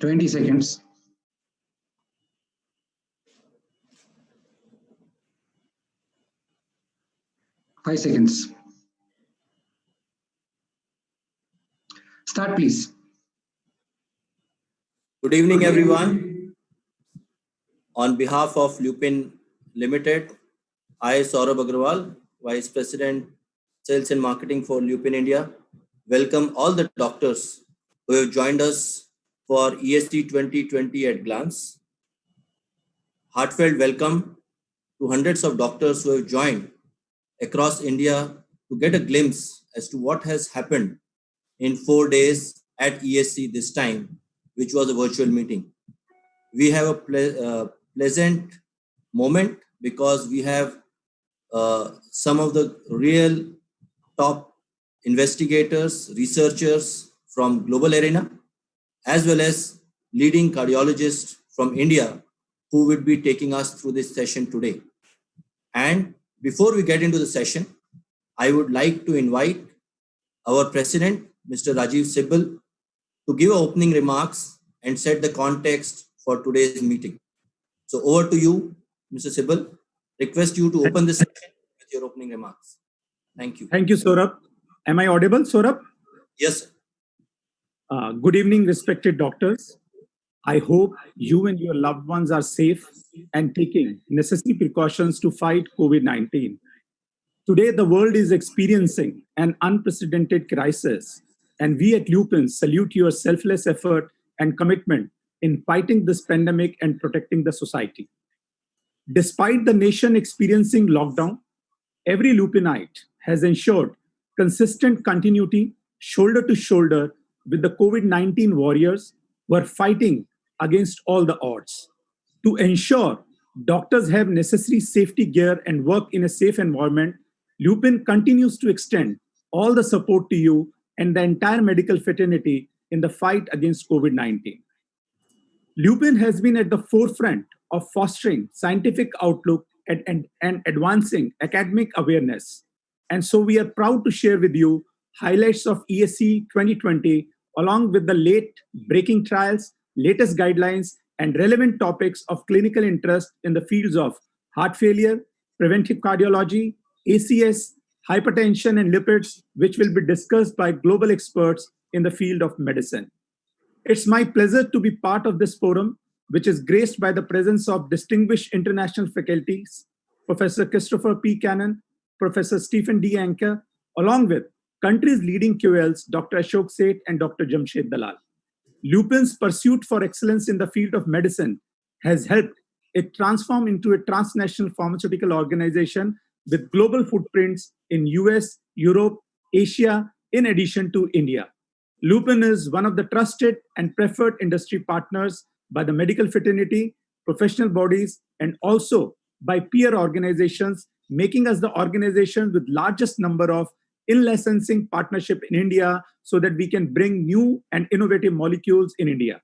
20 seconds. Five seconds. Start, please. Good evening, everyone. On behalf of Lupin Limited, I, Saurabh Agrawal, Vice President, Sales and Marketing for Lupin India, welcome all the doctors who have joined us for ESC 2020 at glance. Heartfelt welcome to hundreds of doctors who have joined across India to get a glimpse as to what has happened in 4 days at ESC this time, which was a virtual meeting. We have a pleasant moment because we have some of the real top investigators, researchers from global arena, as well as leading cardiologists from India who will be taking us through this session today. And before we get into the session, I would like to invite our president, Mr. Rajiv Sibal, to give opening remarks and set the context for today's meeting. So over to you, Mr. Sibal. Request you to open the session with your opening remarks. Thank you. Thank you, Saurabh. Am I audible, Saurabh? Yes, sir. Good evening, respected doctors. I hope you and your loved ones are safe and taking necessary precautions to fight COVID-19. Today, the world is experiencing an unprecedented crisis, and we at Lupin salute your selfless effort and commitment in fighting this pandemic and protecting the society. Despite the nation experiencing lockdown, every Lupinite has ensured consistent continuity, shoulder to shoulder, with the COVID-19 warriors who are fighting against all the odds. To ensure doctors have necessary safety gear and work in a safe environment, Lupin continues to extend all the support to you and the entire medical fraternity in the fight against COVID-19. Lupin has been at the forefront of fostering scientific outlook and advancing academic awareness. And so we are proud to share with you highlights of ESC 2020 along with the late breaking trials, latest guidelines, and relevant topics of clinical interest in the fields of heart failure, preventive cardiology, ACS, hypertension, and lipids, which will be discussed by global experts in the field of medicine. It's my pleasure to be part of this forum, which is graced by the presence of distinguished international faculties, Professor Christopher P. Cannon, Professor Stephen D. Anker, along with country's leading QLs, Dr. Ashok Seth and Dr. Jamshed Dalal. Lupin's pursuit for excellence in the field of medicine has helped it transform into a transnational pharmaceutical organization with global footprints in US, Europe, Asia, in addition to India. Lupin is one of the trusted and preferred industry partners by the medical fraternity, professional bodies, and also by peer organizations, making us the organization with largest number of in-licensing partnership in India so that we can bring new and innovative molecules in India.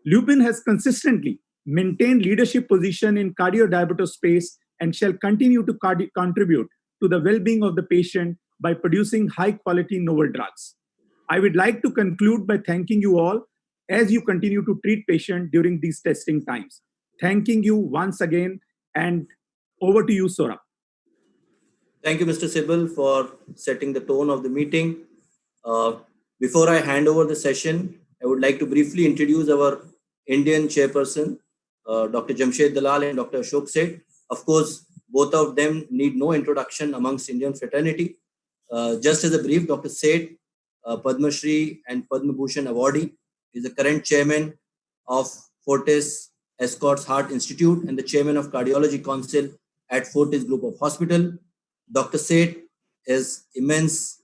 Lupin has consistently maintained leadership position in cardiodiabetes space and shall continue to contribute to the well-being of the patient by producing high-quality novel drugs. I would like to conclude by thanking you all as you continue to treat patients during these testing times. Thanking you once again, and over to you, Saurabh. Thank you, Mr. Sibal, for setting the tone of the meeting. Before I hand over the session, I would like to briefly introduce our Indian chairperson, Dr. Jamshed Dalal and Dr. Ashok Seth. Of course, both of them need no introduction amongst Indian fraternity. Just as a brief, Dr. Seth, Padma Shri and Padma Bhushan awardee, is the current chairman of Fortis Escorts Heart Institute and the chairman of Cardiology Council at Fortis Group of Hospital. Dr. Seth is immense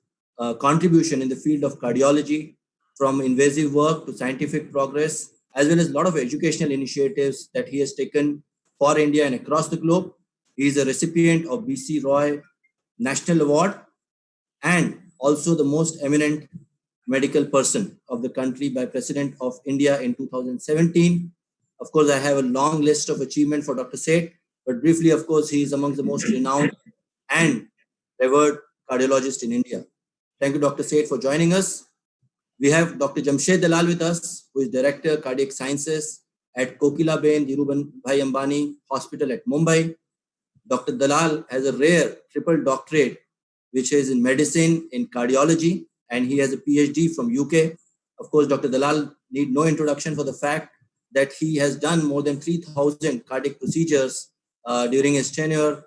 contribution in the field of cardiology, from invasive work to scientific progress, as well as a lot of educational initiatives that he has taken for India and across the globe. He is a recipient of BC Roy National Award and also the most eminent medical person of the country by President of India in 2017. Of course, I have a long list of achievement for Dr. Seth, but briefly, of course, he is among the most renowned and revered cardiologists in India. Thank you, Dr. Seth, for joining us. We have Dr. Jamshed Dalal with us, who is Director Cardiac Sciences at Kokilaben Dhirubhai Ambani Hospital at Mumbai. Dr. Dalal has a rare triple doctorate, which is in medicine, in cardiology, and he has a PhD from UK. Of course, Dr. Dalal need no introduction for the fact that he has done more than 3,000 cardiac procedures during his tenure,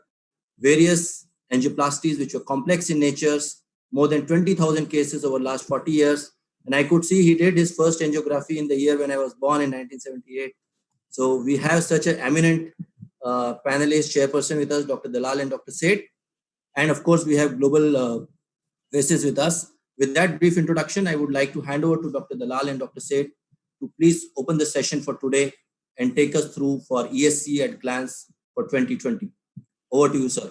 various angioplasties which were complex in nature, more than 20,000 cases over the last 40 years. And I could see he did his first angiography in the year when I was born in 1978. So we have such an eminent panelist chairperson with us, Dr. Dalal and Dr. Seth. And of course, we have global faces with us. With that brief introduction, I would like to hand over to Dr. Dalal and Dr. Seth to please open the session for today and take us through for ESC at glance for 2020. Over to you, sir.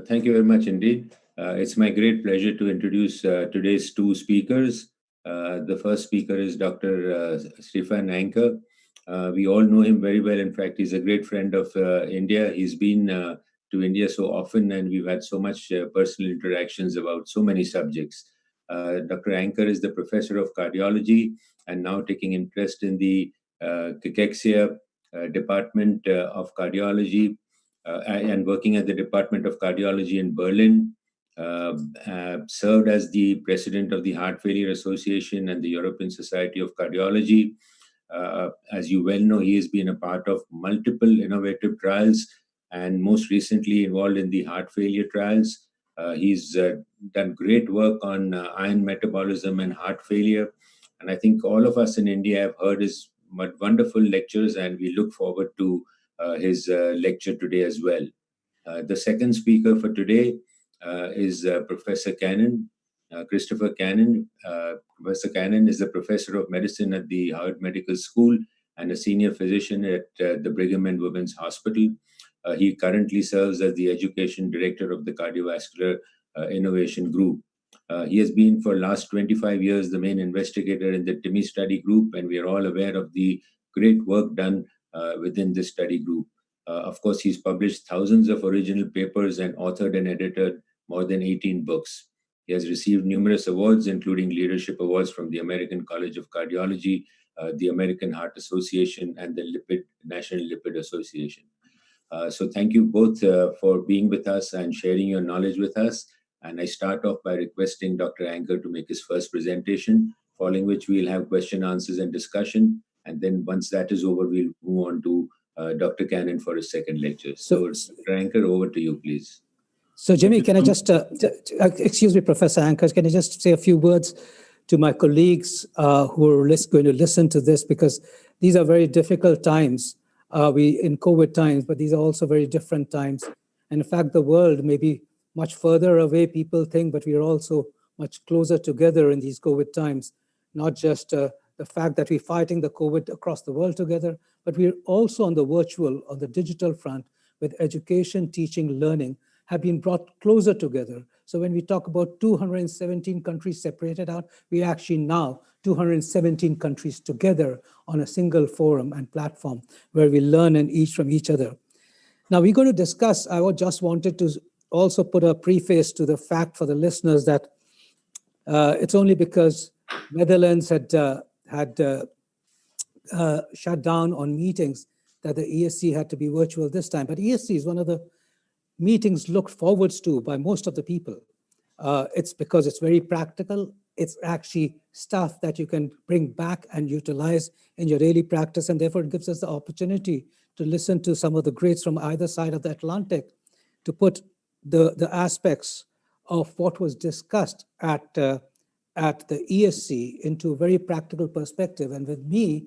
Thank you very much indeed. It's my great pleasure to introduce today's two speakers. The first speaker is Dr. Stefan Anker. We all know him very well. In fact, he's a great friend of India. He's been to India so often, and we've had so much personal interactions about so many subjects. Dr. Anker is the professor of cardiology and now taking interest in the cachexia department of cardiology and working at the Department of Cardiology in Berlin. Served as the president of the Heart Failure Association and the European Society of Cardiology. As you well know, he has been a part of multiple innovative trials and most recently involved in the heart failure trials. He's done great work on iron metabolism and heart failure. And I think all of us in India have heard his wonderful lectures, and we look forward to his lecture today as well. The second speaker for today is Professor Cannon, Christopher Cannon. Professor Cannon is a professor of medicine at the Harvard Medical School and a senior physician at the Brigham and Women's Hospital. He currently serves as the education director of the Cardiovascular Innovation Group. He has been for the last 25 years the main investigator in the TIMI study group, and we are all aware of the great work done within this study group. Of course, he's published thousands of original papers and authored and edited more than 18 books. He has received numerous awards, including leadership awards from the American College of Cardiology, the American Heart Association, and the National Lipid Association. So thank you both for being with us and sharing your knowledge with us. And I start off by requesting Dr. Anker to make his first presentation, following which we'll have question, answers, and discussion. And then once that is over, we'll move on to Dr. Cannon for his second lecture. So Dr. Anker, over to you, please. So Jimmy, can I just, excuse me, Professor Anker, can I just say a few words to my colleagues who are going to listen to this, because these are very difficult times. We in COVID times, but these are also very different times. And in fact, the world may be much further away, people think, but we are also much closer together in these COVID times. Not just the fact that we're fighting the COVID across the world together, but we're also on the virtual, on the digital front, with education, teaching, learning, have been brought closer together. So when we talk about 217 countries separated out, we actually now 217 countries together on a single forum and platform where we learn from each other. Now we're going to discuss, I just wanted to also put a preface to the fact for the listeners that it's only because Netherlands had shut down on meetings that the ESC had to be virtual this time. But ESC is one of the meetings looked forward to by most of the people. It's because it's very practical. It's actually stuff that you can bring back and utilize in your daily practice, and therefore it gives us the opportunity to listen to some of the greats from either side of the Atlantic to put the aspects of what was discussed at the ESC into a very practical perspective. And with me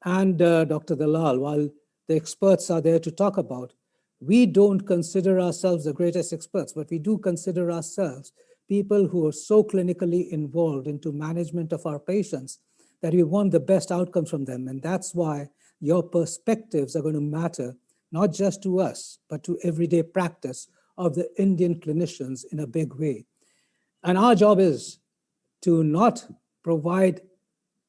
and Dr. Dalal, while the experts are there to talk about, we don't consider ourselves the greatest experts, but we do consider ourselves people who are so clinically involved into management of our patients that we want the best outcomes from them. And that's why your perspectives are going to matter, not just to us, but to everyday practice of the Indian clinicians in a big way. And our job is to not provide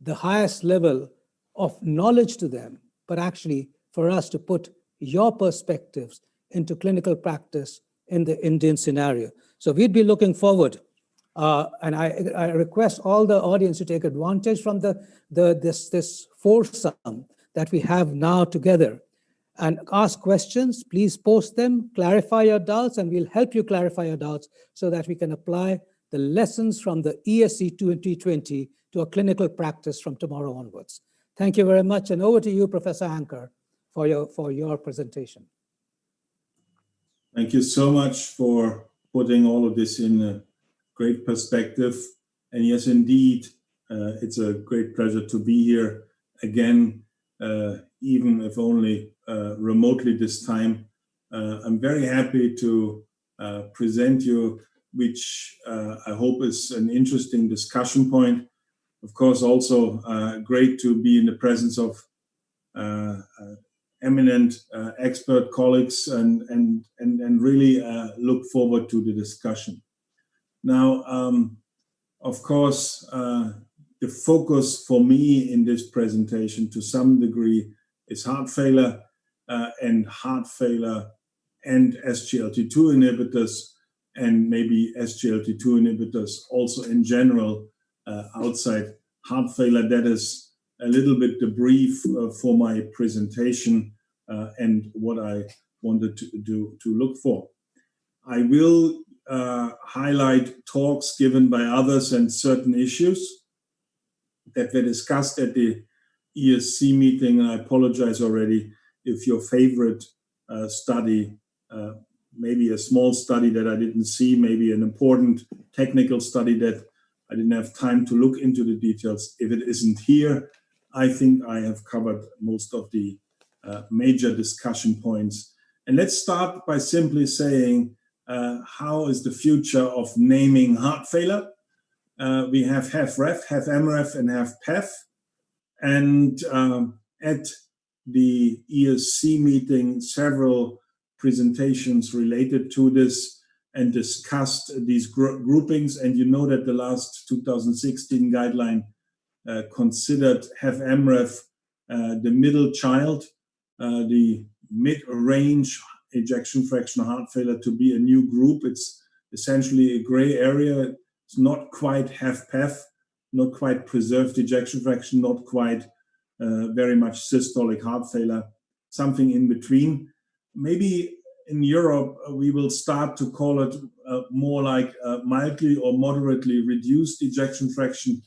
the highest level of knowledge to them, but actually for us to put your perspectives into clinical practice in the Indian scenario. So we'd be looking forward And I request all the audience to take advantage from this foursome that we have now together and ask questions. Please post them, clarify your doubts, and we'll help you clarify your doubts so that we can apply the lessons from the ESC 2020 to a clinical practice from tomorrow onwards. Thank you very much, and over to you, Professor Anker, for your presentation. Thank you so much for putting all of this in a great perspective. And yes, indeed, it's a great pleasure to be here again, even if only remotely this time. I'm very happy to present you, which I hope is an interesting discussion point. Of course, also great to be in the presence of eminent expert colleagues and really look forward to the discussion. Now, of course, the focus for me in this presentation to some degree is heart failure and SGLT2 inhibitors, and maybe SGLT2 inhibitors also in general outside heart failure. That is a little bit the brief for my presentation and what I wanted to look for. I will highlight talks given by others and certain issues that were discussed at the ESC meeting. I apologize already if your favorite study, maybe a small study that I didn't see, maybe an important technical study that I didn't have time to look into the details. If it isn't here, I think I have covered most of the major discussion points. And let's start by simply saying, how is the future of naming heart failure? We have HFrEF, HFmrEF, and HFpEF. And at the ESC meeting, several presentations related to this and discussed these groupings. And you know that the last 2016 guideline considered HFmrEF the middle child, the mid-range ejection fraction heart failure to be a new group. It's essentially a gray area. It's not quite HFpEF, not quite preserved ejection fraction, not quite very much systolic heart failure, something in between. Maybe in Europe, we will start to call it more like mildly or moderately reduced ejection fraction.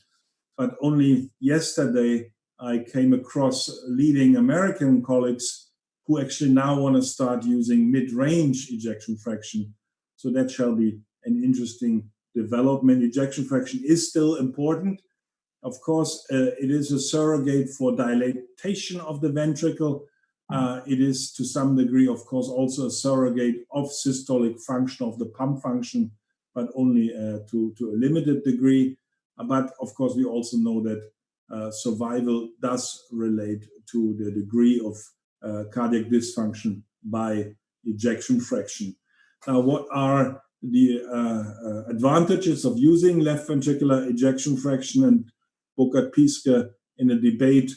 But only yesterday, I came across leading American colleagues who actually now want to start using mid-range ejection fraction. So that shall be an interesting development. Ejection fraction is still important. Of course, it is a surrogate for dilatation of the ventricle. It is to some degree, of course, also a surrogate of systolic function of the pump function, but only to a limited degree. But of course, we also know that survival does relate to the degree of cardiac dysfunction by ejection fraction. Now, what are the advantages of using left ventricular ejection fraction? And Burkhard-Piske in a debate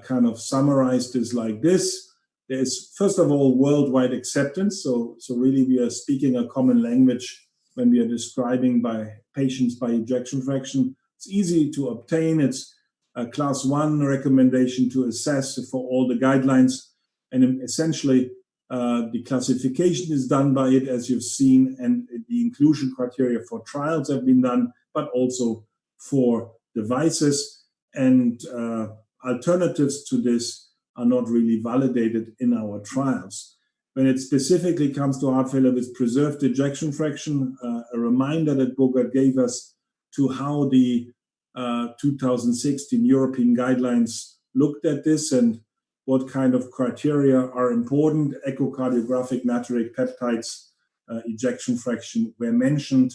kind of summarized this like this. There is, first of all, worldwide acceptance. So really we are speaking a common language when we are describing by patients by ejection fraction. It's easy to obtain. It's a class 1 recommendation to assess for all the guidelines. And essentially, the classification is done by it, as you've seen, and the inclusion criteria for trials have been done, but also for devices. And alternatives to this are not really validated in our trials. When it specifically comes to heart failure with preserved ejection fraction, a reminder that Burkhard gave us to how the 2016 European guidelines looked at this and what kind of criteria are important. Echocardiographic natriuretic peptides, ejection fraction were mentioned.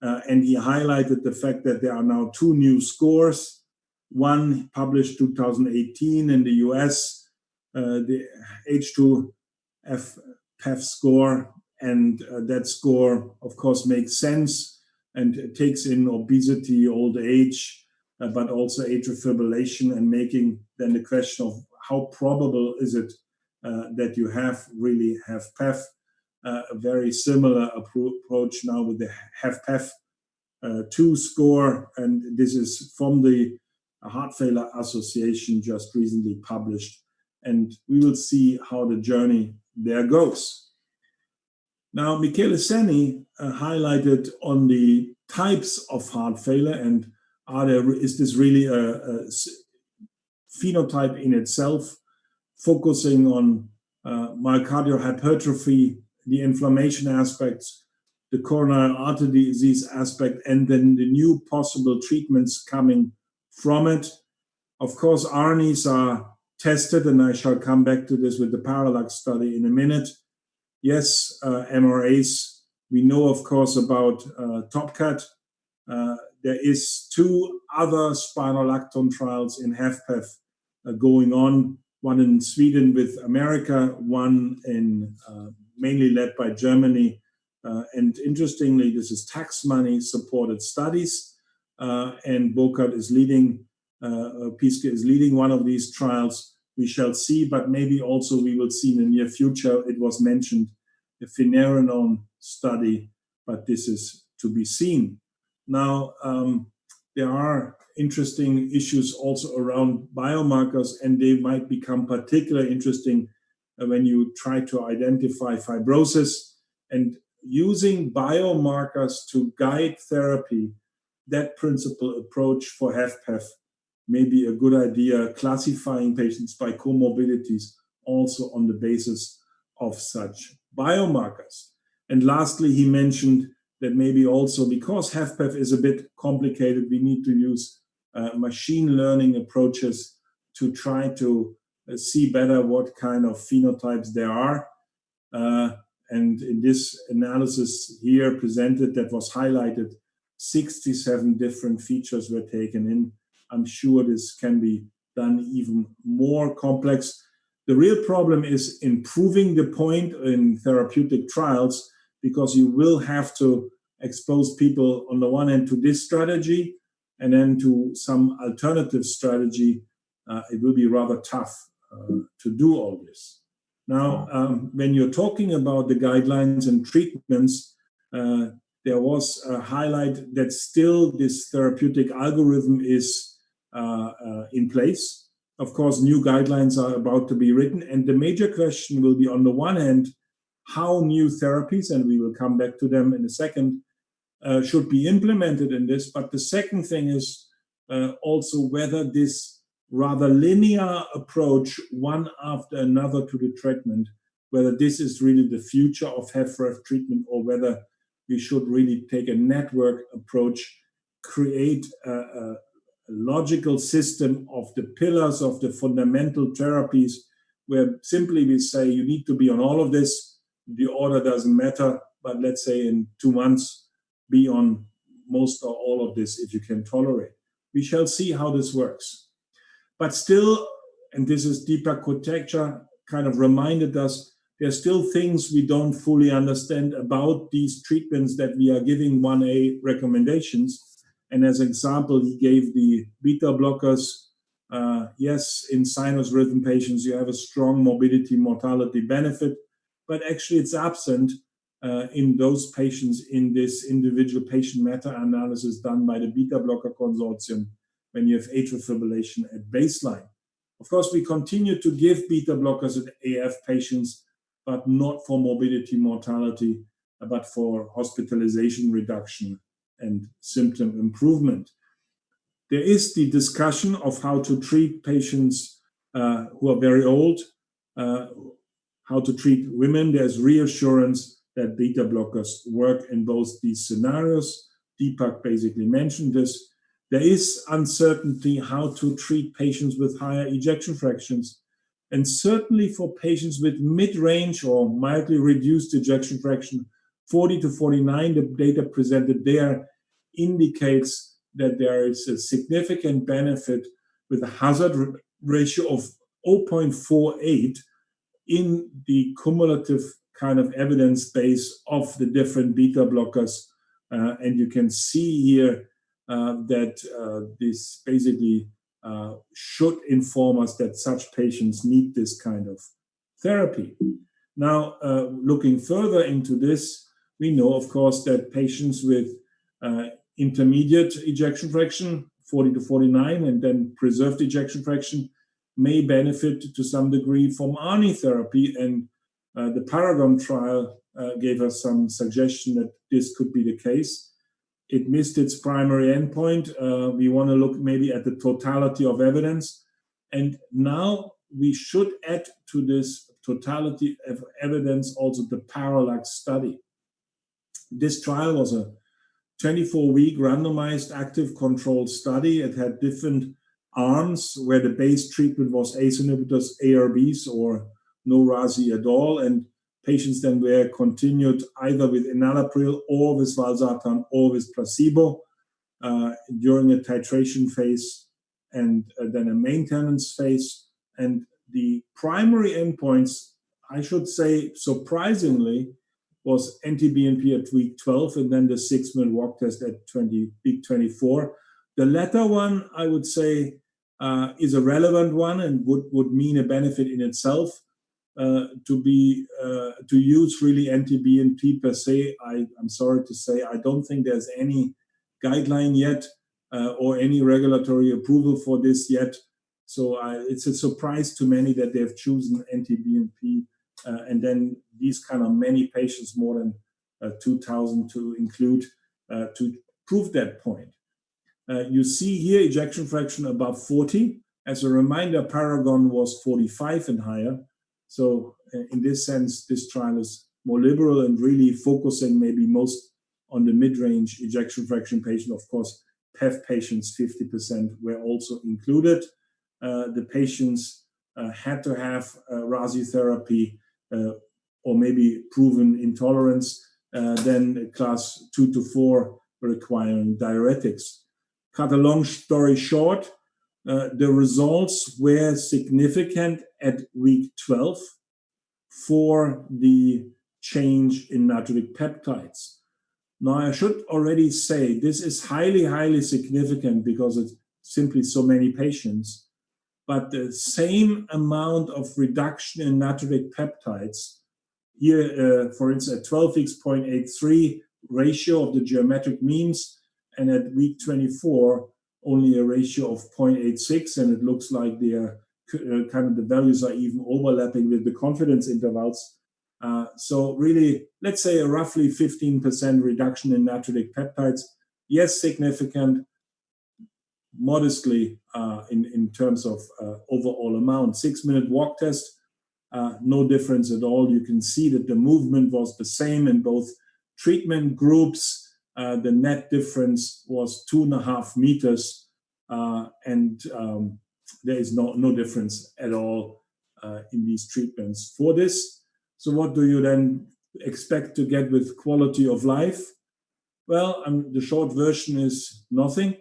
And he highlighted the fact that there are now 2 new scores. One published 2018 in the US, the H2FPEF score. And that score, of course, makes sense and it takes in obesity, old age, but also atrial fibrillation, and making then the question of how probable is it that you really have HFpEF. A very similar approach now with the HFpEF 2 score, and this is from the Heart Failure Association, just recently published, and we will see how the journey there goes. Now, Michele Seni highlighted on the types of heart failure, and is this really a phenotype in itself, focusing on myocardial hypertrophy, the inflammation aspects, the coronary artery disease aspect, and then the new possible treatments coming from it. Of course, RNAs are tested, and I shall come back to this with the Parallax study in a minute. Yes, MRAs. We know, of course, about TopCat. There is 2 other spironolactone trials in HFpEF going on, one in Sweden with America, one in mainly led by Germany. And interestingly, this is tax money supported studies, and Burkhardt is leading, Pieske is leading one of these trials. We shall see, but maybe also we will see in the near future. It was mentioned, the finerenone study, but this is to be seen. Now, there are interesting issues also around biomarkers, and they might become particularly interesting when you try to identify fibrosis, and using biomarkers to guide therapy. That principal approach for HFpEF may be a good idea, classifying patients by comorbidities also on the basis of such biomarkers. And lastly, he mentioned that maybe also because HFpEF is a bit complicated, we need to use machine learning approaches to try to see better what kind of phenotypes there are. And in this analysis here presented that was highlighted, 67 different features were taken in. I'm sure this can be done even more complex. The real problem is improving the point in therapeutic trials, because you will have to expose people on the one hand to this strategy and then to some alternative strategy. It will be rather tough to do all this. Now, when you're talking about the guidelines and treatments, there was a highlight that still this therapeutic algorithm is in place. Of course, new guidelines are about to be written, and the major question will be, on the one hand, how new therapies, and we will come back to them in a second, should be implemented in this. But the second thing is also whether this rather linear approach, one after another to the treatment, whether this is really the future of HFrEF treatment, or whether we should really take a network approach, create a logical system of the pillars of the fundamental therapies, where simply we say you need to be on all of this. The order doesn't matter, but let's say in 2 months, be on most or all of this if you can tolerate. We shall see how this works. But still, and this is Deepak Kotecha kind of reminded us, there are still things we don't fully understand about these treatments that we are giving 1A recommendations. And as an example, he gave the beta blockers. Yes, in sinus rhythm patients, you have a strong morbidity mortality benefit, but actually it's absent in those patients in this individual patient meta-analysis done by the beta blocker consortium when you have atrial fibrillation at baseline. Of course, we continue to give beta blockers in AF patients, but not for morbidity mortality, but for hospitalization reduction and symptom improvement. There is the discussion of how to treat patients who are very old, how to treat women. There's reassurance that beta blockers work in both these scenarios. Deepak basically mentioned this. There is uncertainty how to treat patients with higher ejection fractions. And certainly for patients with mid-range or mildly reduced ejection fraction, 40 to 49, the data presented there indicates that there is a significant benefit with a hazard ratio of 0.48 in the cumulative kind of evidence base of the different beta blockers. And you can see here that this basically should inform us that such patients need this kind of therapy. Now, looking further into this, we know, of course, that patients with intermediate ejection fraction, 40 to 49, and then preserved ejection fraction may benefit to some degree from ARNI therapy. And the Paragon trial gave us some suggestion that this could be the case. It missed its primary endpoint. We want to look maybe at the totality of evidence. And now we should add to this totality of evidence also the parallax study. This trial was a 24-week randomized active controlled study. It had different arms where the base treatment was ACE inhibitors, ARBs, or no RASI at all. And patients then were continued either with enalapril or with valsartan or with placebo during a titration phase and then a maintenance phase. And the primary endpoints, I should say, surprisingly, was NT-BNP at week 12 and then the 6-minute walk test at week 24. The latter one, I would say, is a relevant one and would mean a benefit in itself. To use really NT-BNP per se, I'm sorry to say, I don't think there's any guideline yet or any regulatory approval for this yet. So it's a surprise to many that they've chosen NT-BNP and then these kind of many patients, more than 2,000 to include, to prove that point. You see here ejection fraction above 40. As a reminder, Paragon was 45 and higher. So in this sense, this trial is more liberal and really focusing maybe most on the mid-range ejection fraction patient. Of course, PEF patients, 50% were also included. The patients had to have RASI therapy or maybe proven intolerance, then class 2 to 4 requiring diuretics. Cut a long story short, the results were significant at week 12 for the change in natriuretic peptides. Now, I should already say this is highly, highly significant because it's simply so many patients, but the same amount of reduction in natriuretic peptides, here, for instance, at 12 weeks, 0.83 ratio of the geometric means, and at week 24, only a ratio of 0.86, and it looks like they are kind of the values are even overlapping with the confidence intervals. So really, let's say a roughly 15% reduction in natriuretic peptides. Yes, significant, modestly in terms of overall amount. 6-minute walk test, no difference at all. You can see that the movement was the same in both treatment groups. The net difference was 2.5 meters, and there is no difference at all in these treatments for this. So what do you then expect to get with quality of life? Well, the short version is nothing.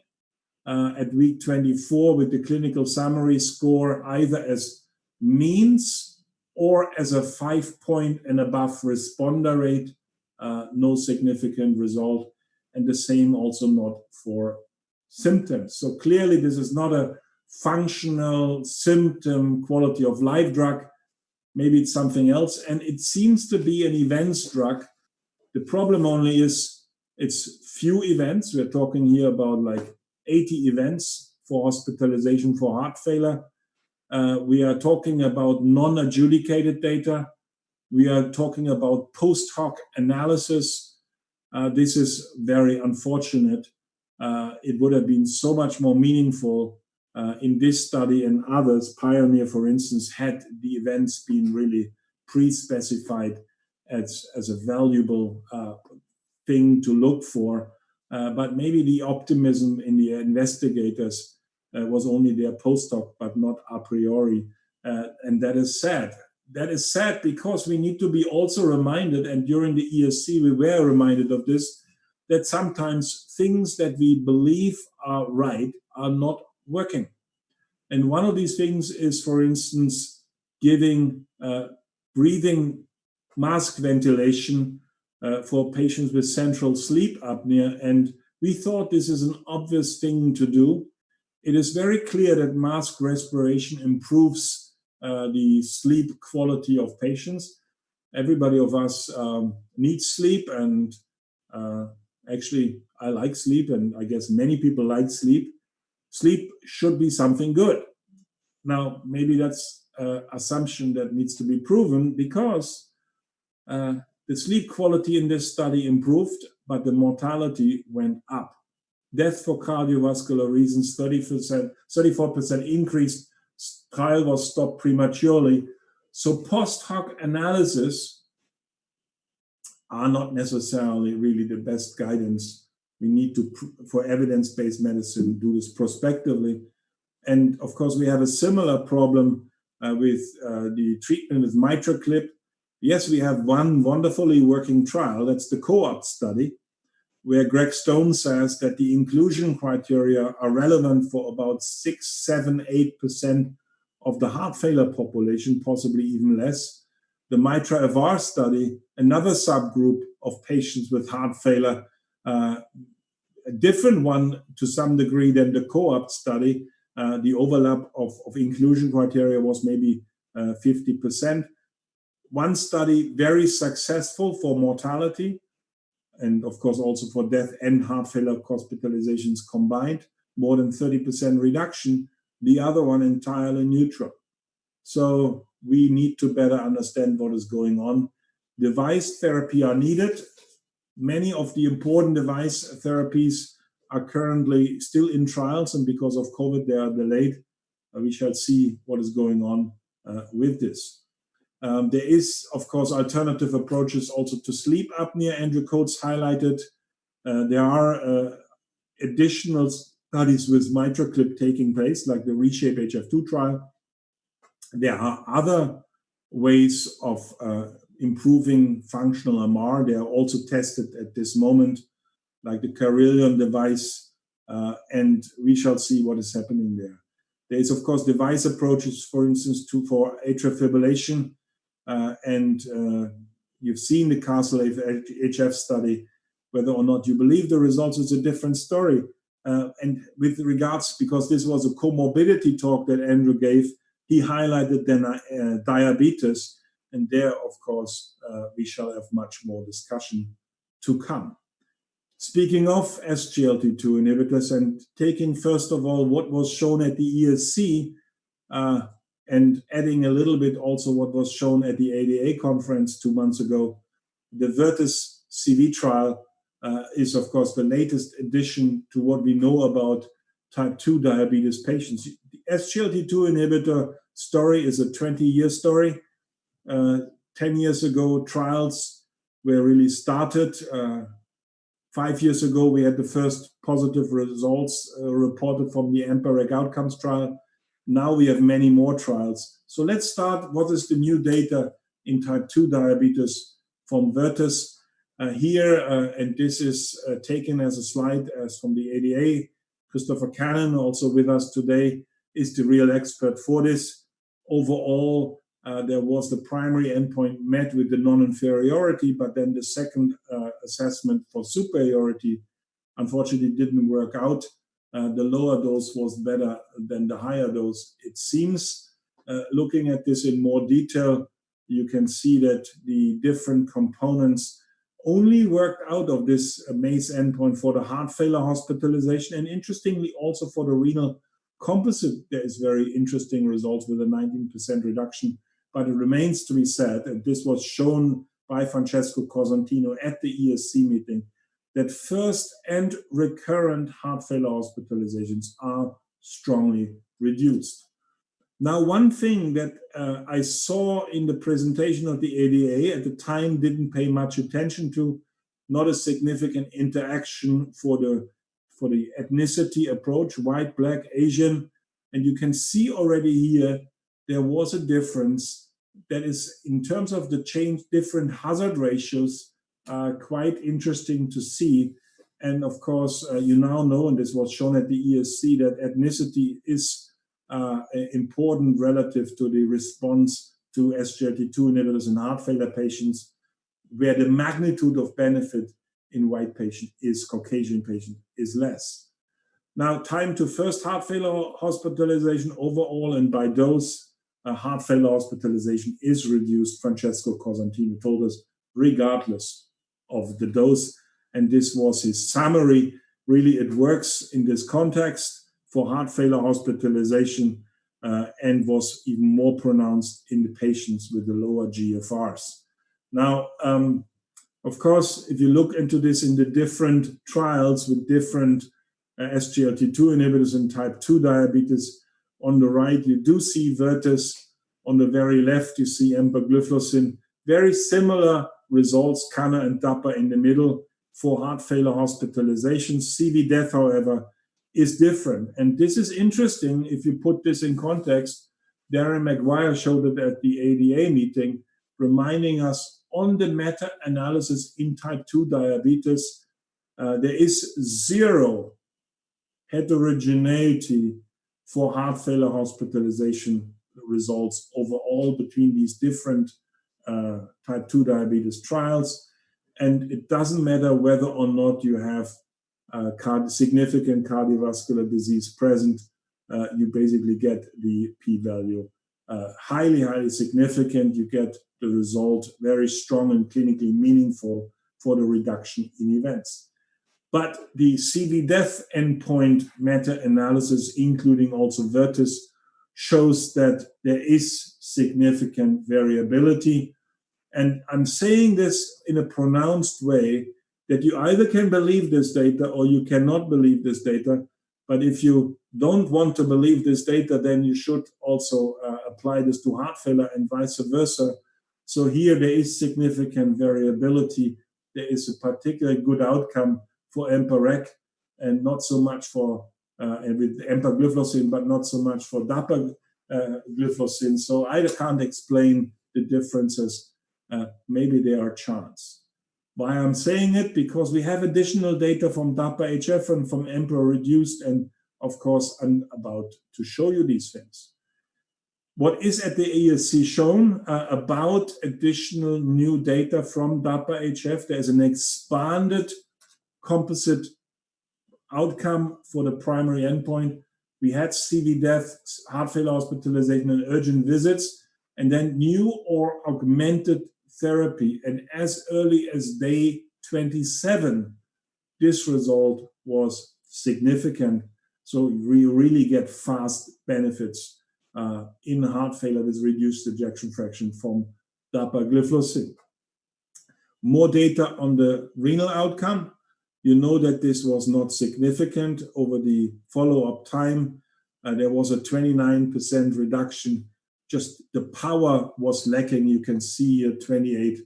At week 24 with the clinical summary score either as means or as a 5-point and above responder rate, no significant result. And the same also not for symptoms. So clearly this is not a functional symptom quality of life drug. Maybe it's something else. And it seems to be an events drug. The problem only is it's few events. We're talking here about like 80 events for hospitalization for heart failure. We are talking about non-adjudicated data. We are talking about post hoc analysis. This is very unfortunate. It would have been so much more meaningful in this study and others. Pioneer, for instance, had the events been really pre-specified as a valuable thing to look for. But maybe the optimism in the investigators was only their post-hoc, but not a priori. And that is sad. That is sad because we need to be also reminded, and during the ESC we were reminded of this, that sometimes things that we believe are right are not working. And one of these things is, for instance, giving breathing mask ventilation for patients with central sleep apnea. And we thought this is an obvious thing to do. It is very clear that mask respiration improves the sleep quality of patients. Everybody of us needs sleep, and Actually, I like sleep, and I guess many people like sleep. Sleep should be something good. Now, maybe that's an assumption that needs to be proven, because the sleep quality in this study improved, but the mortality went up. Death for cardiovascular reasons, 34% increased. Trial was stopped prematurely. So post hoc analysis are not necessarily really the best guidance. We need to, for evidence-based medicine, do this prospectively. And of course, we have a similar problem with the treatment with MitraClip. Yes, we have one wonderfully working trial. That's the co-op study, where Greg Stone says that the inclusion criteria are relevant for about 6, 7, 8% of the heart failure population, possibly even less. The MITRA-AVAR study, another subgroup of patients with heart failure, a different one to some degree than the co-op study. The overlap of inclusion criteria was maybe 50%. One study very successful for mortality, and of course also for death and heart failure hospitalizations combined, more than 30% reduction. The other one entirely neutral. So we need to better understand what is going on. Device therapy are needed. Many of the important device therapies are currently still in trials, and because of COVID, they are delayed. We shall see what is going on with this. There is, of course, alternative approaches also to sleep apnea. Andrew Coates highlighted. There are additional studies with MitraClip taking place, like the Reshape HF2 trial. There are other ways of improving functional MR. They are also tested at this moment, like the Carilion device, and we shall see what is happening there. There is, of course, device approaches, for instance, for atrial fibrillation, and you've seen the Castle HF study. Whether or not you believe the results is a different story. And with regards, because this was a comorbidity talk that Andrew gave, he highlighted then diabetes, and there, of course, we shall have much more discussion to come. Speaking of SGLT2 inhibitors, and taking first of all what was shown at the ESC, and adding a little bit also what was shown at the ADA conference 2 months ago, the Virtus CV trial is, of course, the latest addition to what we know about type 2 diabetes patients. The SGLT2 inhibitor story is a 20-year story. 10 years ago, trials were really started. 5 years ago, we had the first positive results reported from the EMPA-REG outcomes trial. Now we have many more trials. So let's start. What is the new data in type 2 diabetes from Virtus? Here, and this is taken as a slide as from the ADA. Christopher Cannon, also with us today, is the real expert for this. Overall, there was the primary endpoint met with the non-inferiority, but then the second assessment for superiority, unfortunately, didn't work out. The lower dose was better than the higher dose. It seems, looking at this in more detail, you can see that the different components only worked out of this MACE endpoint for the heart failure hospitalization, and interestingly also for the renal composite. There is very interesting results with a 19% reduction, but it remains to be said, and this was shown by Francesco Cosentino at the ESC meeting, that first and recurrent heart failure hospitalizations are strongly reduced. Now, one thing that I saw in the presentation of the ADA at the time didn't pay much attention to, not a significant interaction for the ethnicity approach, white, black, Asian. And you can see already here, there was a difference that is, in terms of the change, different hazard ratios, quite interesting to see. And of course, you now know, and this was shown at the ESC, that ethnicity is important relative to the response to SGLT2 inhibitors in heart failure patients, where the magnitude of benefit in white patient is Caucasian patient is less. Now, time to first heart failure hospitalization overall and by dose, heart failure hospitalization is reduced, Francesco Cosentino told us, regardless of the dose. and this was his summary. Really, it works in this context for heart failure hospitalization and was even more pronounced in the patients with the lower GFRs. Now, of course, if you look into this in the different trials with different SGLT2 inhibitors in type 2 diabetes, on the right, you do see Vertus. On the very left, you see empagliflozin. Very similar results, CANA and DAPA in the middle for heart failure hospitalizations. CV death, however, is different. And this is interesting if you put this in context. Darren McGuire showed it at the ADA meeting, reminding us on the meta-analysis in type 2 diabetes, there is zero heterogeneity for heart failure hospitalization results overall between these different type 2 diabetes trials. And it doesn't matter whether or not you have significant cardiovascular disease present, you basically get the p-value highly, highly significant. You get the result very strong and clinically meaningful for the reduction in events. But the CV death endpoint meta-analysis, including also Vertus, shows that there is significant variability. And I'm saying this in a pronounced way that you either can believe this data or you cannot believe this data. But if you don't want to believe this data, then you should also apply this to heart failure and vice versa. So here there is significant variability. There is a particularly good outcome for EMPA-REC and not so much for with empagliflozin, but not so much for dapagliflozin. So I can't explain the differences. Maybe there are chance. Why I'm saying it? Because we have additional data from DAPA-HF and from EMPA-reduced, and of course, I'm about to show you these things. What is at the ESC shown about additional new data from DAPA-HF? There's an expanded composite outcome for the primary endpoint. We had CV death, heart failure hospitalization, and urgent visits, and then new or augmented therapy. And as early as day 27, this result was significant. So we really get fast benefits in heart failure with reduced ejection fraction from dapagliflozin. More data on the renal outcome. You know that this was not significant over the follow-up time. There was a 29% reduction. Just the power was lacking. You can see 28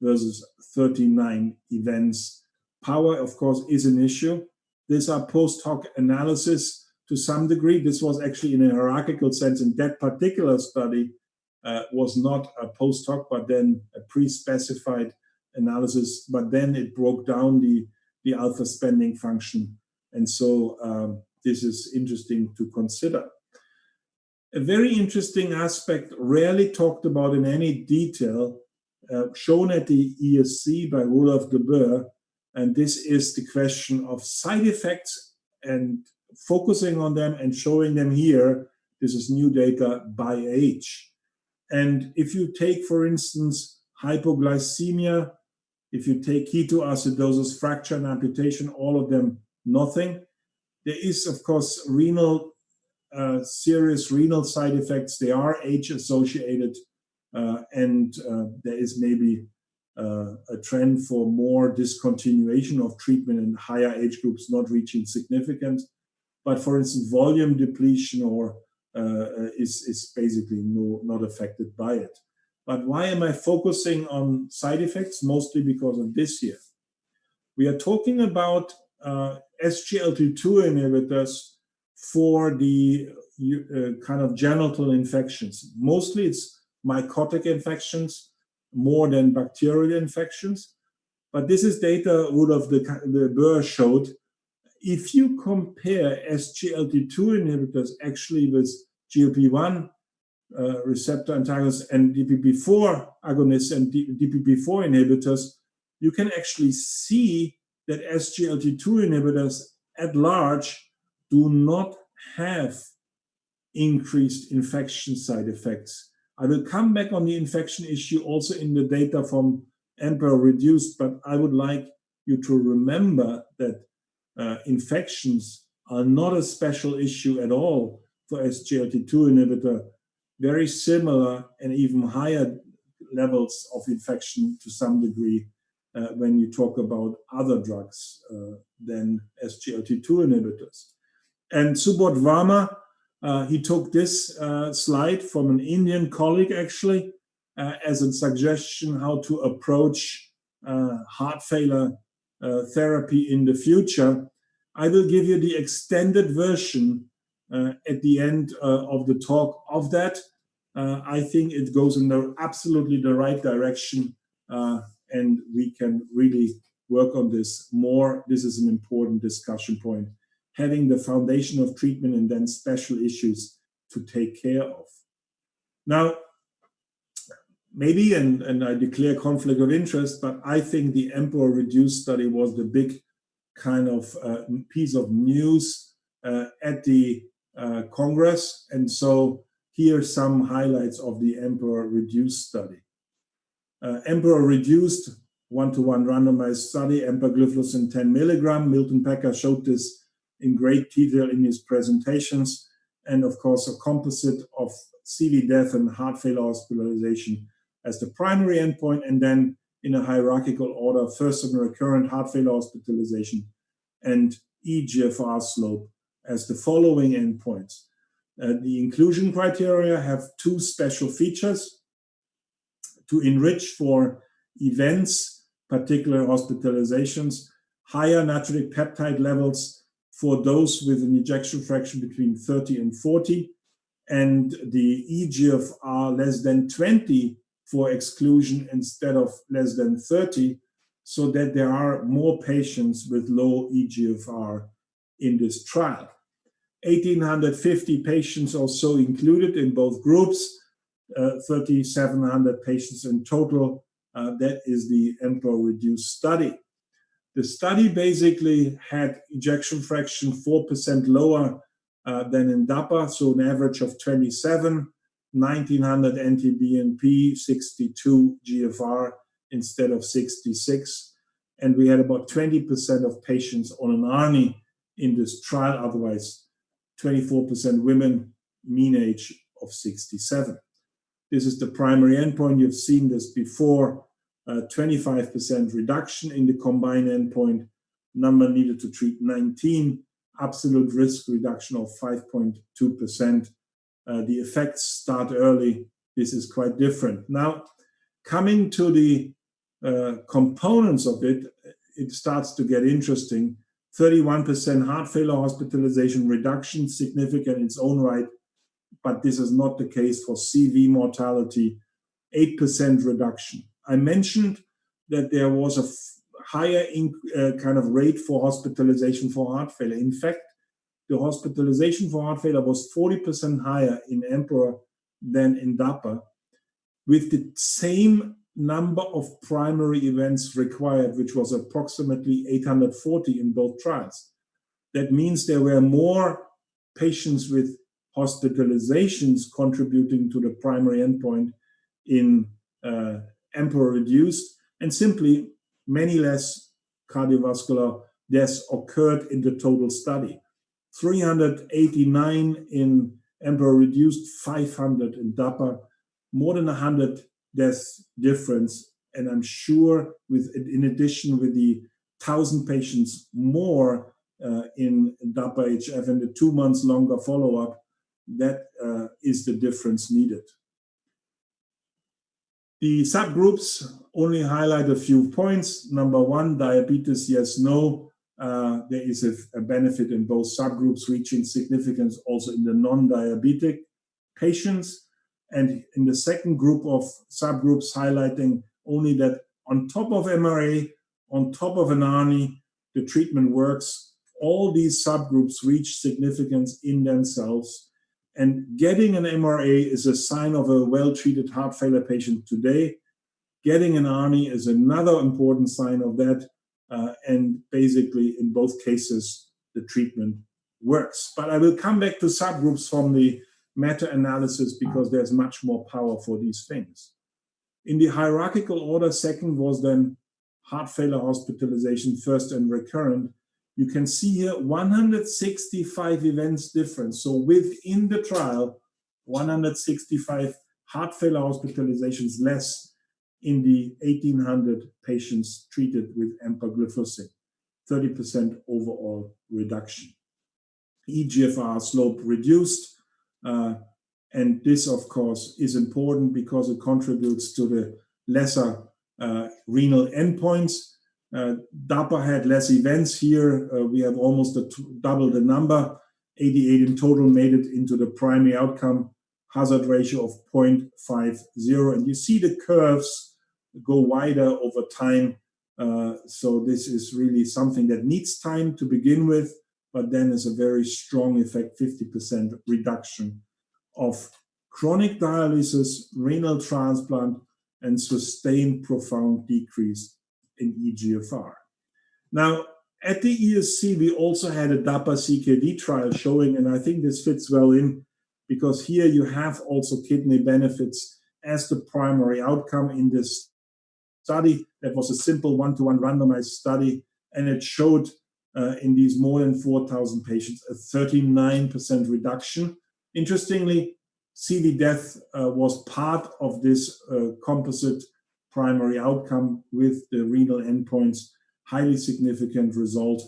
versus 39 events. Power, of course, is an issue. These are post-hoc analysis to some degree. This was actually in a hierarchical sense in that particular study was not a post-hoc, but then a pre-specified analysis. But then it broke down the alpha spending function. And so this is interesting to consider. A very interesting aspect, rarely talked about in any detail, shown at the ESC by Rudolf de Boer, and this is the question of side effects and focusing on them and showing them here. This is new data by age. And if you take, for instance, hypoglycemia, if you take ketoacidosis, fracture and amputation, all of them, nothing. There is, of course, serious renal side effects. They are age-associated, and there is maybe a trend for more discontinuation of treatment in higher age groups not reaching significance. But for instance, volume depletion or is basically not affected by it. But why am I focusing on side effects? Mostly because of this here. We are talking about SGLT2 inhibitors for the kind of genital infections. Mostly it's mycotic infections more than bacterial infections. But this is data Rudolf de Boer showed. If you compare SGLT2 inhibitors actually with GLP-1 receptor antagonists and DPP-4 agonists and DPP-4 inhibitors, you can actually see that SGLT2 inhibitors at large do not have increased infection side effects. I will come back on the infection issue also in the data from EMPA-reduced, but I would like you to remember that infections are not a special issue at all for SGLT2 inhibitor. Very similar and even higher levels of infection to some degree when you talk about other drugs than SGLT2 inhibitors. And Subodh Varma, he took this slide from an Indian colleague actually as a suggestion how to approach heart failure therapy in the future. I will give you the extended version at the end of the talk of that. I think it goes in absolutely the right direction, and we can really work on this more. This is an important discussion point, having the foundation of treatment and then special issues to take care of. Now, maybe, and I declare conflict of interest, but I think the Emperor Reduced study was the big kind of piece of news at the Congress. And so here are some highlights of the Emperor Reduced study. Emperor Reduced, 1-to-1 randomized study, empagliflozin 10 milligram. Milton Packer showed this in great detail in his presentations. And of course, a composite of CV death and heart failure hospitalization as the primary endpoint, and then in a hierarchical order, first and recurrent heart failure hospitalization and eGFR slope as the following endpoints. The inclusion criteria have two special features: to enrich for events, particular hospitalizations, higher natriuretic peptide levels for those with an ejection fraction between 30 and 40, and the eGFR less than 20 for exclusion instead of less than 30, so that there are more patients with low eGFR in this trial. 1,850 patients or so included in both groups, 3,700 patients in total. That is the Emperor Reduced study. The study basically had ejection fraction 4% lower than in DAPA, so an average of 27, 1,900 NT-BNP, 62 GFR instead of 66. And we had about 20% of patients on an ARNI in this trial, otherwise 24% women, mean age of 67. This is the primary endpoint. You've seen this before, 25% reduction in the combined endpoint, number needed to treat 19, absolute risk reduction of 5.2%. The effects start early. This is quite different. Now, coming to the components of it, it starts to get interesting. 31% heart failure hospitalization reduction, significant in its own right, but this is not the case for CV mortality, 8% reduction. I mentioned that there was a higher kind of rate for hospitalization for heart failure. In fact, the hospitalization for heart failure was 40% higher in Emperor than in DAPA, with the same number of primary events required, which was approximately 840 in both trials. That means there were more patients with hospitalizations contributing to the primary endpoint in Emperor Reduced, and simply many less cardiovascular deaths occurred in the total study. 389 in Emperor Reduced, 500 in DAPA, more than 100 deaths difference. And I'm sure in addition with the 1,000 patients more in DAPA-HF and the 2 months longer follow-up, that is the difference needed. The subgroups only highlight a few points. Number one, diabetes, yes, no. There is a benefit in both subgroups, reaching significance also in the non-diabetic patients. And in the second group of subgroups, highlighting only that on top of MRA, on top of an ARNI, the treatment works. All these subgroups reach significance in themselves. And getting an MRA is a sign of a well-treated heart failure patient today. Getting an ARNI is another important sign of that. And basically, in both cases, the treatment works. But I will come back to subgroups from the meta-analysis because there's much more power for these things. In the hierarchical order, second was then heart failure hospitalization, first and recurrent, you can see here 165 events difference. So within the trial, 165 heart failure hospitalizations less in the 1,800 patients treated with empagliflozin, 30% overall reduction. eGFR slope reduced, and this, of course, is important because it contributes to the lesser renal endpoints. DAPA had less events here. We have almost double the number. 88 in total made it into the primary outcome, hazard ratio of 0.50. And you see the curves go wider over time. So this is really something that needs time to begin with, but then is a very strong effect, 50% reduction of chronic dialysis, renal transplant, and sustained profound decrease in eGFR. Now, at the ESC, we also had a DAPA CKD trial showing, and I think this fits well in, because here you have also kidney benefits as the primary outcome in this study. That was a simple one-to-one randomized study, and it showed in these more than 4,000 patients a 39% reduction. Interestingly, CV death was part of this composite primary outcome with the renal endpoints, highly significant result.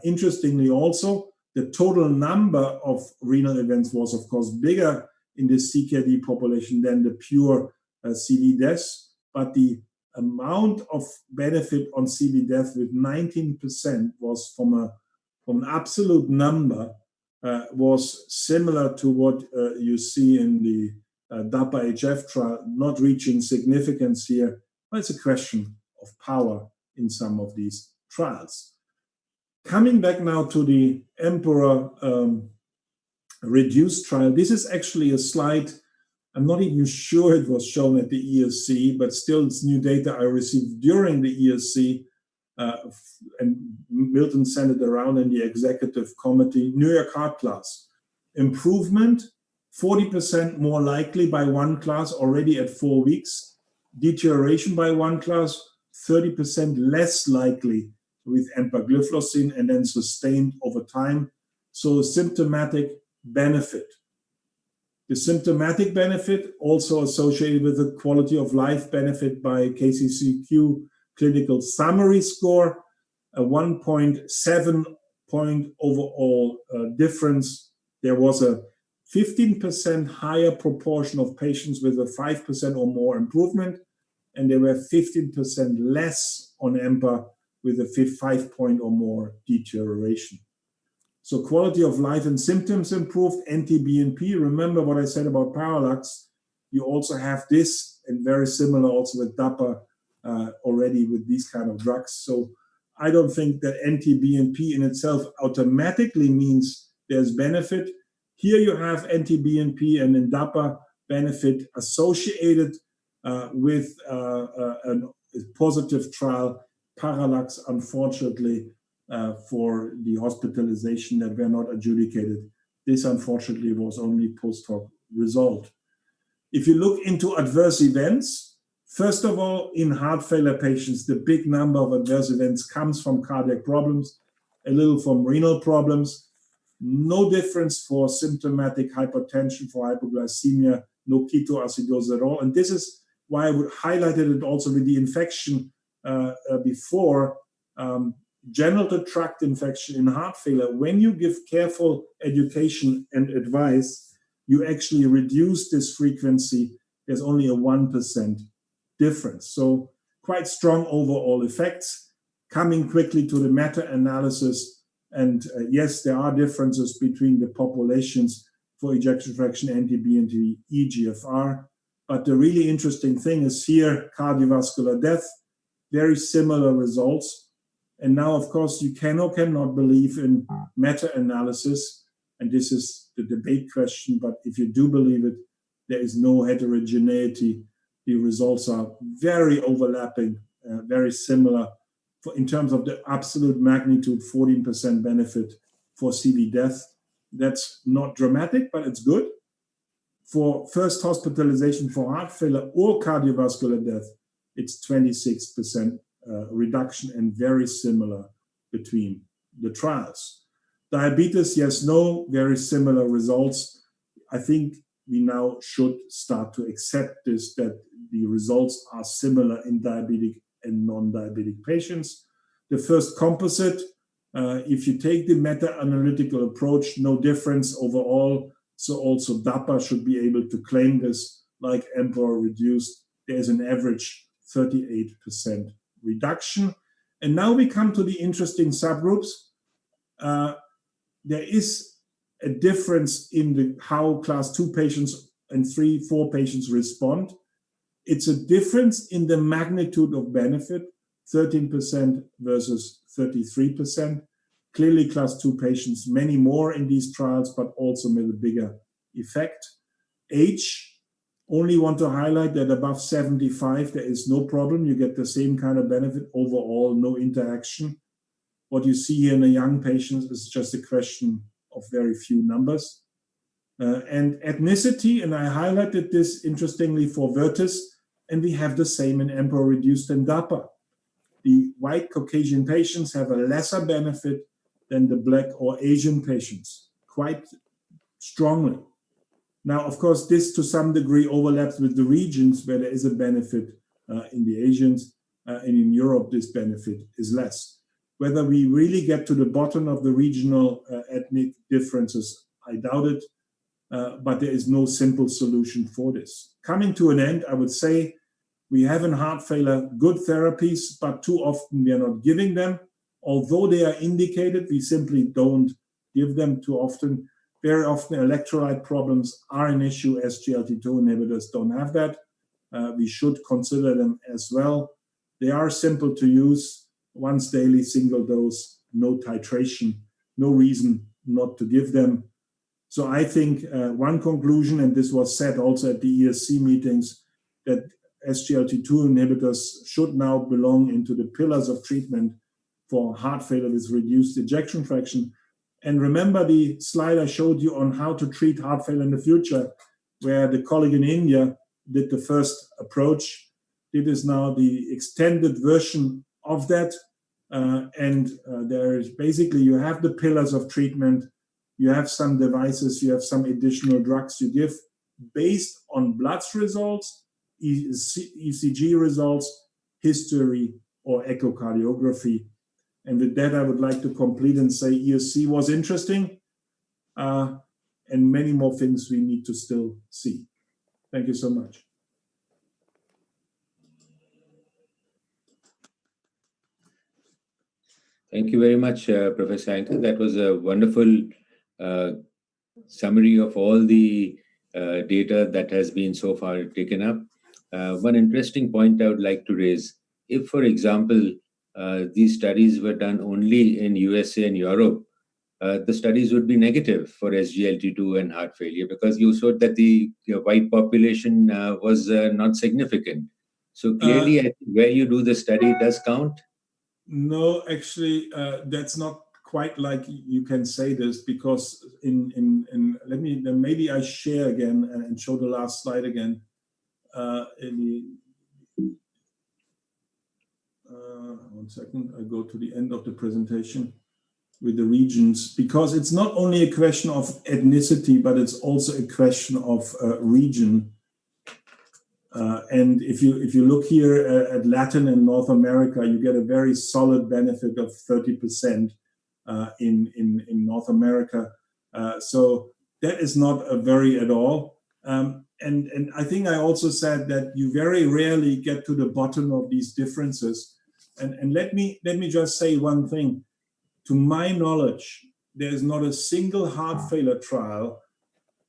Interestingly also, the total number of renal events was, of course, bigger in this CKD population than the pure CV deaths, but the amount of benefit on CV death with 19% was from an absolute number was similar to what you see in the DAPA-HF trial, not reaching significance here, but it's a question of power in some of these trials. Coming back now to the Emperor reduced trial, this is actually a slide. I'm not even sure it was shown at the ESC, but still it's new data I received during the ESC, and Milton sent it around in the executive committee. New York Heart Class, improvement, 40% more likely by one class already at 4 weeks. Deterioration by one class, 30% less likely with empagliflozin, and then sustained over time. So symptomatic benefit. The symptomatic benefit also associated with the quality of life benefit by KCCQ clinical summary score, a 1.7 point overall difference. There was a 15% higher proportion of patients with a 5% or more improvement, and there were 15% less on EMPA with a 5 point or more deterioration. So quality of life and symptoms improved, NT-BNP. Remember what I said about parallax. You also have this, and very similar also with DAPA already with these kind of drugs. So I don't think that NT-BNP in itself automatically means there's benefit. Here you have NT-BNP and in DAPA benefit associated with a positive trial. Parallax, unfortunately, for the hospitalization that were not adjudicated. This, unfortunately, was only post-hoc result. If you look into adverse events, first of all, in heart failure patients, the big number of adverse events comes from cardiac problems, a little from renal problems. No difference for symptomatic hypertension, for hypoglycemia, no ketoacidosis at all. And this is why I would highlighted it also with the infection before. Genital tract infection in heart failure, when you give careful education and advice, you actually reduce this frequency. There's only a 1% difference. So quite strong overall effects. Coming quickly to the meta-analysis, and yes, there are differences between the populations for ejection fraction, NT-BNP, eGFR, but the really interesting thing is here, cardiovascular death, very similar results. And now, of course, you can or cannot believe in meta-analysis, and this is the debate question, but if you do believe it, there is no heterogeneity. The results are very overlapping, very similar. In terms of the absolute magnitude, 14% benefit for CV death. That's not dramatic, but it's good. For first hospitalization for heart failure or cardiovascular death, it's 26% reduction and very similar between the trials. Diabetes, yes, no, very similar results. I think we now should start to accept this, that the results are similar in diabetic and non-diabetic patients. The first composite, if you take the meta-analytical approach, no difference overall. So also DAPA should be able to claim this like Emperor reduced. There's an average 38% reduction. And now we come to the interesting subgroups. There is a difference in how class 2 patients and 3, 4 patients respond. It's a difference in the magnitude of benefit, 13% versus 33%. Clearly class 2 patients, many more in these trials, but also with a bigger effect. Age, only want to highlight that above 75, there is no problem. You get the same kind of benefit overall, no interaction. What you see here in the young patients is just a question of very few numbers. And ethnicity, and I highlighted this interestingly for Vertis, and we have the same in Emperor reduced and DAPA. The white Caucasian patients have a lesser benefit than the black or Asian patients, quite strongly. Now, of course, this to some degree overlaps with the regions where there is a benefit in the Asians, and in Europe, this benefit is less. Whether we really get to the bottom of the regional ethnic differences, I doubt it, but there is no simple solution for this. Coming to an end, I would say we have in heart failure good therapies, but too often we are not giving them. Although they are indicated, we simply don't give them too often. Very often electrolyte problems are an issue. SGLT2 inhibitors don't have that. We should consider them as well. They are simple to use. Once daily, single dose, no titration, no reason not to give them. So I think one conclusion, and this was said also at the ESC meetings, that SGLT2 inhibitors should now belong into the pillars of treatment for heart failure with reduced ejection fraction. And remember the slide I showed you on how to treat heart failure in the future, where the colleague in India did the first approach. It is now the extended version of that. There is basically, you have the pillars of treatment, you have some devices, you have some additional drugs you give based on blood results, ECG results, history, or echocardiography. And with that, I would like to complete and say ESC was interesting, and many more things we need to still see. Thank you so much. Thank you very much, Professor Anker. That was a wonderful summary of all the data that has been so far taken up. One interesting point I would like to raise, if, for example, these studies were done only in USA and Europe, the studies would be negative for SGLT2 and heart failure, because you showed that the white population was not significant. So clearly, I think where you do the study does count. No, actually, that's not quite like you can say this, because let me, then maybe I share again and show the last slide again. One second, I go to the end of the presentation with the regions, because it's not only a question of ethnicity, but it's also a question of region. And if you look here at Latin and North America, you get a very solid benefit of 30% in North America. So that is not a very at all. And I think I also said that you very rarely get to the bottom of these differences. And let me just say one thing. To my knowledge, there is not a single heart failure trial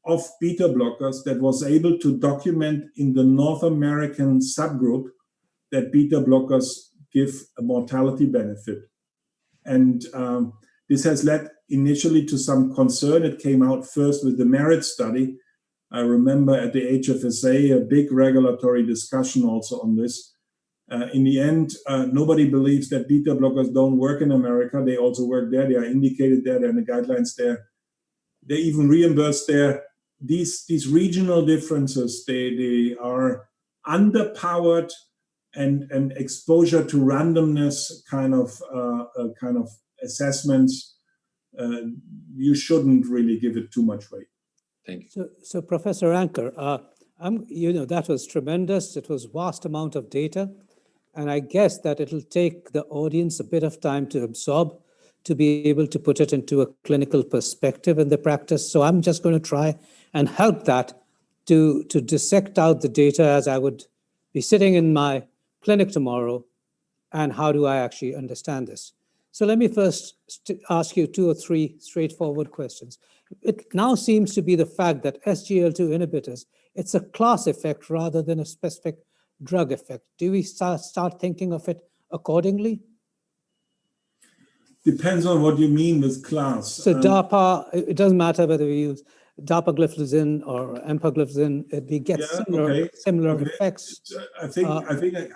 of beta blockers that was able to document in the North American subgroup that beta blockers give a mortality benefit. And this has led initially to some concern. It came out first with the MERIT study. I remember at the HFSA, a big regulatory discussion also on this. In the end, nobody believes that beta blockers don't work in America. They also work there. They are indicated there. They're in the guidelines there. They even reimburse there. These regional differences, they are underpowered and exposure to randomness kind of assessments, you shouldn't really give it too much weight. Thank you. So Professor Anker, that was tremendous. It was vast amount of data. And I guess that it'll take the audience a bit of time to absorb, to be able to put it into a clinical perspective in the practice. So I'm just going to try and help that to dissect out the data as I would be sitting in my clinic tomorrow. And how do I actually understand this? So let me first ask you 2 or 3 straightforward questions. It now seems to be the fact that SGLT2 inhibitors, it's a class effect rather than a specific drug effect. Do we start thinking of it accordingly? Depends on what you mean with class. So DAPA, it doesn't matter whether we use dapagliflozin or empagliflozin, we get similar effects. I think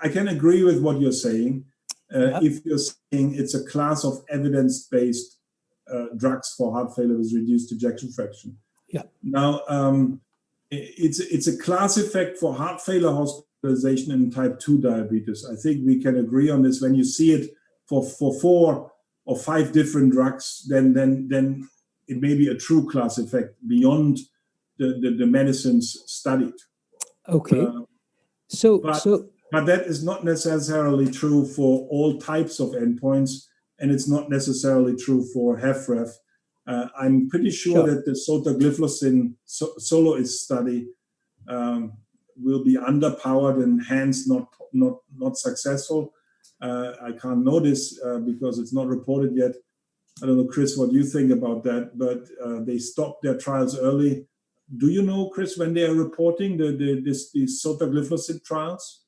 I can agree with what you're saying. If you're saying it's a class of evidence-based drugs for heart failure with reduced ejection fraction. Yeah. Now, it's a class effect for heart failure hospitalization in type 2 diabetes. I think we can agree on this. When you see it for 4 or 5 different drugs, then it may be a true class effect beyond the medicines studied. Okay. But that is not necessarily true for all types of endpoints, and it's not necessarily true for HFrEF. I'm pretty sure that the sotagliflozin soloist study will be underpowered and hence not successful. I can't know this because it's not reported yet. I don't know, Chris, what you think about that, but they stopped their trials early. Do you know, Chris, when they are reporting these sotagliflozin trials?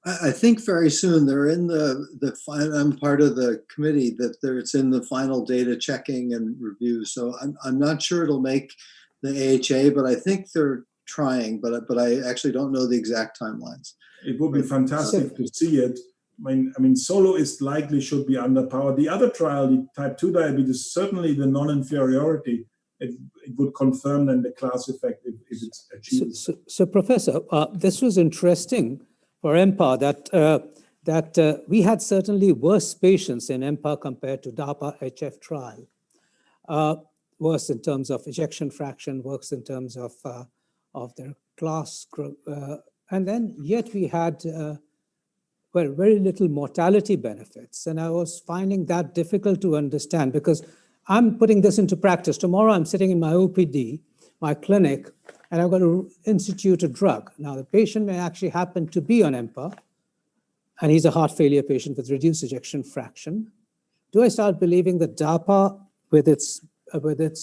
I think very soon. They're in the final. I'm part of the committee it's in the final data checking and review. So I'm not sure it'll make the AHA, but I think they're trying. But I actually don't know the exact timelines. It would be fantastic to see it. I mean, soloist likely should be underpowered. The other trial, the type 2 diabetes, certainly the non-inferiority, it would confirm then the class effect if it's achieved. So Professor, this was interesting for EMPA that we had certainly worse patients in EMPA compared to DAPA-HF trial. Worse in terms of ejection fraction, worse in terms of their class group. And then yet we had very little mortality benefits. And I was finding that difficult to understand because I'm putting this into practice. Tomorrow I'm sitting in my OPD, my clinic, and I'm going to institute a drug. Now, the patient may actually happen to be on EMPA, and he's a heart failure patient with reduced ejection fraction. Do I start believing that DAPA, with its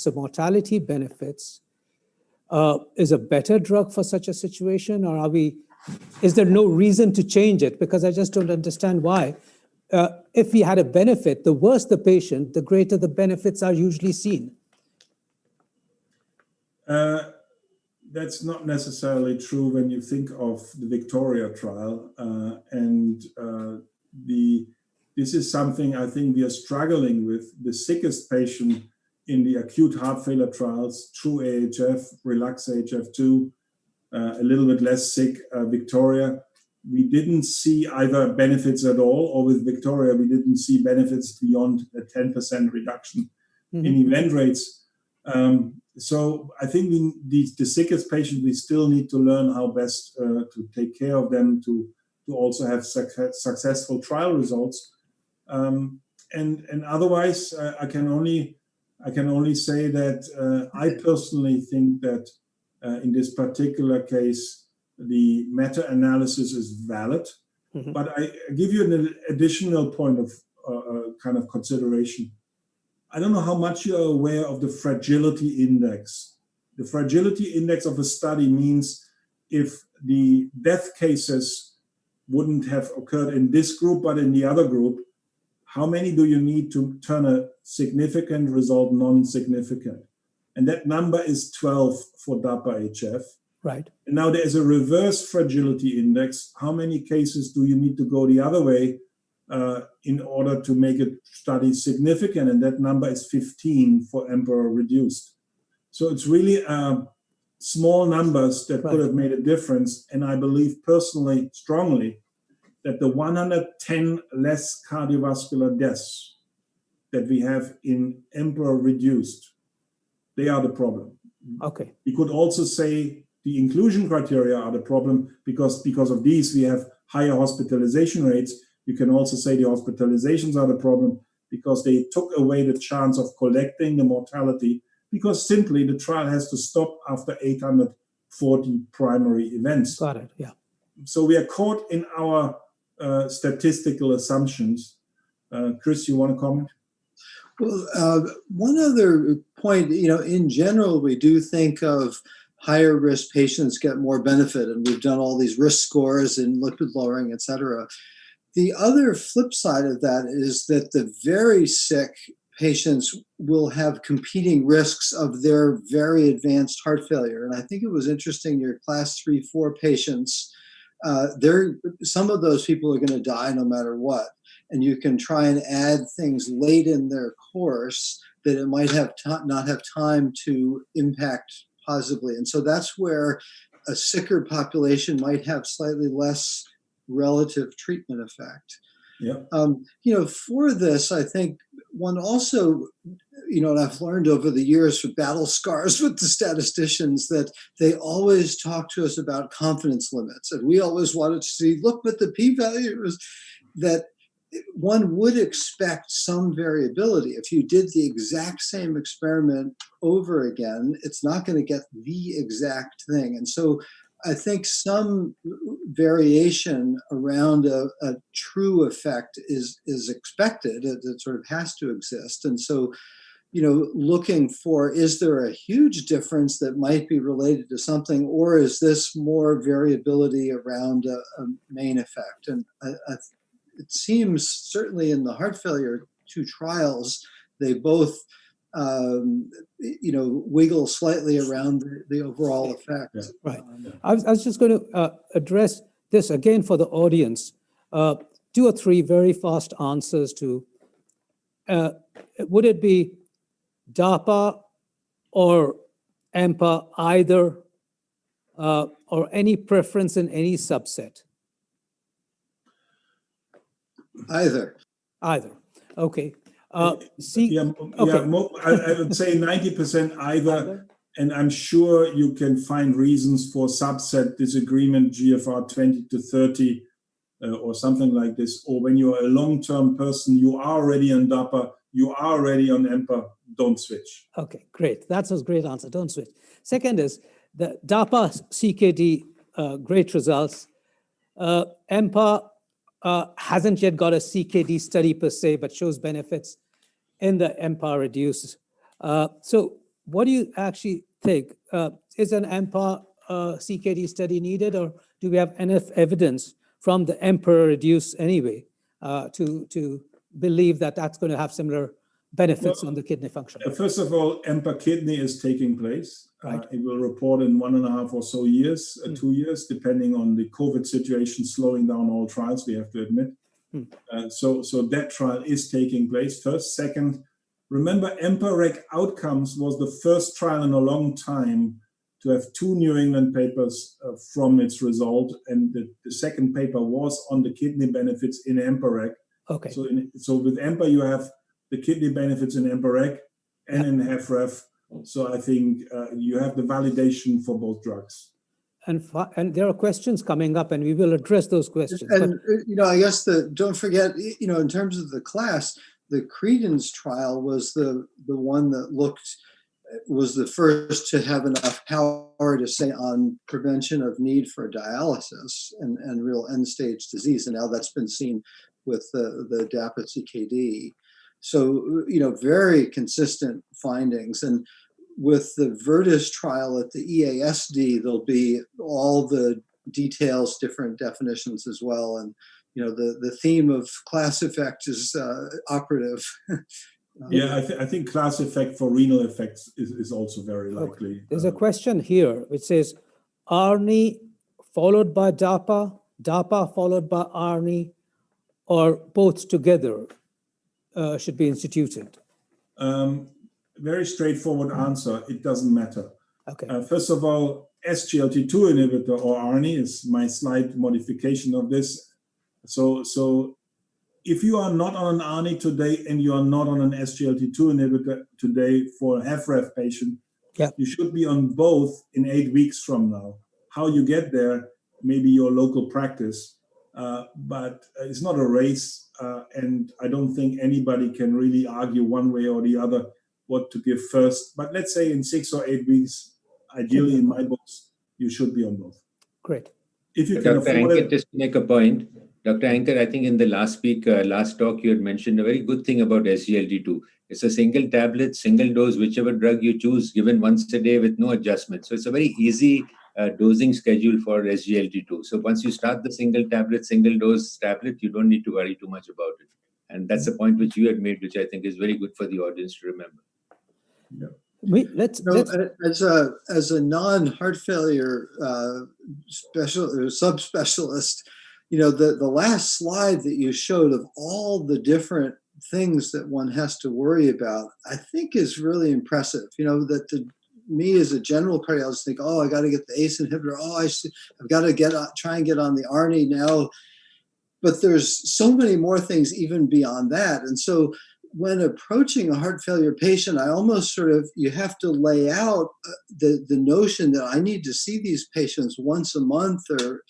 mortality benefits, is a better drug for such a situation, or is there no reason to change it? Because I just don't understand why. If we had a benefit, the worse the patient, the greater the benefits are usually seen. That's not necessarily true when you think of the Victoria trial. This is something I think we are struggling with. The sickest patient in the acute heart failure trials, true AHF, relax AHF2, a little bit less sick, Victoria, we didn't see either benefits at all, or with Victoria, we didn't see benefits beyond a 10% reduction in event rates. So I think the sickest patients, we still need to learn how best to take care of them, to also have successful trial results. And otherwise, I can only say that I personally think that in this particular case, the meta-analysis is valid. But I give you an additional point of kind of consideration. I don't know how much you're aware of the fragility index. The fragility index of a study means if the death cases wouldn't have occurred in this group, but in the other group, how many do you need to turn a significant result non-significant? And that number is 12 for DAPA-HF. Right. And now there is a reverse fragility index. How many cases do you need to go the other way in order to make a study significant? And that number is 15 for Emperor reduced. So it's really small numbers that could have made a difference. And I believe personally, strongly, that the 110 less cardiovascular deaths that we have in EMPEROR reduced, they are the problem. Okay. We could also say the inclusion criteria are the problem because of these we have higher hospitalization rates. You can also say the hospitalizations are the problem because they took away the chance of collecting the mortality, because simply the trial has to stop after 840 primary events. Got it. Yeah. So we are caught in our statistical assumptions. Chris, you want to comment? Well, one other point, in general, we do think of higher risk patients get more benefit, and we've done all these risk scores and lipid lowering, et cetera. The other flip side of that is that the very sick patients will have competing risks of their very advanced heart failure. And I think it was interesting, your class 3-4 patients, some of those people are going to die no matter what. And you can try and add things late in their course that it might have not have time to impact positively. And so that's where a sicker population might have slightly less relative treatment effect. Yeah. For this, I think one also, and I've learned over the years from battle scars with the statisticians that they always talk to us about confidence limits. And we always wanted to see, look, but the p-values, that one would expect some variability. If you did the exact same experiment over again, it's not going to get the exact thing. And so I think some variation around a true effect is expected. It sort of has to exist. And so, looking for, is there a huge difference that might be related to something, or is this more variability around a main effect? And it seems certainly in the heart failure 2 trials, they both wiggle slightly around the overall effect. Yeah. Right. I was just going to address this again for the audience. 2 or 3 very fast answers to, would it be DAPA or EMPA either, or any preference in any subset? Either. Okay. I would say 90% either, and I'm sure you can find reasons for subset disagreement, GFR 20 to 30 or something like this. Or when you're a long-term person, you are already on DAPA, you are already on EMPA, don't switch. Okay, great. That's a great answer. Don't switch. Second is the DAPA CKD, great results. EMPA hasn't yet got a CKD study per se, but shows benefits in the EMPA reduced. So what do you actually think? Is an EMPA CKD study needed, or do we have enough evidence from the EMPEROR reduced anyway to believe that that's going to have similar benefits on the kidney function? First of all, EMPA kidney is taking place. Right. It will report in 1.5 or so years, 2 years, depending on the COVID situation, slowing down all trials, we have to admit. So that trial is taking place first. Second, remember, EMPA-REG Outcomes was the first trial in a long time to have 2 New England papers from its result, and the second paper was on the kidney benefits in EMPA-REG. Okay. So with EMPA, you have the kidney benefits in EMPA-REG and in HFrEF. So I think you have the validation for both drugs. And there are questions coming up, and we will address those questions. And I guess don't forget, in terms of the class, the Credence trial was the one that was the first to have enough power to say on prevention of need for dialysis and real end-stage disease. And now that's been seen with the DAPA CKD. So, very consistent findings. And with the Virtus trial at the EASD, there'll be all the details, different definitions as well. And, the theme of class effect is operative. I think class effect for renal effects is also very likely. Okay. There's a question here which says, ARNI followed by DAPA, DAPA followed by ARNI, or both together should be instituted? Very straightforward answer. It doesn't matter. Okay. First of all, SGLT2 inhibitor or ARNI is my slight modification of this. So if you are not on an ARNI today and you are not on an SGLT2 inhibitor today for a HFrEF patient, you should be on both in 8 weeks from now. How you get there, maybe your local practice, but it's not a race, and I don't think anybody can really argue one way or the other what to give first. But let's say in 6 or 8 weeks, ideally in my books, you should be on both. Great. If you can Dr. afford Ankar, it. just to make a point, Dr. Ankar, I think in the last talk, you had mentioned a very good thing about SGLT2. It's a single tablet, single dose, whichever drug you choose, given once a day with no adjustment. So it's a very easy dosing schedule for SGLT2. So once you start the single dose tablet, you don't need to worry too much about it. And that's a point which you had made, which I think is very good for the audience to remember. Let's as a non-heart failure subspecialist, the last slide that you showed of all the different things that one has to worry about, I think is really impressive. Me as a general cardiologist think, I got to get the ACE inhibitor. I've got to try and get on the ARNI now. But there's so many more things even beyond that. And so when approaching a heart failure patient, I almost you have to lay out the notion that I need to see these patients once a month or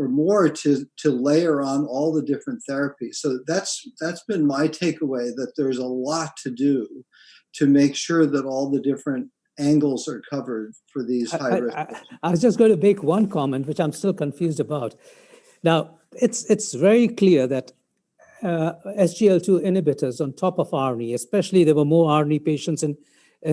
more to layer on all the different therapies. So that's been my takeaway, that there's a lot to do to make sure that all the different angles are covered for these high risk. I was just going to make one comment, which I'm still confused about. Now, it's very clear that SGLT2 inhibitors on top of ARNI, especially there were more ARNI patients in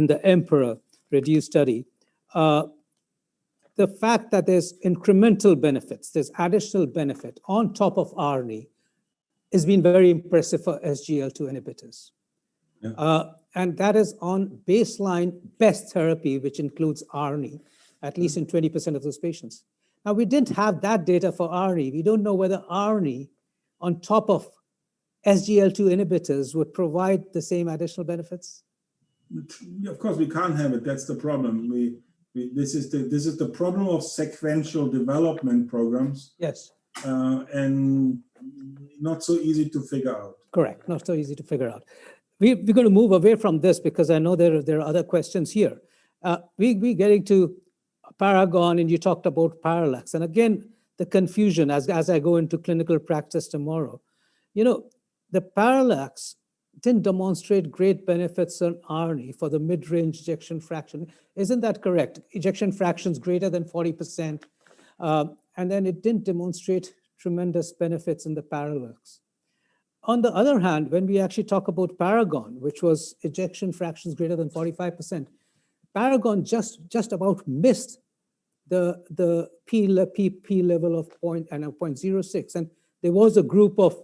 the EMPEROR reduced study. The fact that there's incremental benefits, there's additional benefit on top of ARNI has been very impressive for SGLT2 inhibitors. And that is on baseline best therapy, which includes ARNI, at least in 20% of those patients. Now, we didn't have that data for ARNI. We don't know whether ARNI on top of SGLT2 inhibitors would provide the same additional benefits. Of course, we can't have it. That's the problem. This is the problem of sequential development programs. Yes. And not so easy to figure out. Correct. Not so easy to figure out. We're going to move away from this because I know there are other questions here. We're getting to Paragon, and you talked about parallax. And again, the confusion as I go into clinical practice tomorrow. The parallax didn't demonstrate great benefits on ARNI for the mid-range ejection fraction. Isn't that correct? Ejection fractions greater than 40%. And then it didn't demonstrate tremendous benefits in the parallax. On the other hand, when we actually talk about Paragon, which was ejection fractions greater than 45%, Paragon just about missed the P level of 0.06. And there was a group of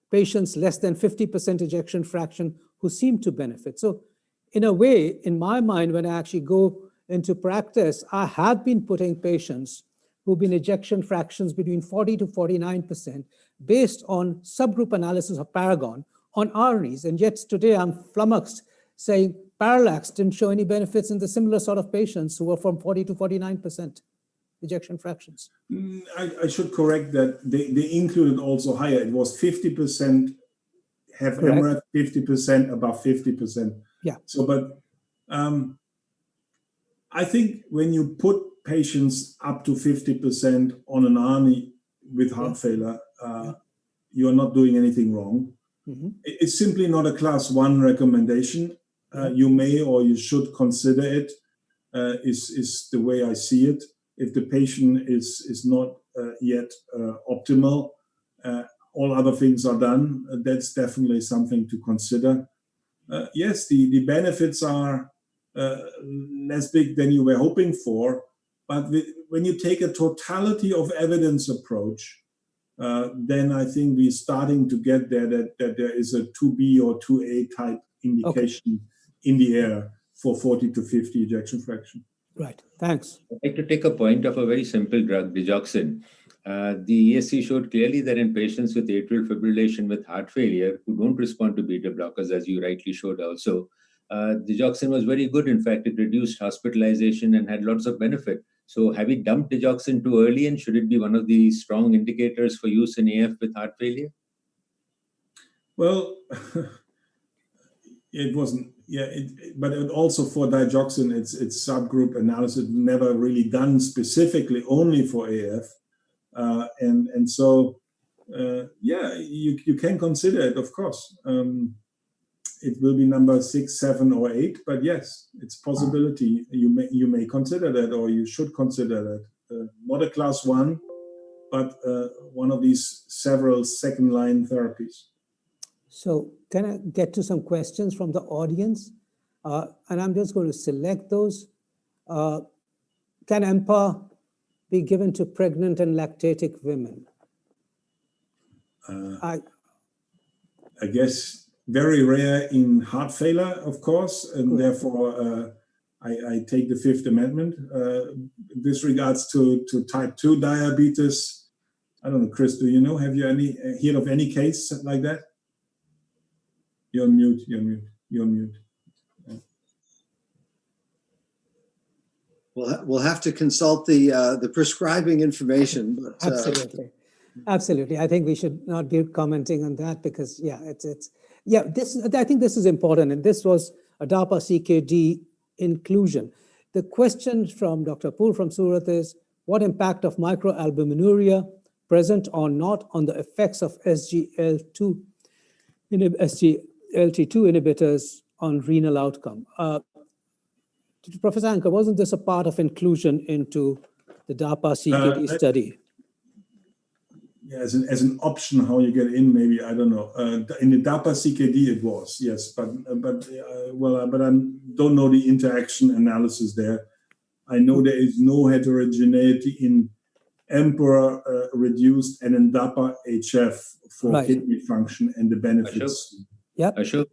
patients less than 50% ejection fraction who seemed to benefit. So in a way, in my mind, when I actually go into practice, I have been putting patients who've been ejection fractions between 40 to 49% based on subgroup analysis of Paragon on ARNIs. And yet today I'm flummoxed saying Parallax didn't show any benefits in the similar sort of patients who were from 40 to 49% ejection fractions. I should correct that. They included also higher. It was 50% have MRF, 50% above 50%. Yeah. So, but I think when you put patients up to 50% on an ARNI with heart failure, you are not doing anything wrong. Mm-hmm. It's simply not a class 1 recommendation. You may or you should consider it, is the way I see it. If the patient is not yet optimal, all other things are done, that's definitely something to consider. Yes, the benefits are less big than you were hoping for, but when you take a totality of evidence approach, then I think we're starting to get there, that there is a 2B or 2A type indication in the air for 40 to 50 ejection fraction. Right, thanks. I'd like to take a point of a very simple drug, digoxin. The ESC showed clearly that in patients with atrial fibrillation with heart failure who don't respond to beta blockers, as you rightly showed also, digoxin was very good. In fact, it reduced hospitalization and had lots of benefit. So have we dumped digoxin too early, and should it be one of the strong indicators for use in AF with heart failure? Well, it wasn't, but also for digoxin, it's subgroup analysis never really done specifically only for AF. And so, you can consider it, of course. It will be number 6, 7, or 8, but yes, it's possibility. You may consider that, or you should consider that. Not a class 1, but one of these several second-line therapies. So can I get to some questions from the audience? And I'm just going to select those. Can EMPA be given to pregnant and lactating women? I guess very rare in heart failure, of course, and therefore I take the Fifth Amendment. With regards to type 2 diabetes, I don't know, Chris, do you know? Have you heard of any case like that? You're on mute. You're on mute. We'll have to consult the prescribing information. But, Absolutely. I think we should not be commenting on that because, I think this is important. And this was a DAPA CKD inclusion. The question from Dr. Pool from Surat is, what impact of microalbuminuria, present or not, on the effects of SGLT2 inhibitors on renal outcome? Professor Anker, wasn't this a part of inclusion into the DAPA CKD study? Yeah, as an option, how you get in, maybe, I don't know. In the DAPA CKD, it was, yes, but I don't know the interaction analysis there. I know there is no heterogeneity in EMPEROR reduced and in DAPA HF for kidney function and the benefits. Ashok,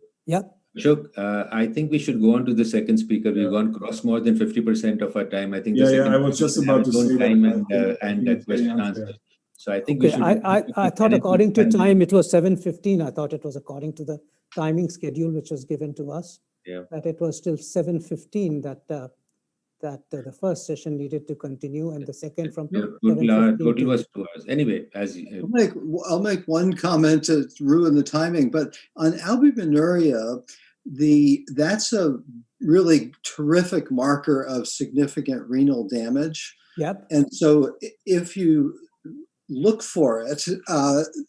I think we should go on to the second speaker. We've gone cross more than 50% of our time. I think I was just about to say that. And that question answered. So I think I thought according to time it was 7:15. I thought it was according to the timing schedule which was given to us. That it was still 7:15 that the first session needed to continue, and the second from total was 2 hours. Anyway, I'll make one comment to ruin the timing, but on albuminuria, that's a really terrific marker of significant renal damage. And so if you look for it,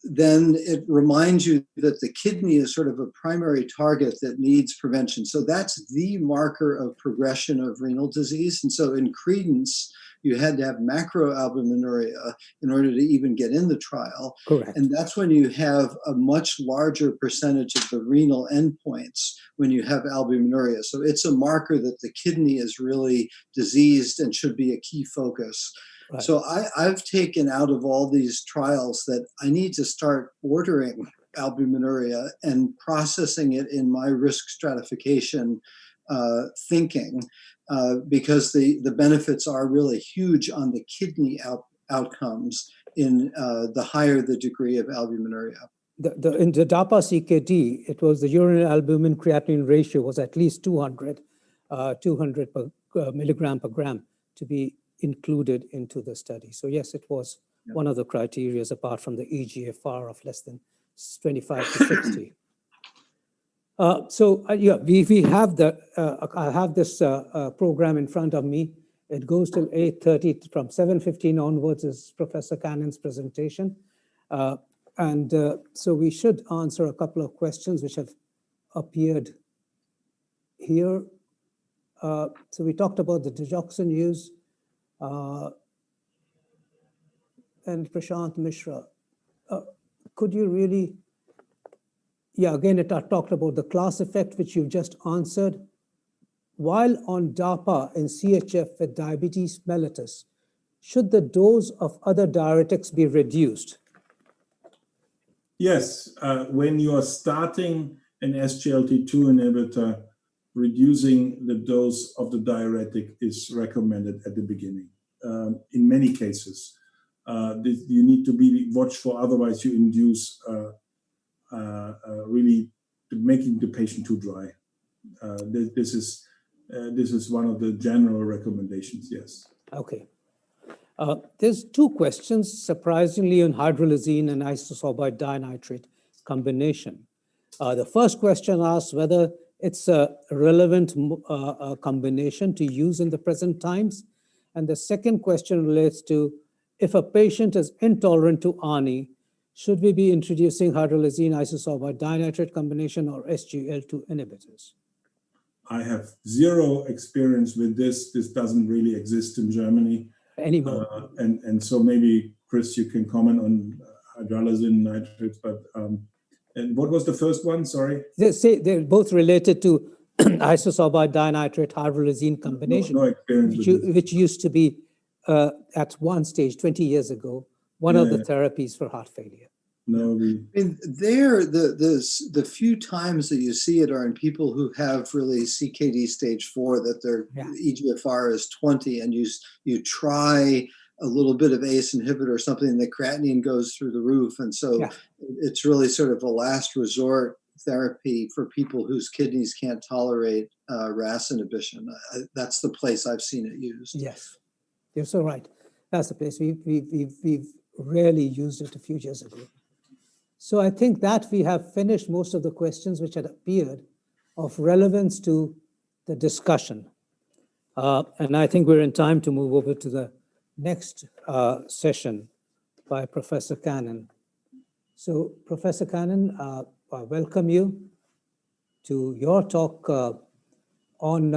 then it reminds you that the kidney is sort of a primary target that needs prevention. So that's the marker of progression of renal disease. And so in Credence, you had to have macroalbuminuria in order to even get in the trial. Correct. And that's when you have a much larger percentage of the renal endpoints when you have albuminuria. So it's a marker that the kidney is really diseased and should be a key focus. Right. So I've taken out of all these trials that I need to start ordering albuminuria and processing it in my risk stratification thinking, because the benefits are really huge on the kidney outcomes in the higher the degree of albuminuria. In the DAPA CKD, it was the urine albumin creatinine ratio was at least 200 per milligram per gram to be included into the study. So yes, it was one of the criteria apart from the eGFR of less than 25 to 60. We have I have this program in front of me. It goes till 8:30. From 7:15 onwards is Professor Cannon's presentation. So we should answer a couple of questions which have appeared here. So we talked about the digoxin use. And Prashant Mishra, could you really, again, it talked about the class effect, which you just answered. While on DAPA in CHF with diabetes mellitus, should the dose of other diuretics be reduced? Yes, when you are starting an SGLT2 inhibitor, reducing the dose of the diuretic is recommended at the beginning. In many cases, you need to be watchful, otherwise you induce really making the patient too dry. This is one of the general recommendations, yes. Okay, There's two questions, surprisingly, on hydralazine and isosorbide dinitrate combination. The first question asks whether it's a relevant combination to use in the present times. And the second question relates to if a patient is intolerant to ANI, should we be introducing hydralazine isosorbide dinitrate combination or SGLT2 inhibitors? I have zero experience with this. This doesn't really exist in Germany Anymore. And so maybe Chris, you can comment on hydralazine nitrates. But and what was the first one? Sorry. They're both related to isosorbide dinitrate hydralazine combination, No experience with this. which used to be at one stage 20 years ago one of the therapies for heart failure. No, I mean, the few times that you see it are in people who have really CKD stage 4, that their eGFR is 20, and you try a little bit of ACE inhibitor or something, and the creatinine goes through the roof. And so it's really sort of a last resort therapy for people whose kidneys can't tolerate RAS inhibition. That's the place I've seen it used. Yes, you're so right. That's the place. We've rarely used it a few years ago. So I think that we have finished most of the questions which had appeared of relevance to the discussion. And I think we're in time to move over to the next session by Professor Cannon. So Professor Cannon, I welcome you to your talk on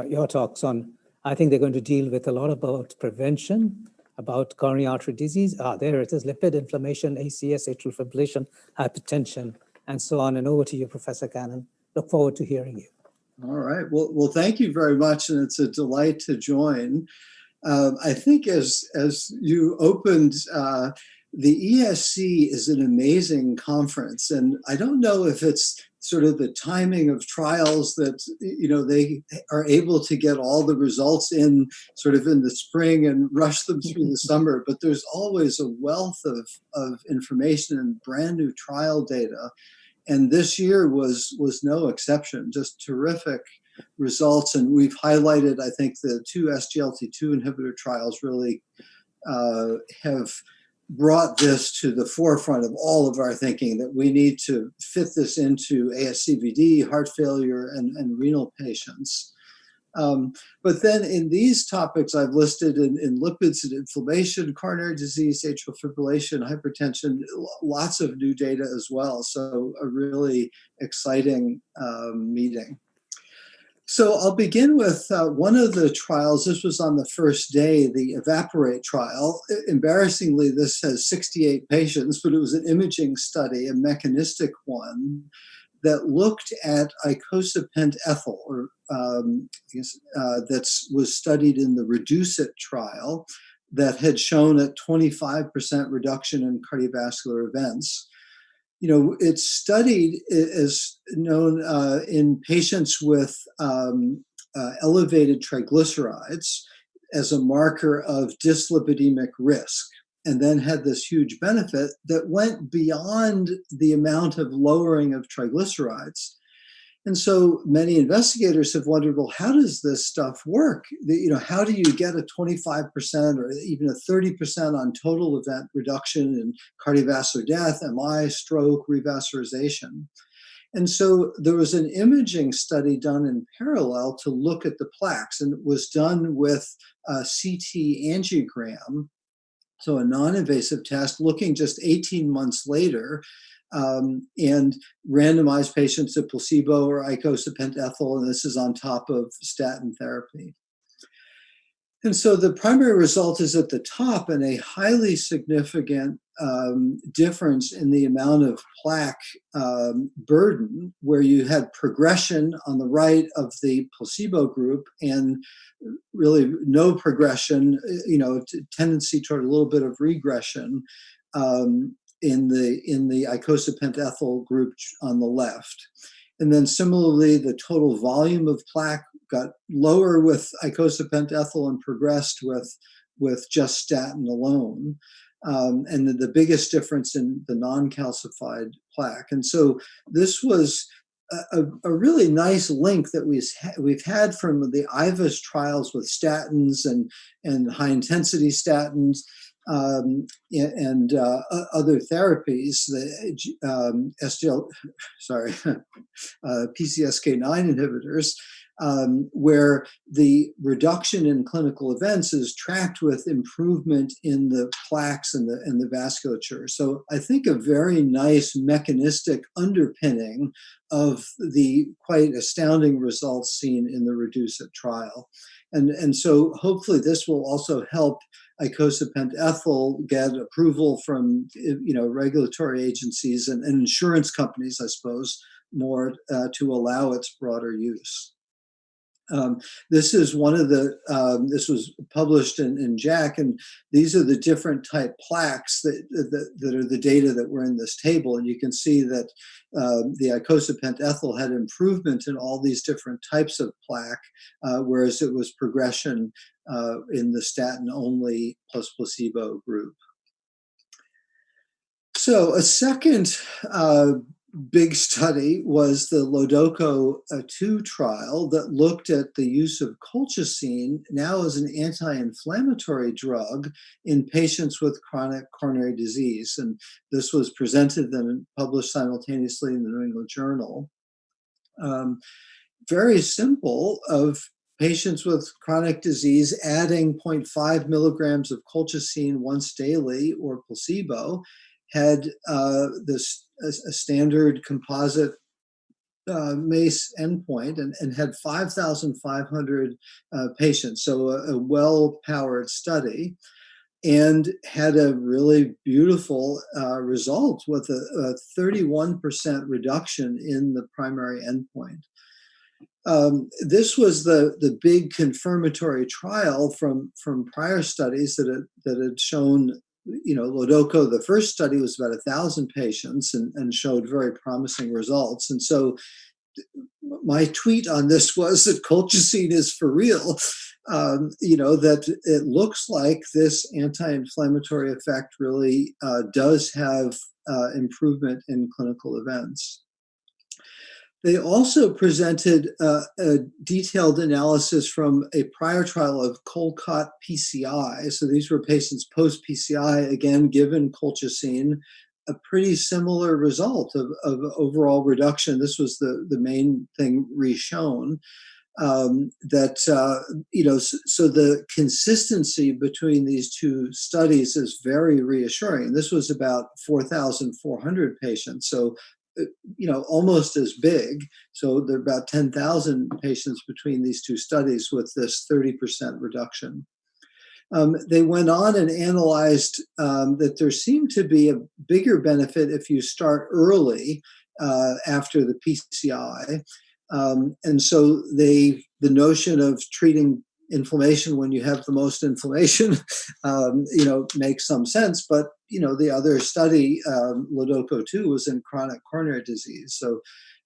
your talks on, I think they're going to deal with a lot about prevention, about coronary artery disease. There it is, lipid, inflammation, ACS, atrial fibrillation, hypertension, and so on. And over to you, Professor Cannon. Look forward to hearing you. All right. Well, thank you very much, and it's a delight to join. I think as you opened, the ESC is an amazing conference, and I don't know if it's sort of the timing of trials that, they are able to get all the results in sort of in the spring and rush them through the summer, but there's always a wealth of information and brand new trial data. And this year was no exception, just terrific results. And we've highlighted, I think, the two SGLT2 inhibitor trials really have brought this to the forefront of all of our thinking, that we need to fit this into ASCVD, heart failure, and renal patients. But then in these topics I've listed in lipids and inflammation, coronary disease, atrial fibrillation, hypertension, lots of new data as well. So a really exciting meeting. So I'll begin with one of the trials. This was on the first day, the Evaporate trial. Embarrassingly, this has 68 patients, but it was an imaging study, a mechanistic one, that looked at icosapent ethyl, or that was studied in the Reduce It trial, that had shown a 25% reduction in cardiovascular events. It's studied as known in patients with elevated triglycerides as a marker of dyslipidemic risk, and then had this huge benefit that went beyond the amount of lowering of triglycerides. And so many investigators have wondered, well, how does this stuff work? How do you get a 25% or even a 30% on total event reduction in cardiovascular death, MI, stroke, revascularization? And so there was an imaging study done in parallel to look at the plaques, and it was done with a CT angiogram, so a non-invasive test looking just 18 months later, and randomized patients to placebo or icosapent ethyl, and this is on top of statin therapy. And so the primary result is at the top, and a highly significant difference in the amount of plaque burden, where you had progression on the right of the placebo group and really no progression, tendency toward a little bit of regression in the icosapent ethyl group on the left. And then similarly, the total volume of plaque got lower with icosapent ethyl and progressed with just statin alone. And the biggest difference in the non-calcified plaque. And so this was a really nice link that we've had from the IVUS trials with statins and high intensity statins and other therapies, the PCSK9 inhibitors, where the reduction in clinical events is tracked with improvement in the plaques and the vasculature. So I think a very nice mechanistic underpinning of the quite astounding results seen in the REDUCE-IT trial. And so hopefully this will also help icosapent ethyl get approval from regulatory agencies and insurance companies, I suppose, more to allow its broader use. This is one of the, this was published in JACC, and these are the different type plaques that are the data that were in this table. And you can see that the icosapent ethyl had improvement in all these different types of plaque, whereas it was progression in the statin only plus placebo group. So a second big study was the LODOCO-2 trial that looked at the use of colchicine now as an anti-inflammatory drug in patients with chronic coronary disease. And this was presented and published simultaneously in the New England Journal. Very simple, of patients with chronic disease adding 0.5 milligrams of colchicine once daily or placebo had a standard composite MACE endpoint and had 5,500 patients, so a well-powered study, and had a really beautiful result with a 31% reduction in the primary endpoint. This was the big confirmatory trial from prior studies that had shown, LODOCO, the first study was about 1,000 patients and showed very promising results. And so my tweet on this was that colchicine is for real, that it looks like this anti-inflammatory effect really does have improvement in clinical events. They also presented a detailed analysis from a prior trial of Colcott PCI. So these were patients post-PCI, again, given colchicine, a pretty similar result of overall reduction. This was the main thing re-shown. So the consistency between these two studies is very reassuring. This was about 4,400 patients. So almost as big. So there are about 10,000 patients between these two studies with this 30% reduction. They went on and analyzed that there seemed to be a bigger benefit if you start early after the PCI. And so the notion of treating inflammation when you have the most inflammation, makes some sense. But, the other study, LODOCO-2, was in chronic coronary disease. So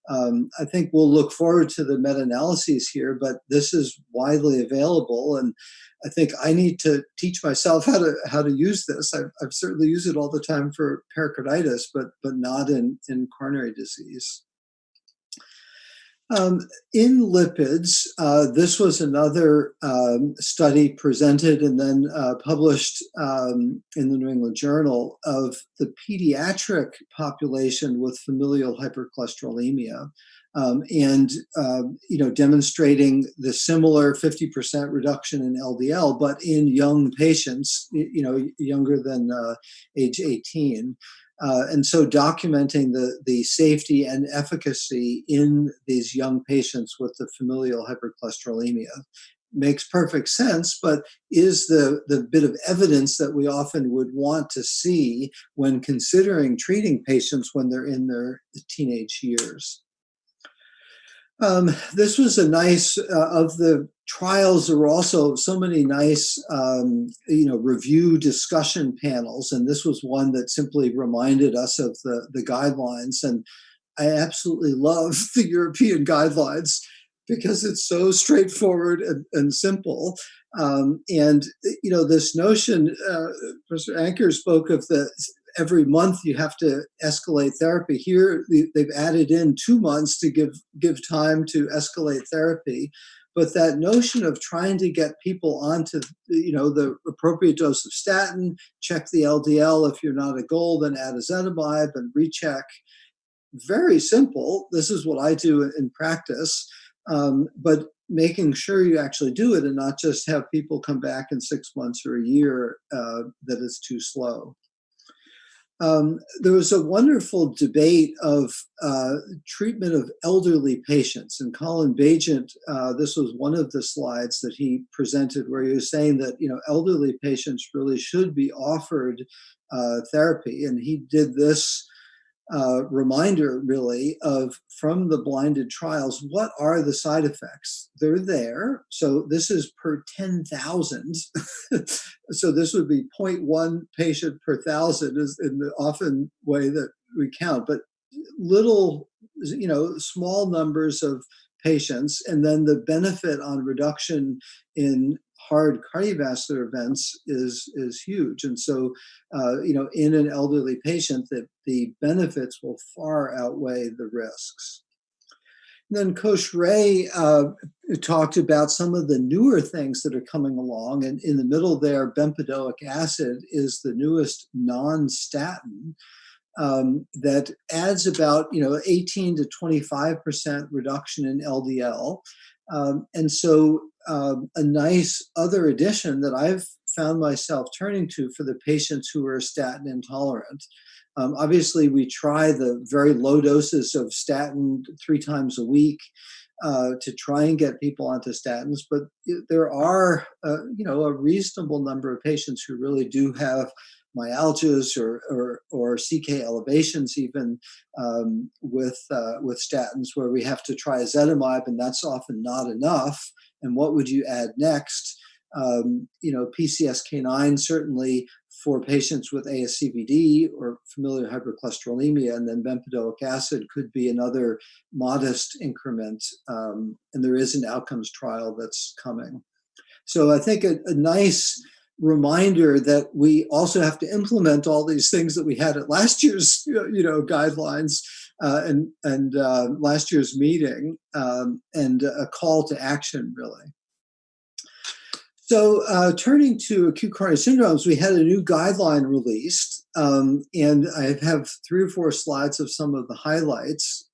I think we'll look forward to the meta-analyses here, but this is widely available. And I think I need to teach myself how to use this. I've certainly used it all the time for pericarditis, but not in coronary disease. In lipids, this was another study presented and then published in the New England Journal of the pediatric population with familial hypercholesterolemia, demonstrating the similar 50% reduction in LDL, but in young patients, younger than age 18. And so documenting the safety and efficacy in these young patients with the familial hypercholesterolemia makes perfect sense, but is the bit of evidence that we often would want to see when considering treating patients when they're in their teenage years. This was a nice, of the trials, there were also so many nice, review discussion panels. And this was one that simply reminded us of the guidelines. And I absolutely love the European guidelines because it's so straightforward and simple. This notion, Professor Anker spoke of the every month you have to escalate therapy. Here, they've added in 2 months to give time to escalate therapy. But that notion of trying to get people onto, the appropriate dose of statin, check the LDL. If you're not a goal, then add ezetimibe and recheck. Very simple. This is what I do in practice. But making sure you actually do it and not just have people come back in 6 months or a year that is too slow. There was a wonderful debate of treatment of elderly patients, and Colin Bagent, this was one of the slides that he presented where he was saying that elderly patients really should be offered therapy, and he did this reminder really of, from the blinded trials, what are the side effects? They're there. So this is per 10,000. So this would be 0.1 patient per 1,000 is in the often way that we count, but little, small numbers of patients. And then the benefit on reduction in hard cardiovascular events is huge. And so, in an elderly patient, the benefits will far outweigh the risks. And then Coach Ray talked about some of the newer things that are coming along. And in the middle there, bempedoic acid is the newest non-statin that adds about 18 to 25% reduction in LDL. And so a nice other addition that I've found myself turning to for the patients who are statin intolerant. Obviously, we try the very low doses of statin 3 times a week to try and get people onto statins, but there are, a reasonable number of patients who really do have myalgias or CK elevations even with statins, where we have to try ezetimibe, and that's often not enough. And what would you add next? PCSK9 certainly for patients with ASCVD or familial hypercholesterolemia, and then bempedoic acid could be another modest increment. And there is an outcomes trial that's coming. So I think a nice reminder that we also have to implement all these things that we had at last year's, guidelines and last year's meeting, and a call to action, really. So turning to acute coronary syndromes, we had a new guideline released, and I have 3 or 4 slides of some of the highlights,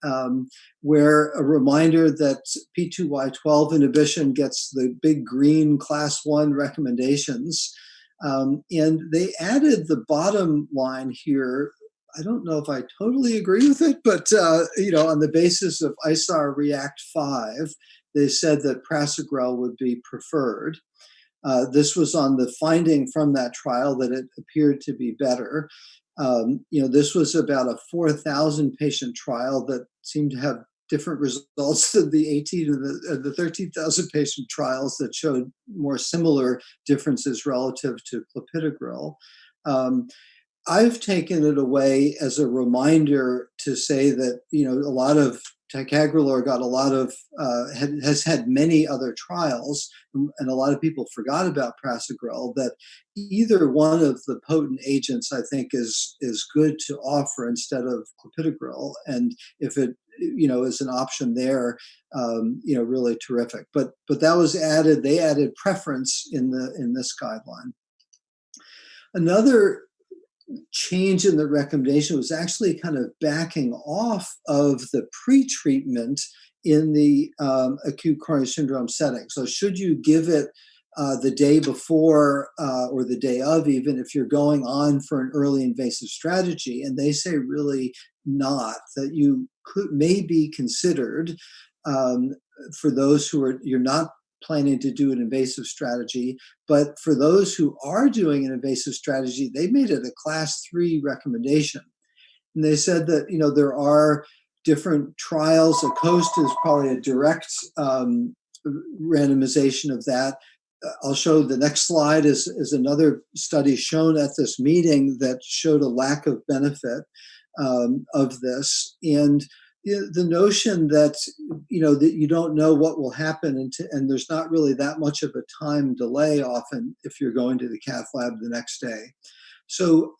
where a reminder that P2Y12 inhibition gets the big green class 1 recommendations. And they added the bottom line here. I don't know if I totally agree with it, but on the basis of ISAR React 5, they said that prasugrel would be preferred. This was on the finding from that trial that it appeared to be better. This was about a 4,000 patient trial that seemed to have different results than the 18 and the 13,000 patient trials that showed more similar differences relative to clopidogrel. I've taken it away as a reminder to say that, a lot of ticagrelor got a lot of, has had many other trials, and a lot of people forgot about prasugrel, that either one of the potent agents, I think, is good to offer instead of clopidogrel. And if it, is an option there, really terrific. But that was added, they added preference in this guideline. Another change in the recommendation was actually kind of backing off of the pre-treatment in the acute coronary syndrome setting. So should you give it the day before or the day of, even if you're going on for an early invasive strategy? And they say really not, that you may be considered for those who you're not planning to do an invasive strategy, but for those who are doing an invasive strategy, they made it a class 3 recommendation. And they said that, there are different trials. A COAST is probably a direct randomization of that. I'll show the next slide is another study shown at this meeting that showed a lack of benefit of this. And the notion that, that you don't know what will happen and there's not really that much of a time delay often if you're going to the cath lab the next day. So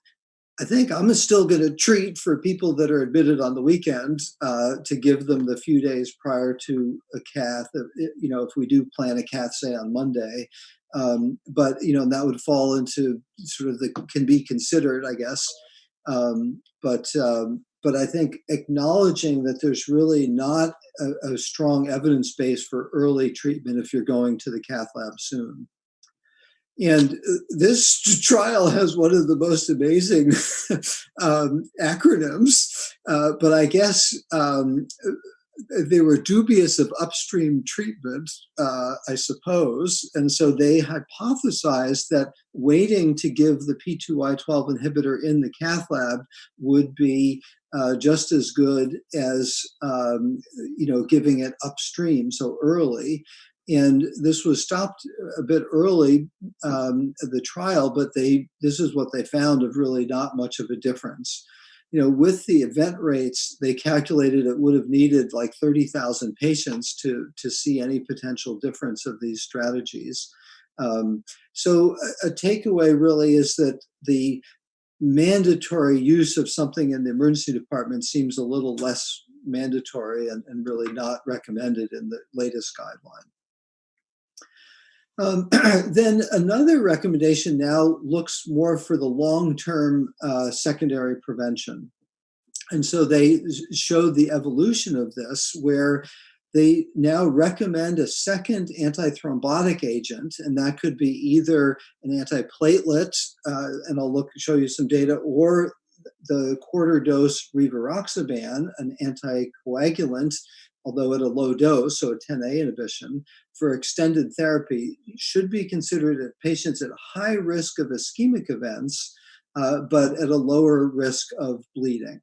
I think I'm still going to treat for people that are admitted on the weekend to give them the few days prior to a cath. If we do plan a cath, say on Monday, but that would fall into sort of can be considered, I guess. But I think acknowledging that there's really not a strong evidence base for early treatment if you're going to the cath lab soon. And this trial has one of the most amazing acronyms, but I guess they were dubious of upstream treatment, I suppose. And so they hypothesized that waiting to give the P2Y12 inhibitor in the cath lab would be just as good as, giving it upstream, so early. And this was stopped a bit early, the trial, but this is what they found of really not much of a difference. With the event rates, they calculated it would have needed like 30,000 patients to see any potential difference of these strategies. So a takeaway really is that the mandatory use of something in the emergency department seems a little less mandatory and really not recommended in the latest guideline. Then another recommendation now looks more for the long-term secondary prevention. And so they showed the evolution of this, where they now recommend a second antithrombotic agent, and that could be either an antiplatelet, and I'll show you some data, or the quarter dose rivaroxaban, an anticoagulant, although at a low dose, so a 10A inhibition, for extended therapy should be considered in patients at high risk of ischemic events, but at a lower risk of bleeding.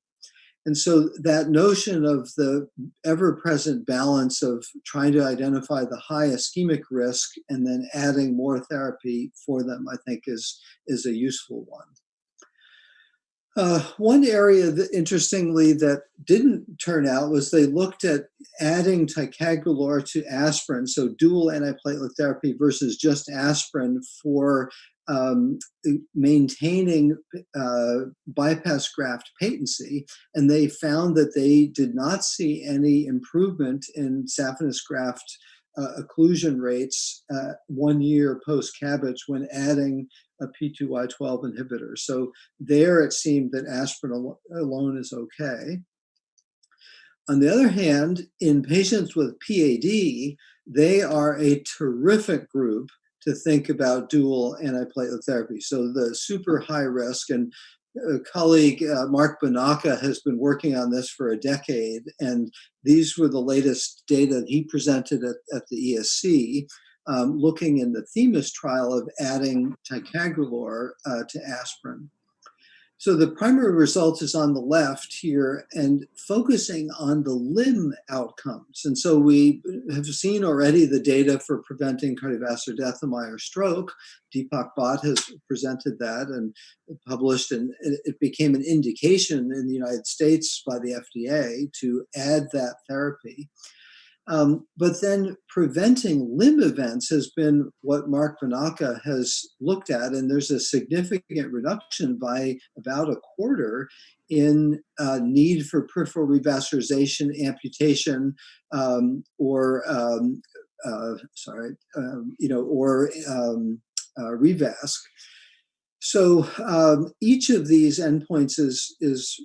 And so that notion of the ever-present balance of trying to identify the high ischemic risk and then adding more therapy for them, I think is a useful one. One area that, interestingly, that didn't turn out was they looked at adding ticagrelor to aspirin, so dual antiplatelet therapy versus just aspirin for maintaining bypass graft patency, and they found that they did not see any improvement in saphenous graft occlusion rates 1 year post-CABG when adding a P2Y12 inhibitor. So there it seemed that aspirin alone is okay. On the other hand, in patients with PAD, they are a terrific group to think about dual antiplatelet therapy. So the super high risk, and a colleague, Mark Banaka, has been working on this for a decade, and these were the latest data he presented at the ESC, looking in the THEMIS trial of adding ticagrelor to aspirin. So the primary result is on the left here and focusing on the limb outcomes. And so we have seen already the data for preventing cardiovascular death and or stroke. Deepak Bhatt has presented that and published, and it became an indication in the United States by the FDA to add that therapy. But then preventing limb events has been what Mark Banaka has looked at, and there's a significant reduction by about a quarter in need for peripheral revascularization, amputation, or revasc. So each of these endpoints is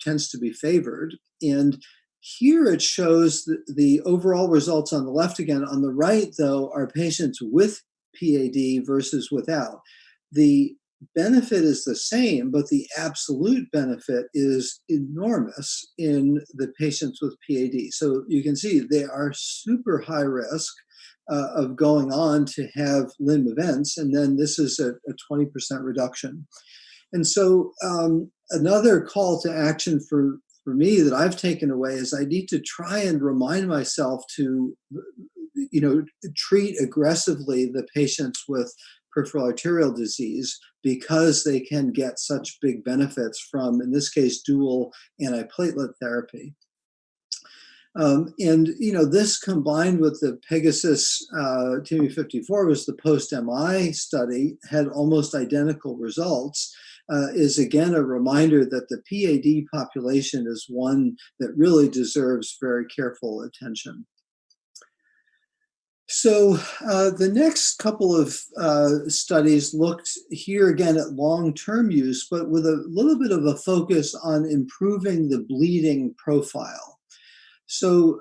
tends to be favored, and here it shows the overall results on the left again. On the right, though, are patients with PAD versus without. The benefit is the same, but the absolute benefit is enormous in the patients with PAD. So you can see they are super high risk of going on to have limb events, and then this is a 20% reduction. And so another call to action for me that I've taken away is I need to try and remind myself to, treat aggressively the patients with peripheral arterial disease, because they can get such big benefits from, in this case, dual antiplatelet therapy. This combined with the Pegasus TME54 was the post-MI study, had almost identical results. is again a reminder that the PAD population is one that really deserves very careful attention. So the next couple of studies looked here again at long-term use, but with a little bit of a focus on improving the bleeding profile. So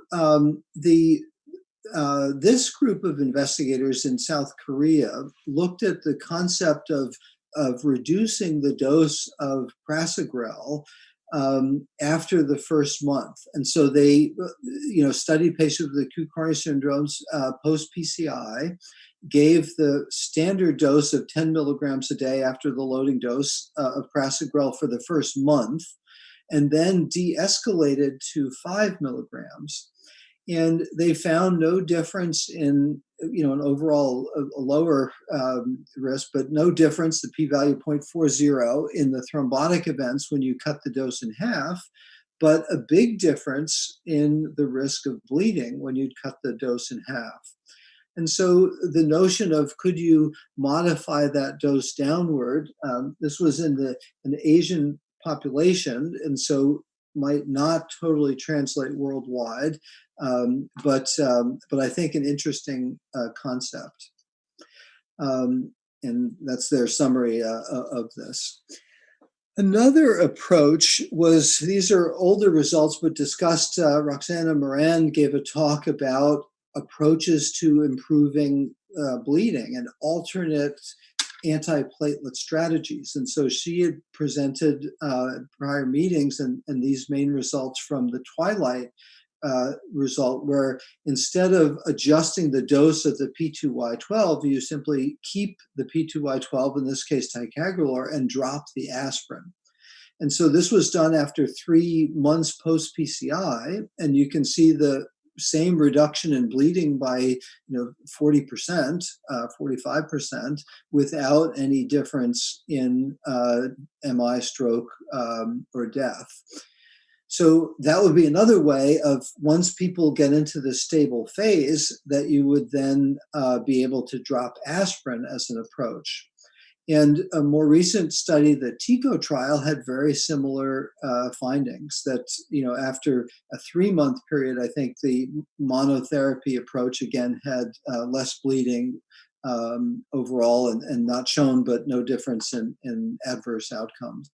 this group of investigators in South Korea looked at the concept of reducing the dose of prasugrel after the first month. And so they, studied patients with acute coronary syndromes post-PCI, gave the standard dose of 10 milligrams a day after the loading dose of prasugrel for the first month, and then de-escalated to 5 milligrams. And they found no difference in, an overall lower risk, but no difference, the p-value 0.40 in the thrombotic events when you cut the dose in half, but a big difference in the risk of bleeding when you'd cut the dose in half. And so the notion of could you modify that dose downward, this was in an Asian population, and so might not totally translate worldwide, but I think an interesting concept. And that's their summary of this. Another approach was, these are older results, but discussed, Roxana Moran gave a talk about approaches to improving bleeding and alternate antiplatelet strategies. And so she had presented prior meetings and these main results from the Twilight result, where instead of adjusting the dose of the P2Y12, you simply keep the P2Y12, in this case ticagrelor, and drop the aspirin. And so this was done after 3 months post-PCI, and you can see the same reduction in bleeding by 40%, 45%, without any difference in MI, stroke, or death. So that would be another way of, once people get into the stable phase, that you would then be able to drop aspirin as an approach. And a more recent study, the TICO trial, had very similar findings that, after a 3-month period, I think the monotherapy approach again had less bleeding overall and not shown, but no difference in adverse outcomes.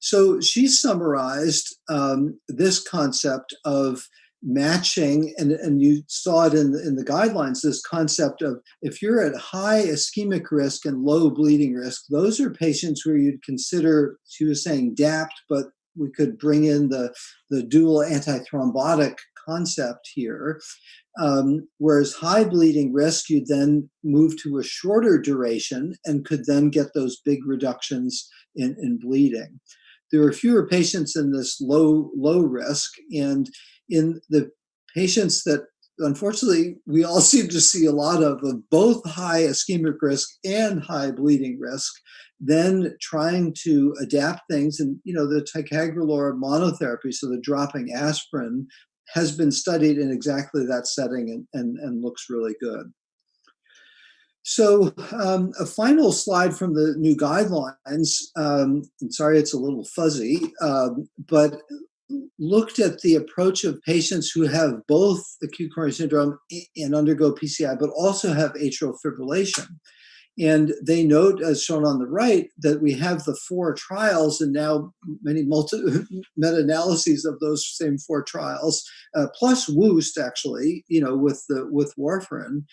So she summarized this concept of matching, and you saw it in the guidelines, this concept of, if you're at high ischemic risk and low bleeding risk, those are patients where you'd consider, she was saying DAPT, but we could bring in the dual antithrombotic concept here. Whereas high bleeding risk, you'd then move to a shorter duration and could then get those big reductions in bleeding. There are fewer patients in this low risk, and in the patients that unfortunately we all seem to see a lot of both high ischemic risk and high bleeding risk, then trying to adapt things. And the ticagrelor monotherapy, so the dropping aspirin, has been studied in exactly that setting and looks really good. So a final slide from the new guidelines, I'm sorry it's a little fuzzy, but looked at the approach of patients who have both acute coronary syndrome and undergo PCI, but also have atrial fibrillation. And they note, as shown on the right, that we have the 4 trials and now many meta-analyses of those same 4 trials, plus WOOST actually, with warfarin,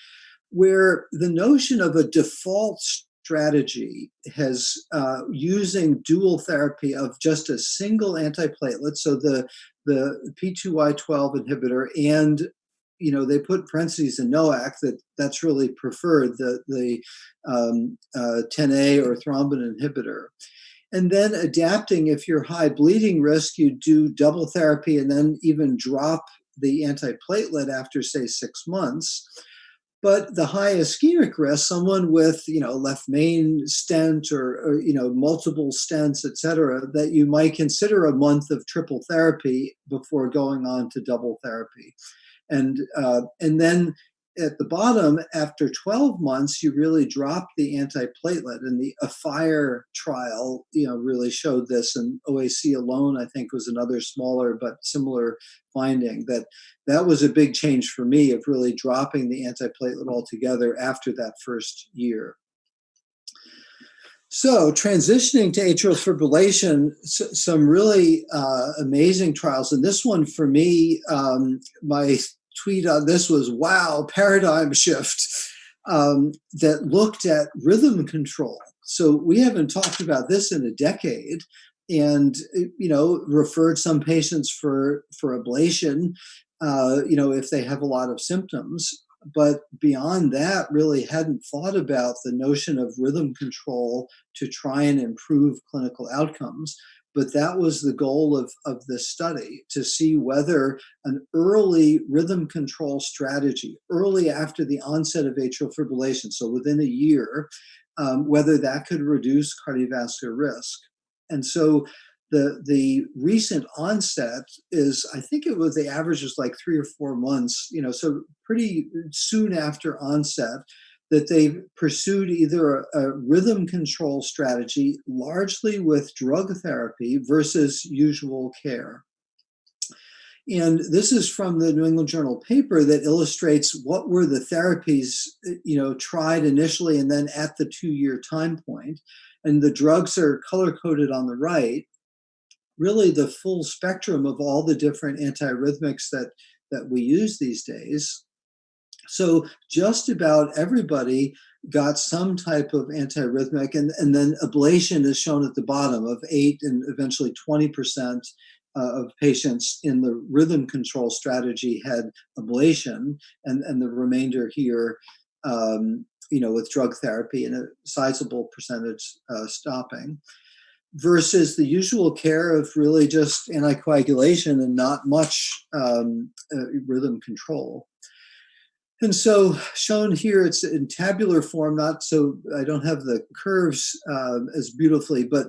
where the notion of a default strategy has using dual therapy of just a single antiplatelet, so the P2Y12 inhibitor, and they put parentheses in NOAC that's really preferred, the 10A or thrombin inhibitor. And then adapting, if you're high bleeding risk, you do double therapy and then even drop the antiplatelet after, say, 6 months. But the high ischemic risk, someone with, left main stent or multiple stents, et cetera, that you might consider a month of triple therapy before going on to double therapy. And then at the bottom, after 12 months, you really drop the antiplatelet. And the AFIRE trial, really showed this. And OAC alone, I think, was another smaller but similar finding. That was a big change for me of really dropping the antiplatelet altogether after that first year. So transitioning to atrial fibrillation, some really amazing trials. And this one for me, my tweet on this was, wow, paradigm shift, that looked at rhythm control. So we haven't talked about this in a decade, and, referred some patients for ablation, if they have a lot of symptoms. But beyond that, really hadn't thought about the notion of rhythm control to try and improve clinical outcomes. But that was the goal of this study, to see whether an early rhythm control strategy, early after the onset of atrial fibrillation, so within a year, whether that could reduce cardiovascular risk. And so the recent onset is, I think the average was like 3 or 4 months, so pretty soon after onset, that they pursued either a rhythm control strategy, largely with drug therapy, versus usual care. And this is from the New England Journal paper that illustrates what were the therapies, tried initially and then at the 2-year time point. And the drugs are color-coded on the right. Really the full spectrum of all the different antiarrhythmics that we use these days. So just about everybody got some type of antiarrhythmic, and then ablation is shown at the bottom of 8 and eventually 20% of patients in the rhythm control strategy had ablation, and the remainder here, with drug therapy, and a sizable percentage stopping, versus the usual care of really just anticoagulation and not much rhythm control. And so shown here, it's in tabular form, not so, I don't have the curves as beautifully, but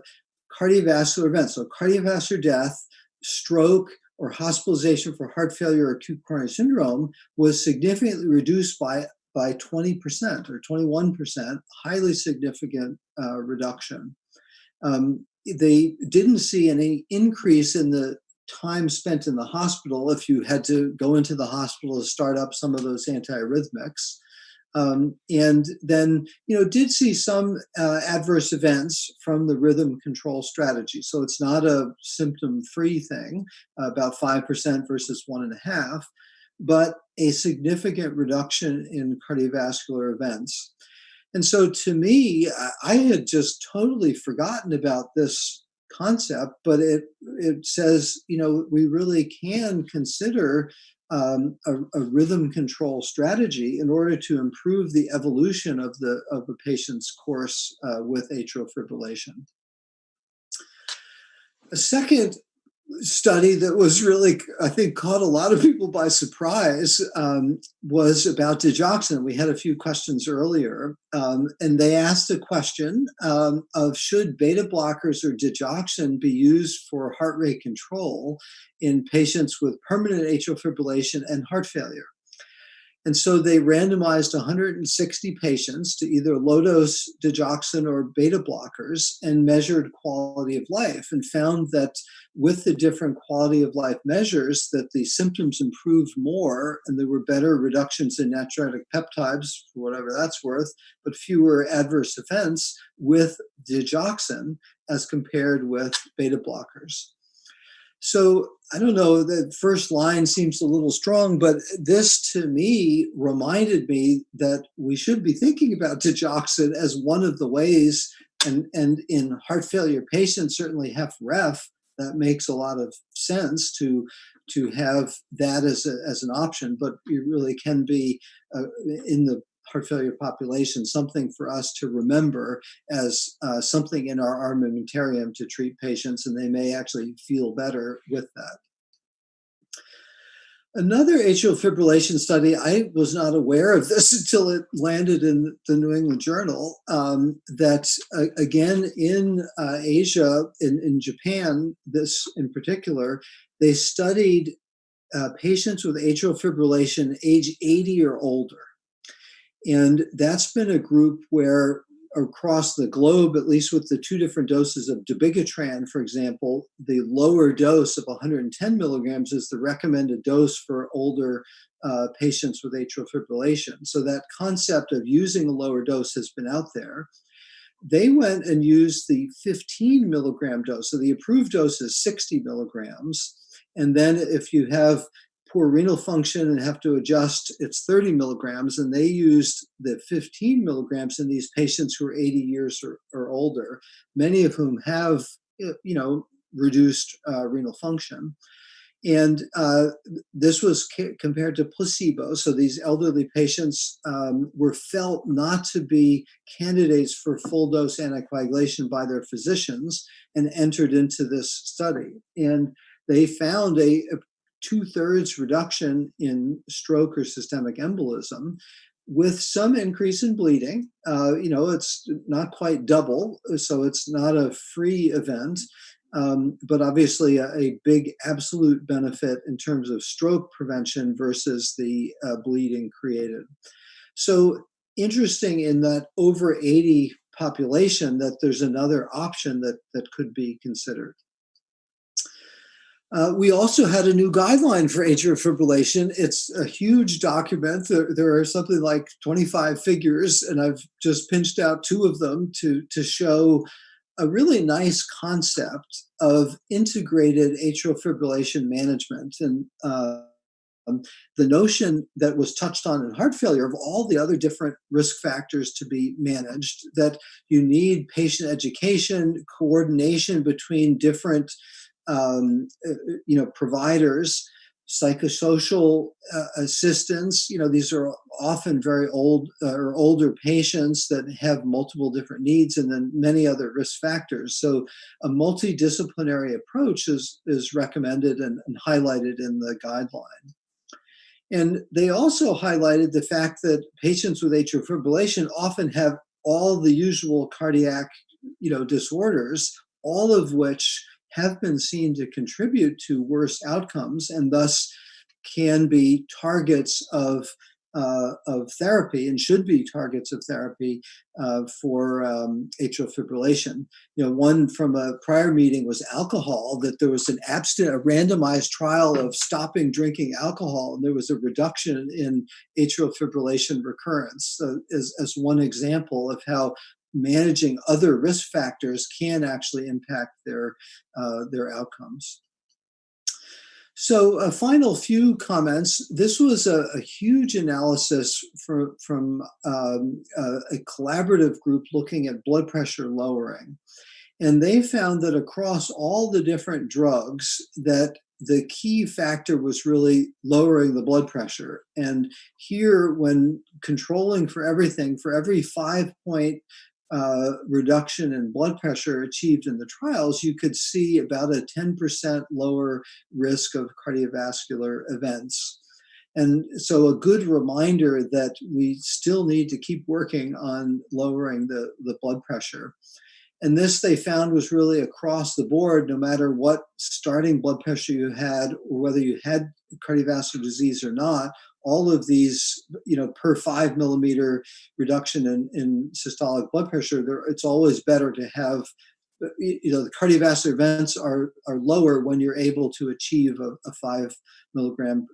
cardiovascular events. So cardiovascular death, stroke, or hospitalization for heart failure or acute coronary syndrome was significantly reduced by 20% or 21%, highly significant reduction. They didn't see any increase in the time spent in the hospital if you had to go into the hospital to start up some of those antiarrhythmics. And then, did see some adverse events from the rhythm control strategy. So it's not a symptom-free thing, about 5% versus 1.5%, but a significant reduction in cardiovascular events. And so to me, I had just totally forgotten about this concept, but it says, we really can consider a rhythm control strategy in order to improve the evolution of a patient's course with atrial fibrillation. A second study that was really, I think, caught a lot of people by surprise was about digoxin. We had a few questions earlier, and they asked a question of should beta blockers or digoxin be used for heart rate control in patients with permanent atrial fibrillation and heart failure. And so they randomized 160 patients to either low-dose digoxin or beta blockers and measured quality of life, and found that with the different quality of life measures that the symptoms improved more, and there were better reductions in natriuretic peptides, for whatever that's worth, but fewer adverse events with digoxin as compared with beta blockers. So I don't know, the first line seems a little strong, but this to me reminded me that we should be thinking about digoxin as one of the ways, and in heart failure patients, certainly HFrEF, that makes a lot of sense to have that as an option, but it really can be in the heart failure population something for us to remember as something in our armamentarium to treat patients, and they may actually feel better with that. Another atrial fibrillation study, I was not aware of this until it landed in the New England Journal, that again in Asia, in Japan, this in particular, they studied patients with atrial fibrillation age 80 or older. And that's been a group where across the globe, at least with the 2 different doses of dabigatran, for example, the lower dose of 110 milligrams is the recommended dose for older patients with atrial fibrillation. So that concept of using a lower dose has been out there. They went and used the 15 milligram dose. So the approved dose is 60 milligrams. And then if you have poor renal function and have to adjust, it's 30 milligrams. And they used the 15 milligrams in these patients who are 80 years or older, many of whom have, reduced renal function. And this was compared to placebo. So these elderly patients were felt not to be candidates for full dose anticoagulation by their physicians and entered into this study. And they found a 2/3 reduction in stroke or systemic embolism with some increase in bleeding. It's not quite double, so it's not a free event. But obviously a big absolute benefit in terms of stroke prevention versus the bleeding created. So interesting in that over 80 population that there's another option that could be considered. We also had a new guideline for atrial fibrillation. It's a huge document. There are something like 25 figures, and I've just pinched out 2 of them to show a really nice concept of integrated atrial fibrillation management. And the notion that was touched on in heart failure of all the other different risk factors to be managed, that you need patient education, coordination between different providers, psychosocial assistance. These are often very old or older patients that have multiple different needs, and then many other risk factors. So a multidisciplinary approach is recommended and highlighted in the guideline. And they also highlighted the fact that patients with atrial fibrillation often have all the usual cardiac disorders, all of which have been seen to contribute to worse outcomes and thus can be targets of therapy and should be targets of therapy for atrial fibrillation. One from a prior meeting was alcohol, that there was a randomized trial of stopping drinking alcohol, and there was a reduction in atrial fibrillation recurrence as one example of how managing other risk factors can actually impact their outcomes. So a final few comments. This was a huge analysis from a collaborative group looking at blood pressure lowering. And they found that across all the different drugs that the key factor was really lowering the blood pressure. And here, when controlling for everything, for every 5-point reduction in blood pressure achieved in the trials, you could see about a 10% lower risk of cardiovascular events. And so a good reminder that we still need to keep working on lowering the blood pressure. And this, they found, was really across the board, no matter what starting blood pressure you had or whether you had cardiovascular disease or not. All of these, per 5 millimeter reduction in systolic blood pressure, it's always better to have, the cardiovascular events are lower when you're able to achieve a 5 milligram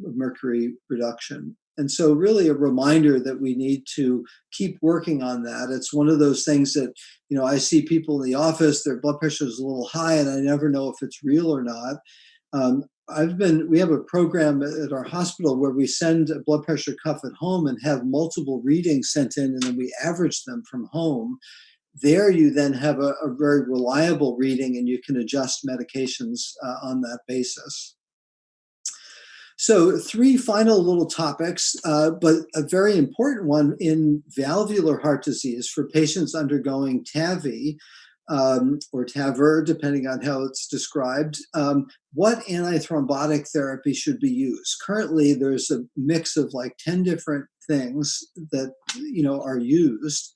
mercury reduction. And so really a reminder that we need to keep working on that. It's one of those things that, I see people in the office, their blood pressure is a little high and I never know if it's real or not. We have a program at our hospital where we send a blood pressure cuff at home and have multiple readings sent in, and then we average them from home. There you then have a very reliable reading, and you can adjust medications on that basis. So 3 final little topics, but a very important one in valvular heart disease for patients undergoing TAVI. Or TAVR, depending on how it's described, what antithrombotic therapy should be used. Currently, there's a mix of like 10 different things that are used.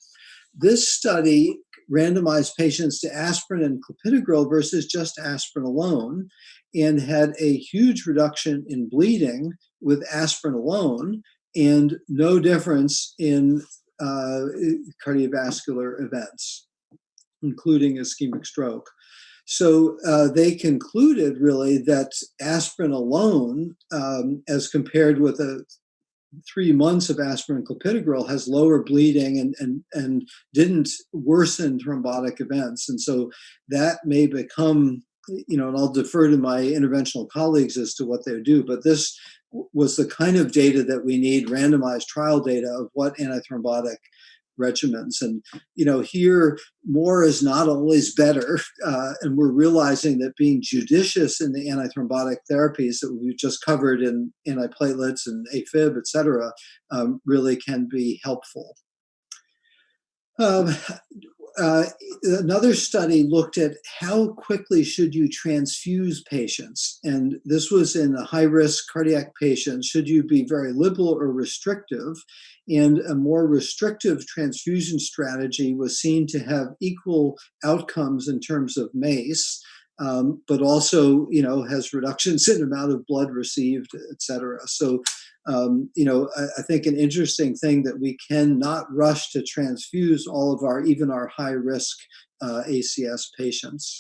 This study randomized patients to aspirin and clopidogrel versus just aspirin alone, and had a huge reduction in bleeding with aspirin alone, and no difference in cardiovascular events, including ischemic stroke. So they concluded really that aspirin alone, as compared with 3 months of aspirin and clopidogrel, has lower bleeding and didn't worsen thrombotic events. And so that may become, and I'll defer to my interventional colleagues as to what they do, but this was the kind of data that we need, randomized trial data of what antithrombotic regimens. And, here more is not always better. And we're realizing that being judicious in the antithrombotic therapies that we've just covered in antiplatelets and AFib, et cetera, really can be helpful. Another study looked at how quickly should you transfuse patients. And this was in a high-risk cardiac patient. Should you be very liberal or restrictive? And a more restrictive transfusion strategy was seen to have equal outcomes in terms of MACE, but also, has reductions in amount of blood received, et cetera. So, I think an interesting thing that we cannot rush to transfuse all of even our high-risk ACS patients.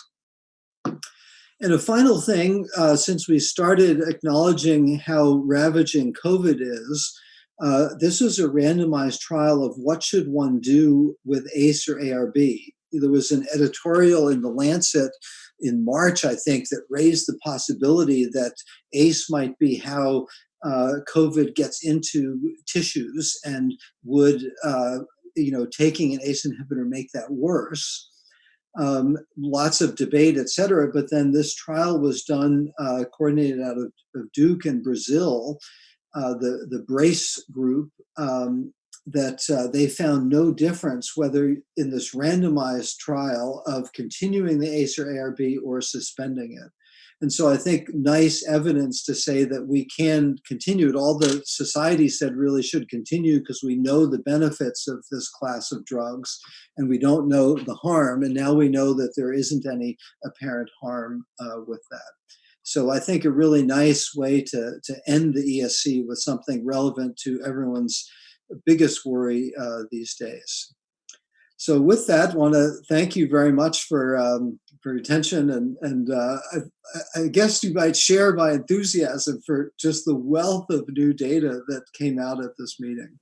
And a final thing, since we started acknowledging how ravaging COVID is, this is a randomized trial of what should one do with ACE or ARB. There was an editorial in The Lancet in March, I think, that raised the possibility that ACE might be how COVID gets into tissues, and would, taking an ACE inhibitor make that worse? Lots of debate, et cetera. But then this trial was done, coordinated out of Duke in Brazil, the BRACE group, that they found no difference whether in this randomized trial of continuing the ACE or ARB or suspending it. And so I think nice evidence to say that we can continue it. All the society said really should continue because we know the benefits of this class of drugs and we don't know the harm. And now we know that there isn't any apparent harm with that. So I think a really nice way to end the ESC with something relevant to everyone's biggest worry these days. So with that, I want to thank you very much for your attention, and I guess you might share my enthusiasm for just the wealth of new data that came out at this meeting.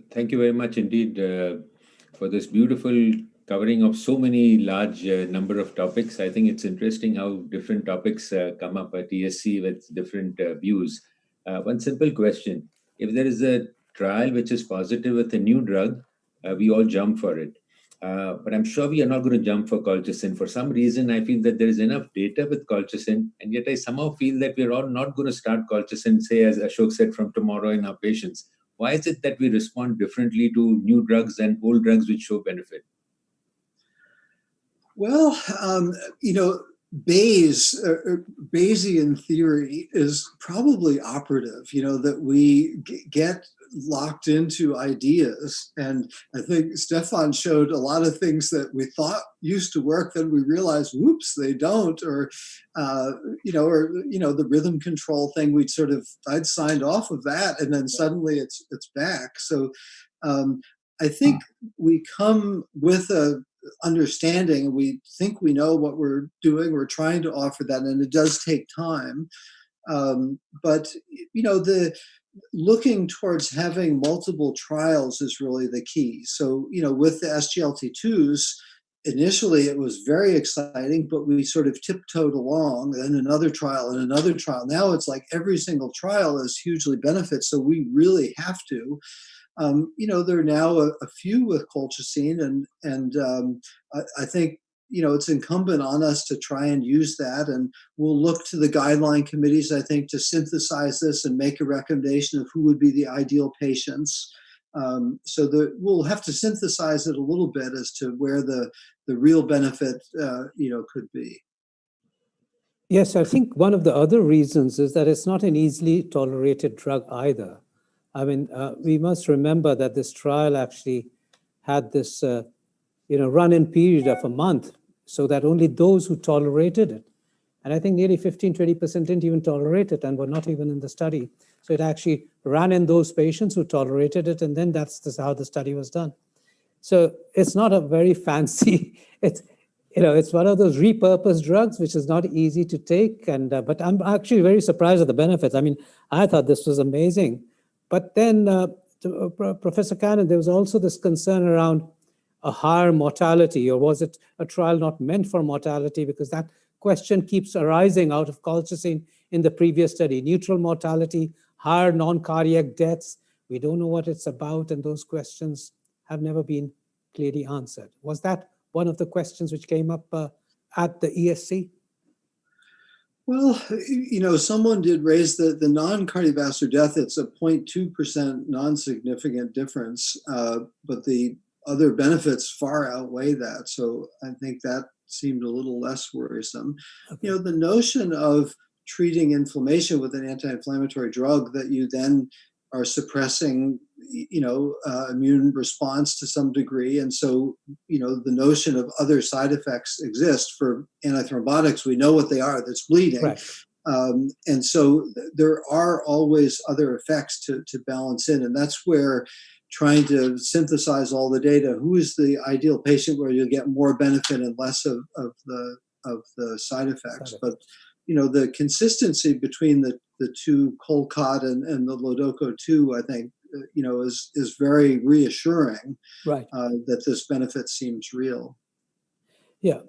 Thank you very much indeed for this beautiful covering of so many large number of topics. I think it's interesting how different topics come up at ESC with different views. One simple question: if there is a trial which is positive with a new drug, we all jump for it. But I'm sure we are not going to jump for colchicine. For some reason, I feel that there is enough data with colchicine, and yet I somehow feel that we're all not going to start colchicine, say, as Ashok said, from tomorrow in our patients. Why is it that we respond differently to new drugs than old drugs which show benefit? Well, Bayesian theory is probably operative, that we get locked into ideas. And I think Stefan showed a lot of things that we thought used to work, then we realized, whoops, they don't, or the rhythm control thing, I'd signed off of that, and then suddenly it's back. So I think we come with a understanding, we think we know what we're doing, we're trying to offer that, and it does take time. But the looking towards having multiple trials is really the key. So, with the SGLT2s, initially it was very exciting, but we sort of tiptoed along, and another trial and another trial. Now it's like every single trial is hugely benefits, so we really have to. There are now a few with colchicine, and I think, it's incumbent on us to try and use that, and we'll look to the guideline committees, I think, to synthesize this and make a recommendation of who would be the ideal patients. So we'll have to synthesize it a little bit as to where the real benefit, could be. Yes, I think one of the other reasons is that it's not an easily tolerated drug either. I mean, we must remember that this trial actually had this, run-in period of a month, so that only those who tolerated it And I think nearly 15-20% didn't even tolerate it and were not even in the study. So it actually ran in those patients who tolerated it, and then that's how the study was done. So it's not a very fancy, it's one of those repurposed drugs, which is not easy to take. And but I'm actually very surprised at the benefits. I mean, I thought this was amazing. But then, Professor Cannon, there was also this concern around a higher mortality, or was it a trial not meant for mortality? Because that question keeps arising out of colchicine in the previous study. Neutral mortality, higher non-cardiac deaths. We don't know what it's about, and those questions have never been clearly answered. Was that one of the questions which came up at the ESC? Well, someone did raise the non-cardiovascular death. It's a 0.2% non-significant difference, but the other benefits far outweigh that. So I think that seemed a little less worrisome. Okay. The notion of treating inflammation with an anti-inflammatory drug that you then are suppressing, immune response to some degree. And so, the notion of other side effects exist for antithrombotics. We know what they are, that's bleeding. Right. And so there are always other effects to balance in. And that's where trying to synthesize all the data, who is the ideal patient where you get more benefit and less of the side effects. But the consistency between the two, Colcott and the Lodoco 2, I think, is very reassuring. Right. That this benefit seems real. Yeah,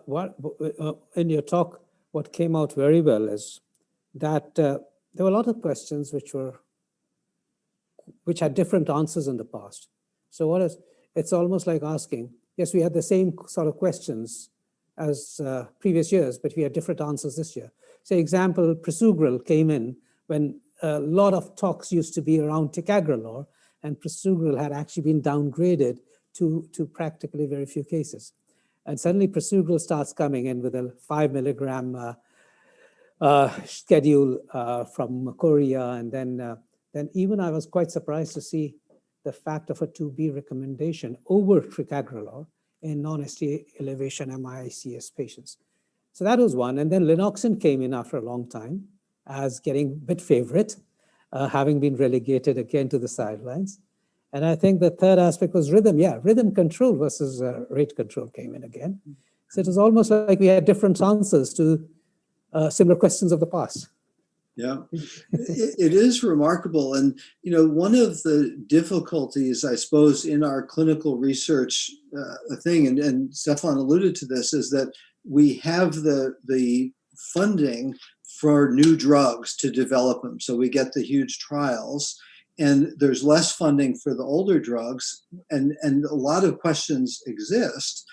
what in your talk, what came out very well is that there were a lot of questions which had different answers in the past. So it's almost like asking, yes, we had the same sort of questions as previous years, but we had different answers this year. So example, prasugrel came in when a lot of talks used to be around ticagrelor, and prasugrel had actually been downgraded to practically very few cases. And suddenly prasugrel starts coming in with a 5 milligram schedule from Korea, and then even I was quite surprised to see the fact of a 2B recommendation over ticagrelor in non-ST elevation MICS patients. So that was one. And then linoxin came in after a long time as getting a bit favorite, having been relegated again to the sidelines. And I think the third aspect was rhythm. Yeah, rhythm control versus rate control came in again. So it was almost like we had different answers to similar questions of the past. Yeah, it is remarkable. And, one of the difficulties, I suppose, in our clinical research thing, and Stefan alluded to this, is that we have the funding for new drugs to develop them. So we get the huge trials, and there's less funding for the older drugs, and a lot of questions exist.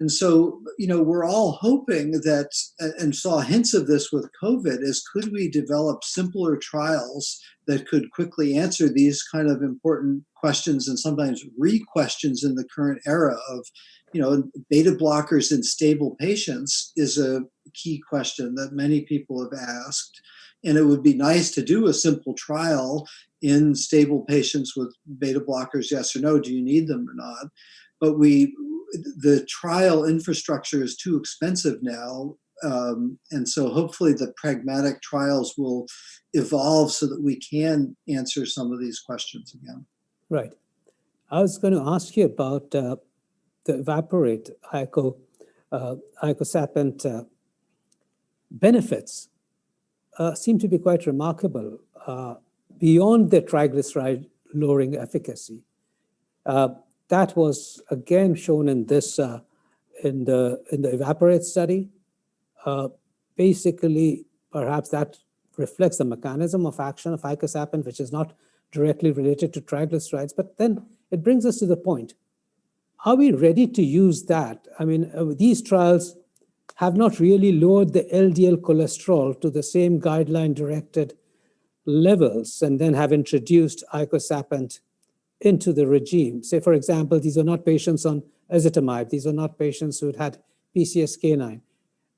And so, we're all hoping that, and saw hints of this with COVID, is could we develop simpler trials that could quickly answer these kind of important questions, and sometimes re-questions in the current era of, beta blockers in stable patients is a key question that many people have asked. And it would be nice to do a simple trial in stable patients with beta blockers, yes or no, do you need them or not? But the trial infrastructure is too expensive now. And so hopefully the pragmatic trials will evolve so that we can answer some of these questions again. Right. I was going to ask you about the evaporate icosapent benefits seem to be quite remarkable beyond the triglyceride lowering efficacy. That was again shown in this in the evaporate study. Basically, perhaps that reflects the mechanism of action of icosapent, which is not directly related to triglycerides. But then it brings us to the point: are we ready to use that? I mean, these trials have not really lowered the LDL cholesterol to the same guideline-directed levels, and then have introduced icosapent into the regime. Say, for example, these are not patients on ezetimibe. These are not patients who had PCSK9.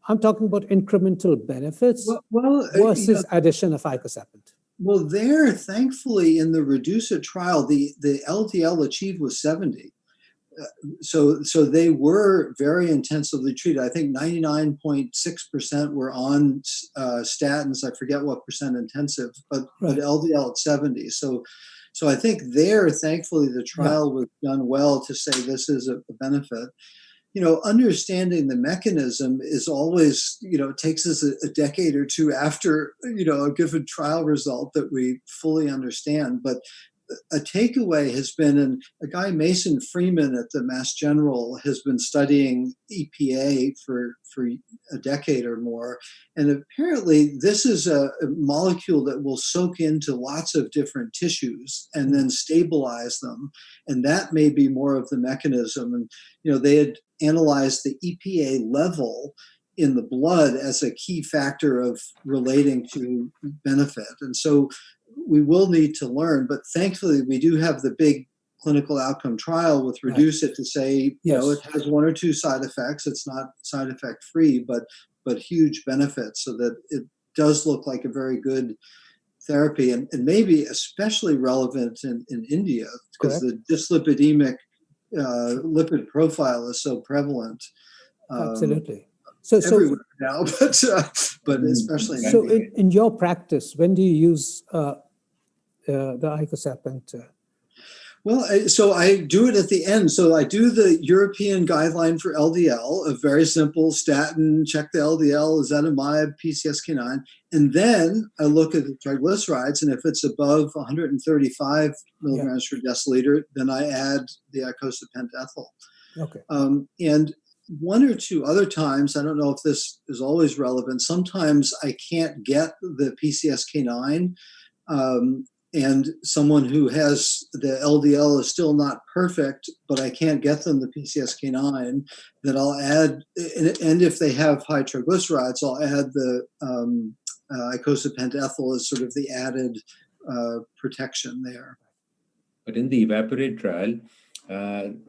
I'm talking about incremental benefits versus addition of icosapent. Well, there, thankfully, in the REDUCE-IT trial, the LDL achieved was 70. So they were very intensively treated. I think 99.6% were on statins. I forget what percent intensive, but LDL at 70. So I think there, thankfully, the trial was done well to say this is a benefit. Understanding the mechanism is always, it takes us a decade or two after, a given trial result that we fully understand. But a takeaway has been, and a guy, Mason Freeman at the Mass General, has been studying EPA for a decade or more. And apparently this is a molecule that will soak into lots of different tissues and then stabilize them. And that may be more of the mechanism. And, they had analyzed the EPA level in the blood as a key factor of relating to benefit. And so we will need to learn, but thankfully we do have the big clinical outcome trial with Reduce It to say, it has one or two side effects. It's not side effect free, but huge benefits, so that it does look like a very good therapy, and maybe especially relevant in India, because the dyslipidemic lipid profile is so prevalent. Absolutely. Everywhere now, but especially in India. In your practice, when do you use the icosapent? Well, so I do it at the end. So I do the European guideline for LDL, a very simple statin, check the LDL, ezetimibe, PCSK9. And then I look at the triglycerides, and if it's above 135 milligrams per deciliter, then I add the icosapent ethyl. Okay. And one or two other times, I don't know if this is always relevant, sometimes I can't get the PCSK9, and someone who has the LDL is still not perfect, but I can't get them the PCSK9, then I'll add, and if they have high triglycerides, I'll add the icosapent ethyl as sort of the added protection there. But in the EVAPORATE trial,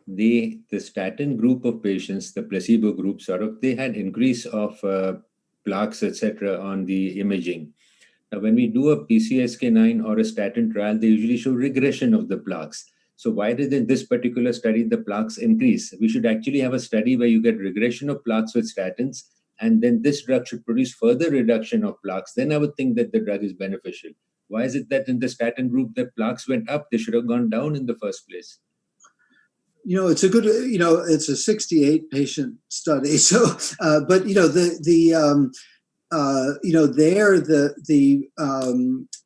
the statin group of patients, the placebo group they had increase of plaques, etc. on the imaging. Now, when we do a PCSK9 or a statin trial, they usually show regression of the plaques. So why did in this particular study the plaques increase? We should actually have a study where you get regression of plaques with statins, and then this drug should produce further reduction of plaques. Then I would think that the drug is beneficial. Why is it that in the statin group the plaques went up? They should have gone down in the first place. It's a good, it's a 68 patient study. So, but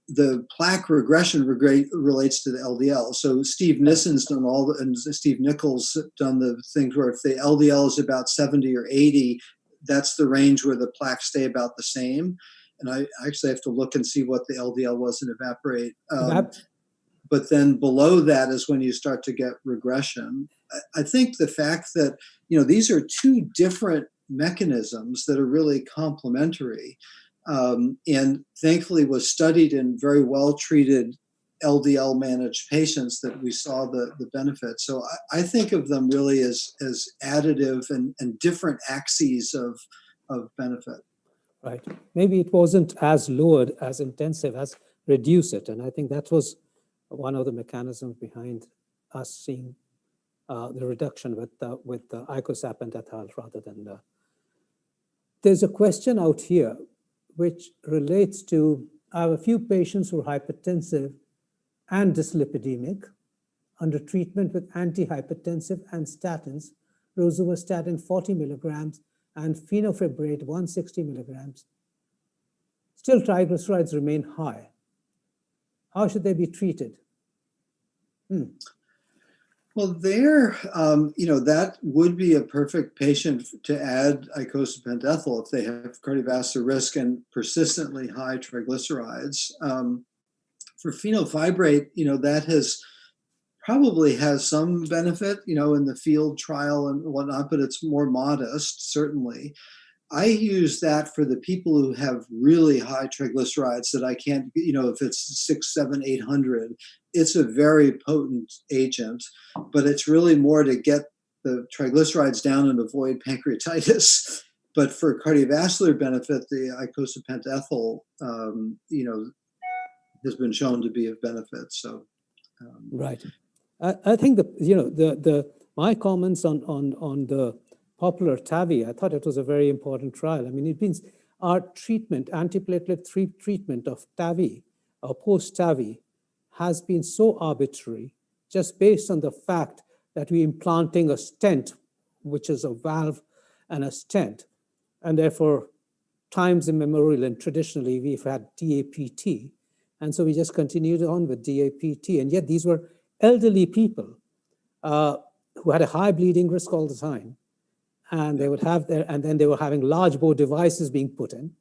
the plaque regression relates to the LDL. So Steve Nissen's done and Steve Nichols done the things where if the LDL is about 70 or 80, that's the range where the plaques stay about the same. And I actually have to look and see what the LDL was in EVAPORATE. But then below that is when you start to get regression. I think the fact that, these are two different mechanisms that are really complementary, and thankfully was studied in very well-treated LDL managed patients that we saw the benefit. So I think of them really as additive and different axes of benefit. Right. Maybe it wasn't as lowered, as intensive as Reduce It. And I think that was one of the mechanisms behind us seeing the reduction with the icosapent ethyl rather than the. There's a question out here which relates to, I have a few patients who are hypertensive and dyslipidemic under treatment with antihypertensive and statins, rosuvastatin 40 milligrams and fenofibrate 160 milligrams. Still triglycerides remain high. How should they be treated? Well, there, that would be a perfect patient to add icosapent ethyl if they have cardiovascular risk and persistently high triglycerides. For fenofibrate, that probably has some benefit, in the field trial and whatnot, but it's more modest, certainly. I use that for the people who have really high triglycerides that I can't, if it's 600, 700, 800, it's a very potent agent, but it's really more to get the triglycerides down and avoid pancreatitis. But for cardiovascular benefit, the icosapent ethyl, has been shown to be of benefit. So, right. I think the my comments on the popular TAVI, I thought it was a very important trial. I mean, it means our treatment, antiplatelet treatment of TAVI or post-TAVI has been so arbitrary just based on the fact that we're implanting a stent, which is a valve and a stent. And therefore, times immemorial and traditionally, we've had DAPT. And so we just continued on with DAPT. And yet these were elderly people who had a high bleeding risk all the time. And they would have and then they were having large bore devices being put in.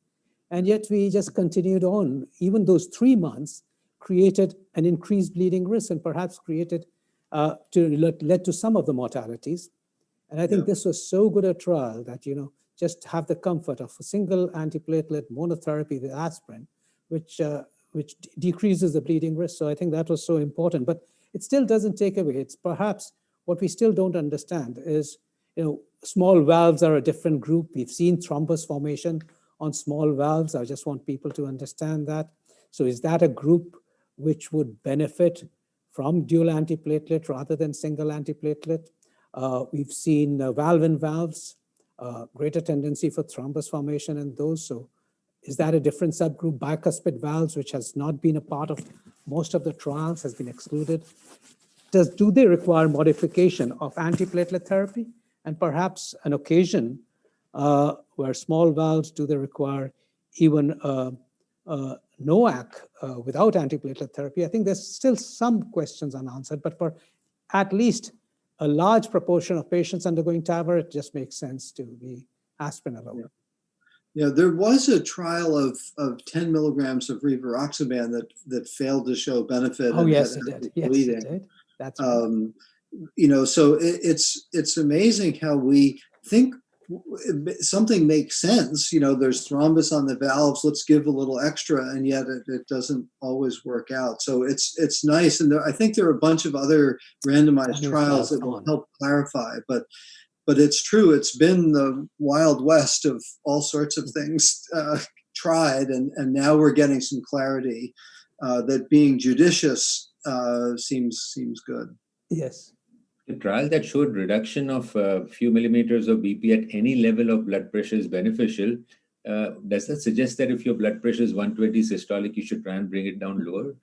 And yet we just continued on. Even those 3 months created an increased bleeding risk and perhaps created, led to some of the mortalities. And I think this was so good a trial that, just have the comfort of a single antiplatelet monotherapy with aspirin, which decreases the bleeding risk. So I think that was so important, but it still doesn't take away. It's perhaps what we still don't understand is, small valves are a different group. We've seen thrombus formation on small valves. I just want people to understand that. So is that a group which would benefit from dual antiplatelet rather than single antiplatelet? We've seen valve-in-valves, greater tendency for thrombus formation in those. So is that a different subgroup? Bicuspid valves, which has not been a part of most of the trials, has been excluded. Do they require modification of antiplatelet therapy? And perhaps an occasion where small valves, do they require even NOAC without antiplatelet therapy? I think there's still some questions unanswered, but for at least a large proportion of patients undergoing TAVR, it just makes sense to be aspirin alone. Yeah, there was a trial of 10 milligrams of rivaroxaban that failed to show benefit. Oh, yes, it did. Yes, it did. That's right. So it's amazing how we think something makes sense. There's thrombus on the valves. Let's give a little extra, and yet it doesn't always work out. So it's nice, and I think there are a bunch of other randomized trials that will help clarify. But it's true. It's been the Wild West of all sorts of things tried, and now we're getting some clarity that being judicious seems good. Yes. The trial that showed reduction of a few millimeters of BP at any level of blood pressure is beneficial. Does that suggest that if your blood pressure is 120 systolic, you should try and bring it down lower?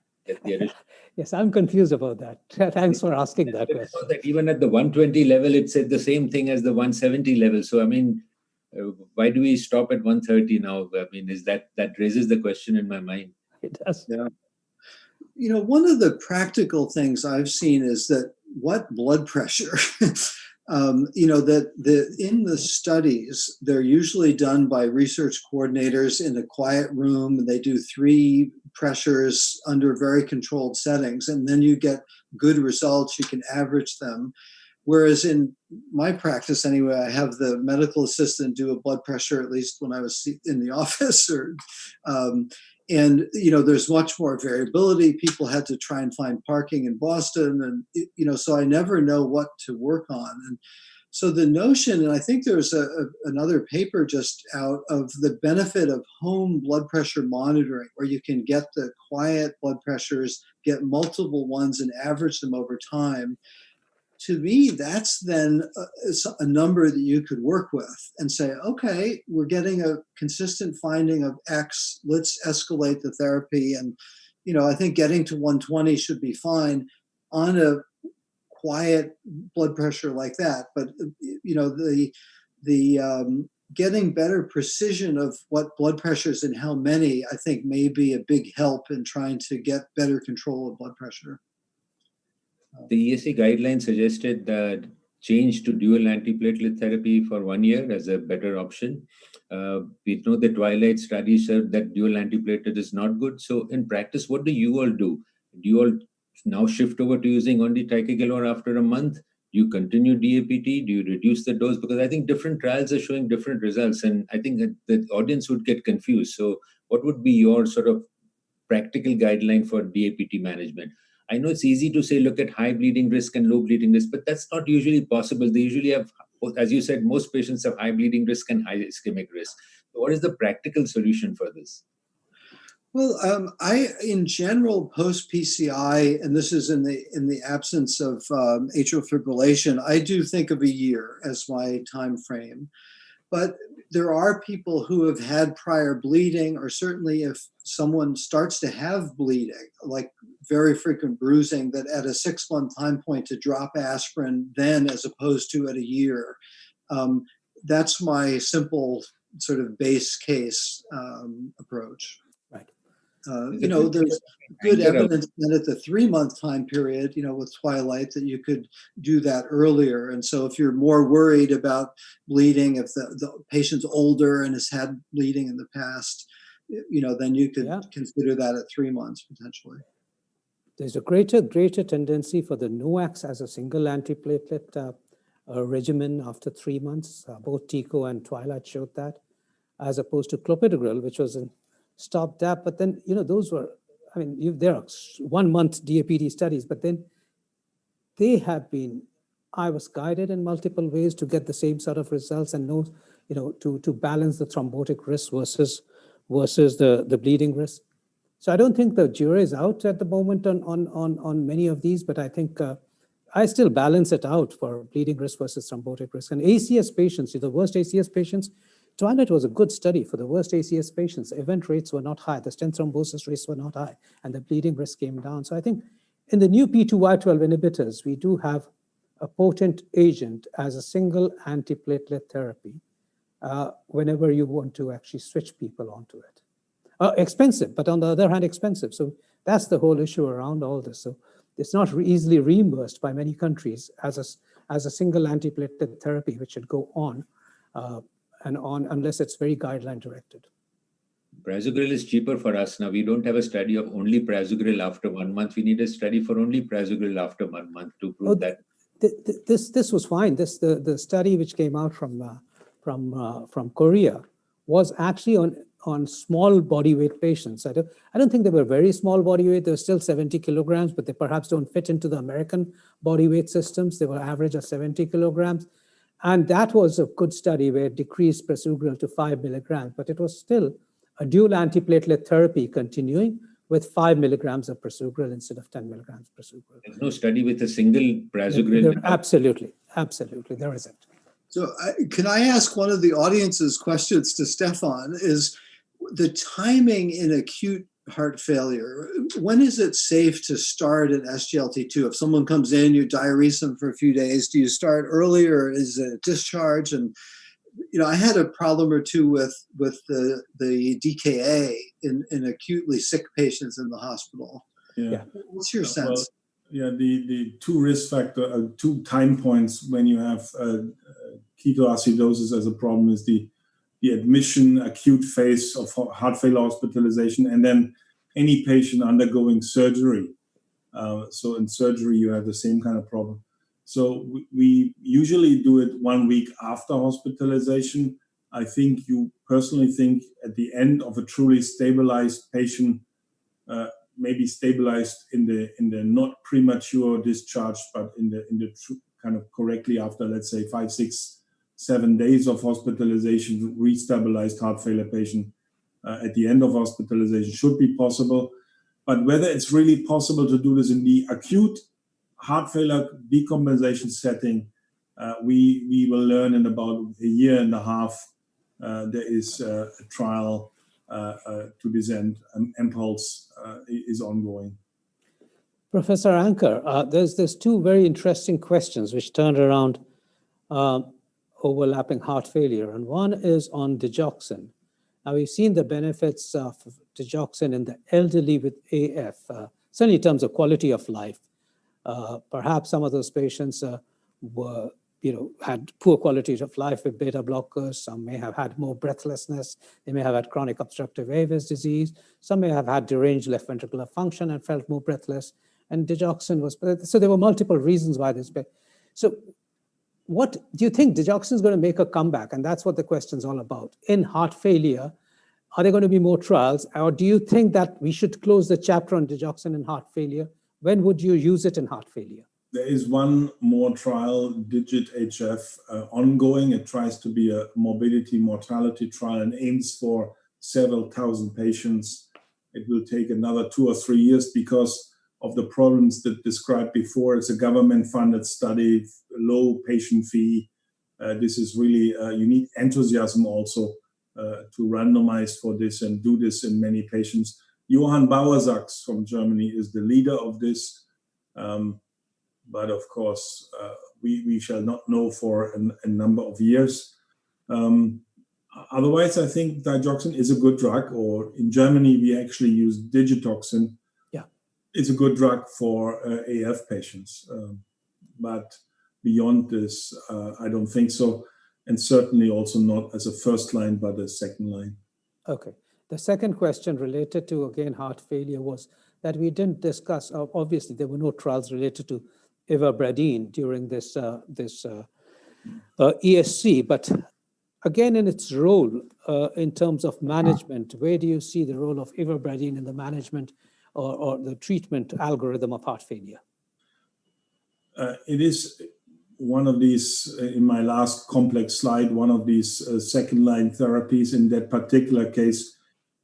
Yes, I'm confused about that. Thanks for asking that question. That even at the 120 level, it said the same thing as the 170 level. So, I mean, why do we stop at 130 now? I mean, that raises the question in my mind. It does. Yeah. One of the practical things I've seen is that what blood pressure, that in the studies, they're usually done by research coordinators in a quiet room. They do 3 pressures under very controlled settings, and then you get good results. You can average them. Whereas in my practice, anyway, I have the medical assistant do a blood pressure, at least when I was in the office, and there's much more variability. People had to try and find parking in Boston, and so I never know what to work on. And so the notion, and I think there's another paper just out of the benefit of home blood pressure monitoring, where you can get the quiet blood pressures, get multiple ones, and average them over time. To me, that's then a number that you could work with and say, okay, we're getting a consistent finding of X, let's escalate the therapy. And, I think getting to 120 should be fine on a quiet blood pressure like that. But, the getting better precision of what blood pressures and how many, I think may be a big help in trying to get better control of blood pressure. The ESC guidelines suggested that change to dual antiplatelet therapy for 1 year as a better option. We know the Twilight study said that dual antiplatelet is not good. So in practice, what do you all do? Do you all now shift over to using only ticagrelor after a month? Do you continue DAPT? Do you reduce the dose? Because I think different trials are showing different results, and I think that the audience would get confused. So what would be your sort of practical guideline for DAPT management? I know it's easy to say, look at high bleeding risk and low bleeding risk, but that's not usually possible. They usually have, as you said, most patients have high bleeding risk and high ischemic risk. So what is the practical solution for this? Well, I, in general, post PCI, and this is in the absence of atrial fibrillation, I do think of a year as my time frame. But there are people who have had prior bleeding, or certainly if someone starts to have bleeding, like very frequent bruising, that at a 6-month time point to drop aspirin then as opposed to at a year. That's my simple sort of base case approach. Right. There's good evidence that at the 3-month time period, with Twilight, that you could do that earlier. And so if you're more worried about bleeding, if the patient's older and has had bleeding in the past, then you could consider that at 3 months potentially. There's a greater tendency for the NOACs as a single antiplatelet regimen after 3 months. Both TICO and Twilight showed that, as opposed to clopidogrel, which was in stop that. But then, those were, there are 1 month DAPD studies, but then they have been, I was guided in multiple ways to get the same sort of results and know, to balance the thrombotic risk versus the bleeding risk. So I don't think the jury is out at the moment on many of these, but I think I still balance it out for bleeding risk versus thrombotic risk. And ACS patients, the worst ACS patients, Twilight was a good study for the worst ACS patients. The event rates were not high, the stent thrombosis rates were not high, and the bleeding risk came down. So I think in the new P2Y12 inhibitors, we do have a potent agent as a single antiplatelet therapy whenever you want to actually switch people onto it. Expensive, but on the other hand, expensive. So that's the whole issue around all this. So it's not easily reimbursed by many countries as a single antiplatelet therapy, which should go on and on unless it's very guideline directed. Prasugrel is cheaper for us now. We don't have a study of only Prasugrel after 1 month. We need a study for only Prasugrel after 1 month to prove that. This was fine. The study which came out from Korea was actually on small body weight patients. I don't think they were very small body weight. They were still 70 kilograms, but they perhaps don't fit into the American body weight systems. They were average of 70 kilograms. And that was a good study where it decreased Prasugrel to 5 milligrams, but it was still a dual antiplatelet therapy continuing with 5 milligrams of Prasugrel instead of 10 milligrams Prasugrel. There's no study with a single Prasugrel. Absolutely, there isn't. So can I ask one of the audience's questions to Stefan? Is the timing in acute heart failure, when is it safe to start an SGLT2? If someone comes in, you diurese them for a few days, do you start earlier, or is it a discharge? And I had a problem or two with the DKA in acutely sick patients in the hospital. Yeah. What's your sense? Well, the two risk factor, 2 time points when you have ketoacidosis as a problem is the admission acute phase of heart failure hospitalization, and then any patient undergoing surgery. So in surgery, you have the same kind of problem. So we usually do it 1 week after hospitalization. I think you personally think at the end of a truly stabilized patient, maybe stabilized in the not premature discharge, but in the kind of correctly after, let's say, 5, 6, 7 days of hospitalization, restabilized heart failure patient at the end of hospitalization should be possible. But whether it's really possible to do this in the acute heart failure decompensation setting, we will learn in about a year and a half. There is a trial to this end. Impulse is ongoing. Professor Anker, there's 2 very interesting questions which turned around overlapping heart failure, and one is on digoxin. Now, we've seen the benefits of digoxin in the elderly with AF, certainly in terms of quality of life. Perhaps some of those patients were, had poor quality of life with beta blockers. Some may have had more breathlessness. They may have had chronic obstructive airways disease. Some may have had deranged left ventricular function and felt more breathless. And digoxin was, so there were multiple reasons why this. So what do you think digoxin is going to make a comeback? And that's what the question's all about. In heart failure, are there going to be more trials? Or do you think that we should close the chapter on digoxin in heart failure? When would you use it in heart failure? There is one more trial, DIGIT-HF, ongoing. It tries to be a morbidity mortality trial and aims for several thousand patients. it will take another 2 or 3 years because of the problems that described before. It's a government-funded study, low patient fee. This is really, you need enthusiasm also to randomize for this and do this in many patients. Johann Bauersachs from Germany is the leader of this. But of course, we shall not know for a number of years. Otherwise, I think digoxin is a good drug, or in Germany, we actually use digitoxin. Yeah. It's a good drug for AF patients. But beyond this, I don't think so. And certainly also not as a first line, but a second line. Okay. The second question related to, again, heart failure was that we didn't discuss, obviously, there were no trials related to ivabradine during this ESC, but again, in its role in terms of management, where do you see the role of ivabradine in the management or the treatment algorithm of heart failure? It is one of these, in my last complex slide, one of these second-line therapies. In that particular case,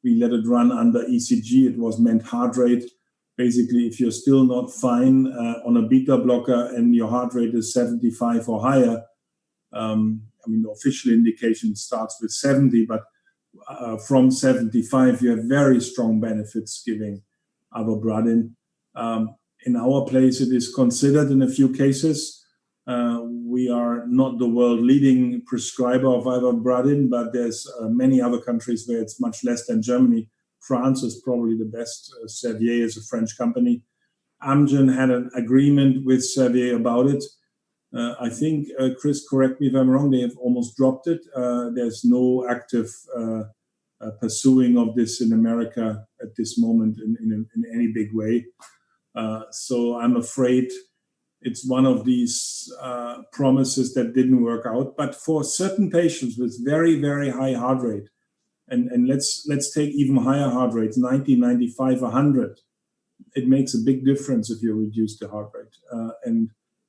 we let it run under ECG. It was meant heart rate. Basically, if you're still not fine on a beta blocker and your heart rate is 75 or higher, I mean, the official indication starts with 70, but from 75, you have very strong benefits giving ivabradine. In our place, it is considered in a few cases. We are not the world leading prescriber of ivabradine, but there's many other countries where it's much less than Germany. France is probably the best. Servier is a French company. Amgen had an agreement with Servier about it. I think, Chris, correct me if I'm wrong, they have almost dropped it. There's no active pursuing of this in America at this moment in any big way. So I'm afraid it's one of these promises that didn't work out. But for certain patients with very, very high heart rate, and let's take even higher heart rates, 90, 95, 100, it makes a big difference if you reduce the heart rate.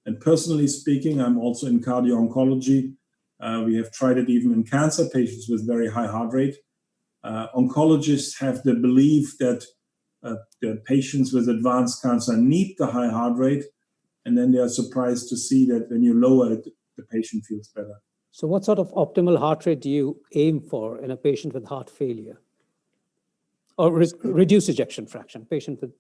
And personally speaking, I'm also in cardio-oncology. We have tried it even in cancer patients with very high heart rate. Oncologists have the belief that the patients with advanced cancer need the high heart rate, and then they are surprised to see that when you lower it, the patient feels better. So what sort of optimal heart rate do you aim for in a patient with heart failure? Or reduce ejection fraction, patient with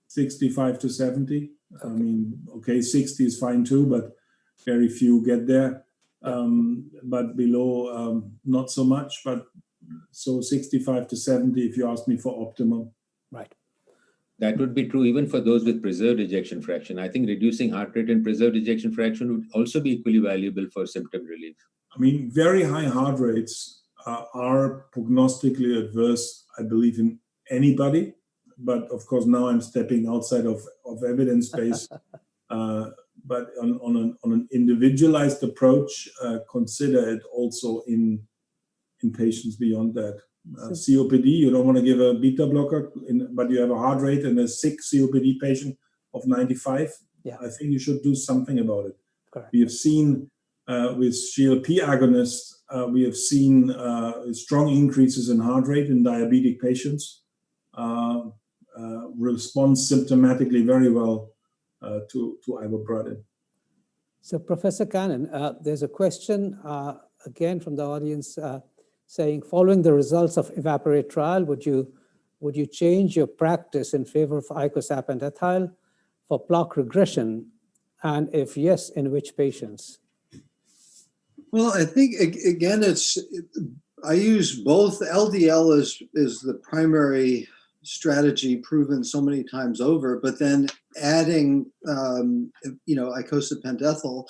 65 to 70. Okay. I mean, okay, 60 is fine too, but very few get there. But below, not so much. But so 65 to 70, if you ask me for optimal. Right. That would be true even for those with preserved ejection fraction. I think reducing heart rate and preserved ejection fraction would also be equally valuable for symptom relief. I mean, very high heart rates are prognostically adverse, I believe, in anybody. But of course, now I'm stepping outside of evidence base. But on an individualized approach, consider it also in patients beyond that. COPD, you don't want to give a beta blocker, but you have a heart rate in a sick COPD patient of 95. Yeah. I think you should do something about it. Correct. We have seen with GLP agonists, we have seen strong increases in heart rate in diabetic patients. Respond symptomatically very well to ivabradine. So, Professor Cannon, there's a question again from the audience saying, following the results of evaporate trial, would you change your practice in favor of icosapent ethyl for plaque regression, and if yes, in which patients? Well, I think again, I use both. LDL is the primary strategy proven so many times over, but then adding icosapent ethyl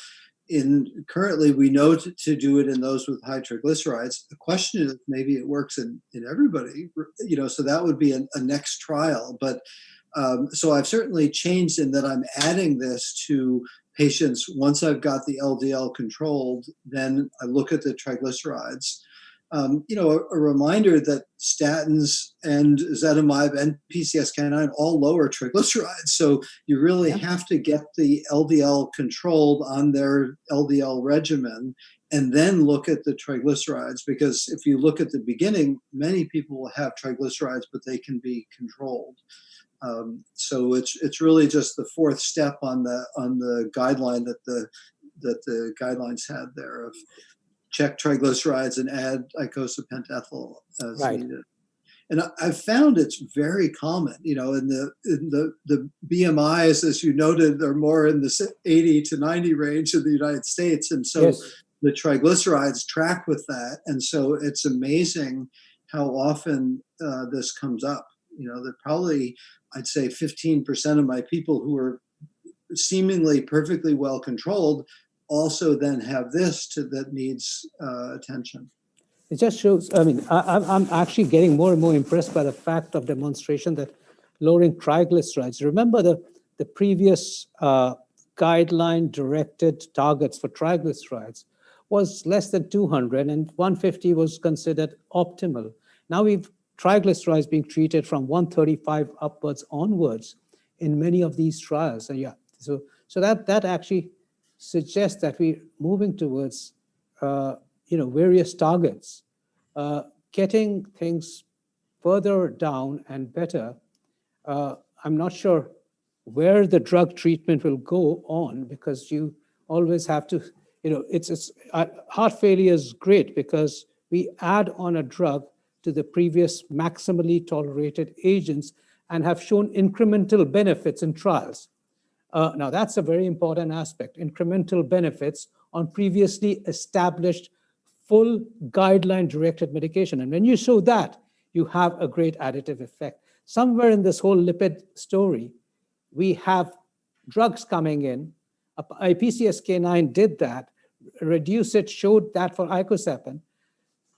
currently we know to do it in those with high triglycerides. The question is maybe it works in everybody, so that would be a next trial. But so I've certainly changed in that I'm adding this to patients. Once I've got the LDL controlled, then I look at the triglycerides. a reminder that statins and ezetimibe and PCSK9 all lower triglycerides. So you really have to get the LDL controlled on their LDL regimen and then look at the triglycerides, because if you look at the beginning, many people will have triglycerides, but they can be controlled. So it's really just the fourth step on the guideline that the guidelines had there of check triglycerides and add icosapent-ethyl as needed. And I've found it's very common, in the BMIs, as you noted, are more in the 80 to 90 range in the United States. And so the triglycerides track with that. And so it's amazing how often this comes up. That probably, I'd say 15% of my people who are seemingly perfectly well controlled also then have this that needs attention. It just shows, I'm actually getting more and more impressed by the fact of demonstration that lowering triglycerides. Remember the previous guideline-directed targets for triglycerides was less than 200, and 150 was considered optimal. Now triglycerides being treated from 135 upwards onwards in many of these trials. And so that actually suggests that we're moving towards various targets, getting things further down and better. I'm not sure where the drug treatment will go on, because you always have to, heart failure is great because we add on a drug to the previous maximally tolerated agents and have shown incremental benefits in trials. Now, that's a very important aspect, incremental benefits on previously established full guideline-directed medication. And when you show that, you have a great additive effect. Somewhere in this whole lipid story, we have drugs coming in. A PCSK9 did that, reduced it, showed that for icosapent.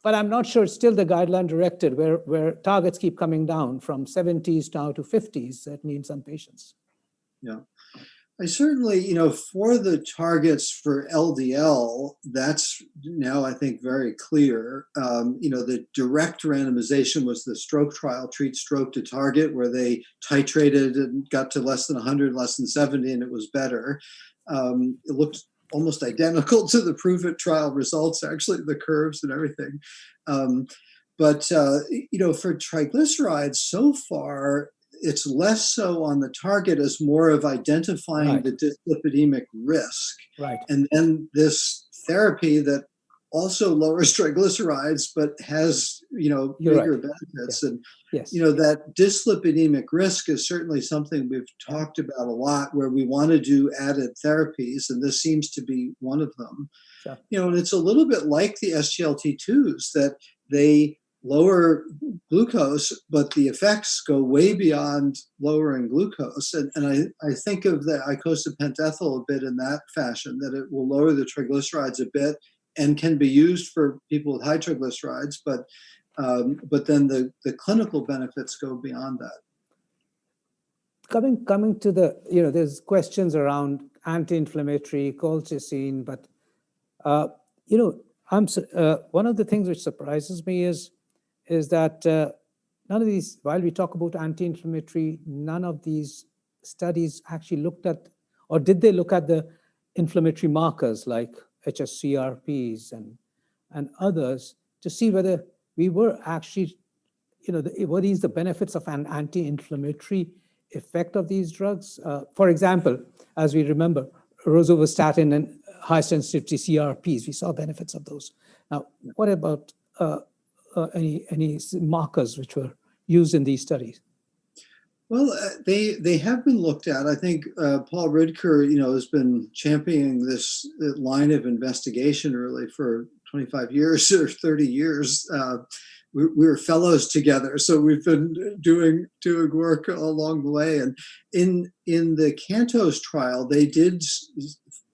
But I'm not sure it's still the guideline-directed, where targets keep coming down from 70s now to 50s. That means some patients. Yeah. I certainly, for the targets for LDL, that's now, I think, very clear. The direct randomization was the stroke trial, treat stroke to target, where they titrated and got to less than 100, less than 70, and it was better. It looked almost identical to the Prove It trial results, actually, the curves and everything. But for triglycerides, so far, it's less so on the target as more of identifying the dyslipidemic risk. Right. And then this therapy that also lowers triglycerides, but has, bigger benefits. And, that dyslipidemic risk is certainly something we've talked about a lot, where we want to do added therapies. And this seems to be one of them. Sure. And it's a little bit like the SGLT2s, that they lower glucose, but the effects go way beyond lowering glucose. And I think of the icosapent-ethyl a bit in that fashion, that it will lower the triglycerides a bit and can be used for people with high triglycerides, but then the clinical benefits go beyond that. Coming to there's questions around anti-inflammatory, colchicine, but one of the things which surprises me is that none of these, while we talk about anti-inflammatory, none of these studies actually looked at, or did they look at the inflammatory markers like hsCRPs and others to see whether we were actually, were these the benefits of an anti-inflammatory effect of these drugs? For example, as we remember, rosuvastatin and high-sensitivity CRPs, we saw benefits of those. Now, what about any markers which were used in these studies? Well, they have been looked at. I think Paul Ridker, has been championing this line of investigation really for 25 years or 30 years. We were fellows together, so we've been doing work along the way. And in the CANTOS trial, they did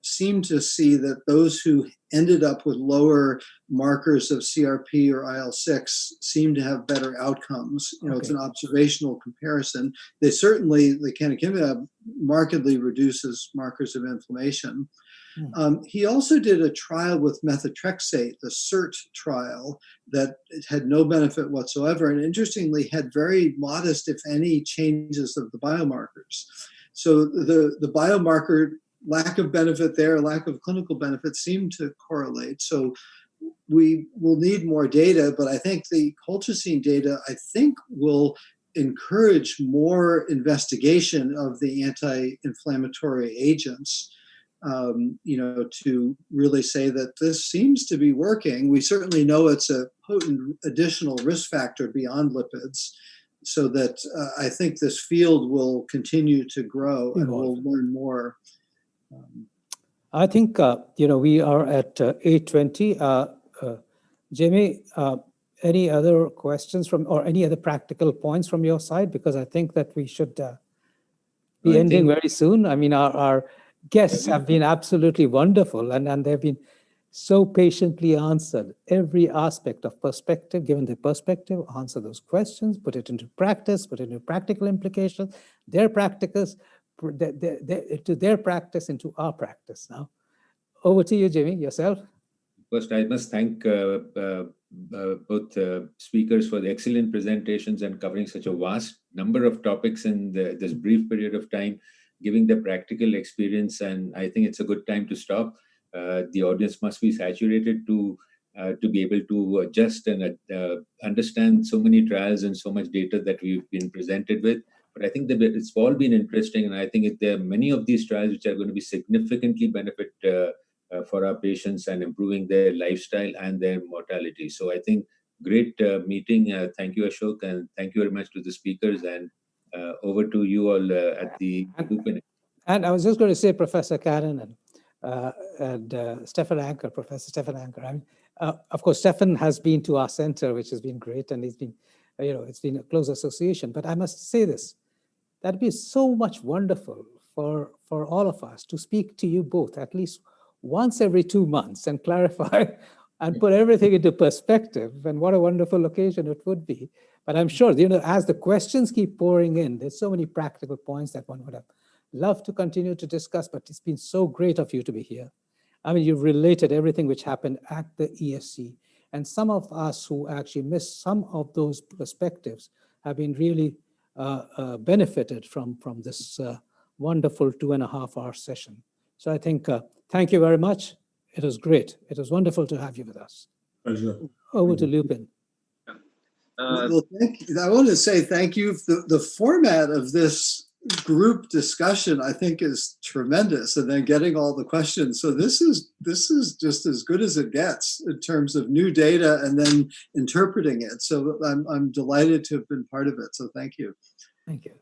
seem to see that those who ended up with lower markers of CRP or IL-6 seem to have better outcomes. It's an observational comparison. The canakinumab markedly reduces markers of inflammation. He also did a trial with methotrexate, the CERT trial, that had no benefit whatsoever, and interestingly had very modest, if any, changes of the biomarkers. So the biomarker lack of benefit there, lack of clinical benefit seem to correlate. So we will need more data, but I think the colchicine data, I think, will encourage more investigation of the anti-inflammatory agents, to really say that this seems to be working. We certainly know it's a potent additional risk factor beyond lipids, so that I think this field will continue to grow and we'll learn more. I think, we are at 8:20. Jamie, any other questions or any other practical points from your side? Because I think that we should be ending very soon. I mean, our guests have been absolutely wonderful, and they've been so patiently answered every aspect of perspective, given their perspective, answer those questions, put it into practice, put it into practical implications, their practices, to their practice, into our practice. Now, over to you, Jamie, yourself. First, I must thank both speakers for the excellent presentations and covering such a vast number of topics in this brief period of time, giving the practical experience. And I think it's a good time to stop. The audience must be saturated to be able to adjust and understand so many trials and so much data that we've been presented with. But I think that it's all been interesting, and I think there are many of these trials which are going to be significantly benefit for our patients and improving their lifestyle and their mortality. So I think great meeting. Thank you, Ashok, and thank you very much to the speakers. And over to you all at the Lupin. And I was just going to say, Professor Cannon and Stefan Anker, Professor Stefan Anker. I mean, of course, Stefan has been to our center, which has been great, and he's been, it's been a close association. But I must say this: that'd be so much wonderful for all of us to speak to you both at least once every 2 months and clarify and put everything into perspective. And what a wonderful occasion it would be. But I'm sure, as the questions keep pouring in, there's so many practical points that one would have loved to continue to discuss, but it's been so great of you to be here. I mean, you've related everything which happened at the ESC. And some of us who actually missed some of those perspectives have been really benefited from this wonderful 2.5-hour session. So I think, thank you very much. It was great. It was wonderful to have you with us. Pleasure. Over to Lupin. Well, I want to say thank you. The format of this group discussion, I think, is tremendous, and then getting all the questions. So this is just as good as it gets in terms of new data and then interpreting it. So I'm delighted to have been part of it. So thank you. Thank you.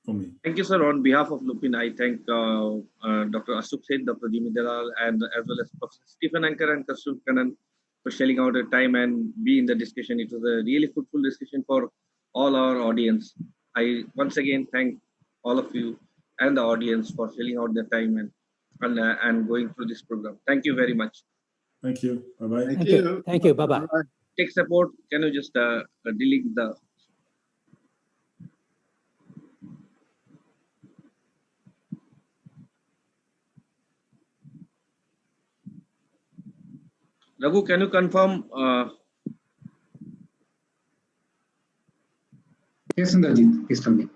For me. Thank you, sir. On behalf of Lupin, I thank Dr. Ashok Seth, Dr. Jimmy Dalal, and as well as Professor Stefan Anker and Kasturi Kannan for shelling out their time and be in the discussion. It was a really fruitful discussion for all our audience. I once again thank all of you and the audience for shelling out their time and going through this program. Thank you very much. Thank you. Bye-bye. Thank you. Thank you. Bye-bye. Tech support, can you just delete the... Raghu, can you confirm? Yes, Indrajit, please tell me.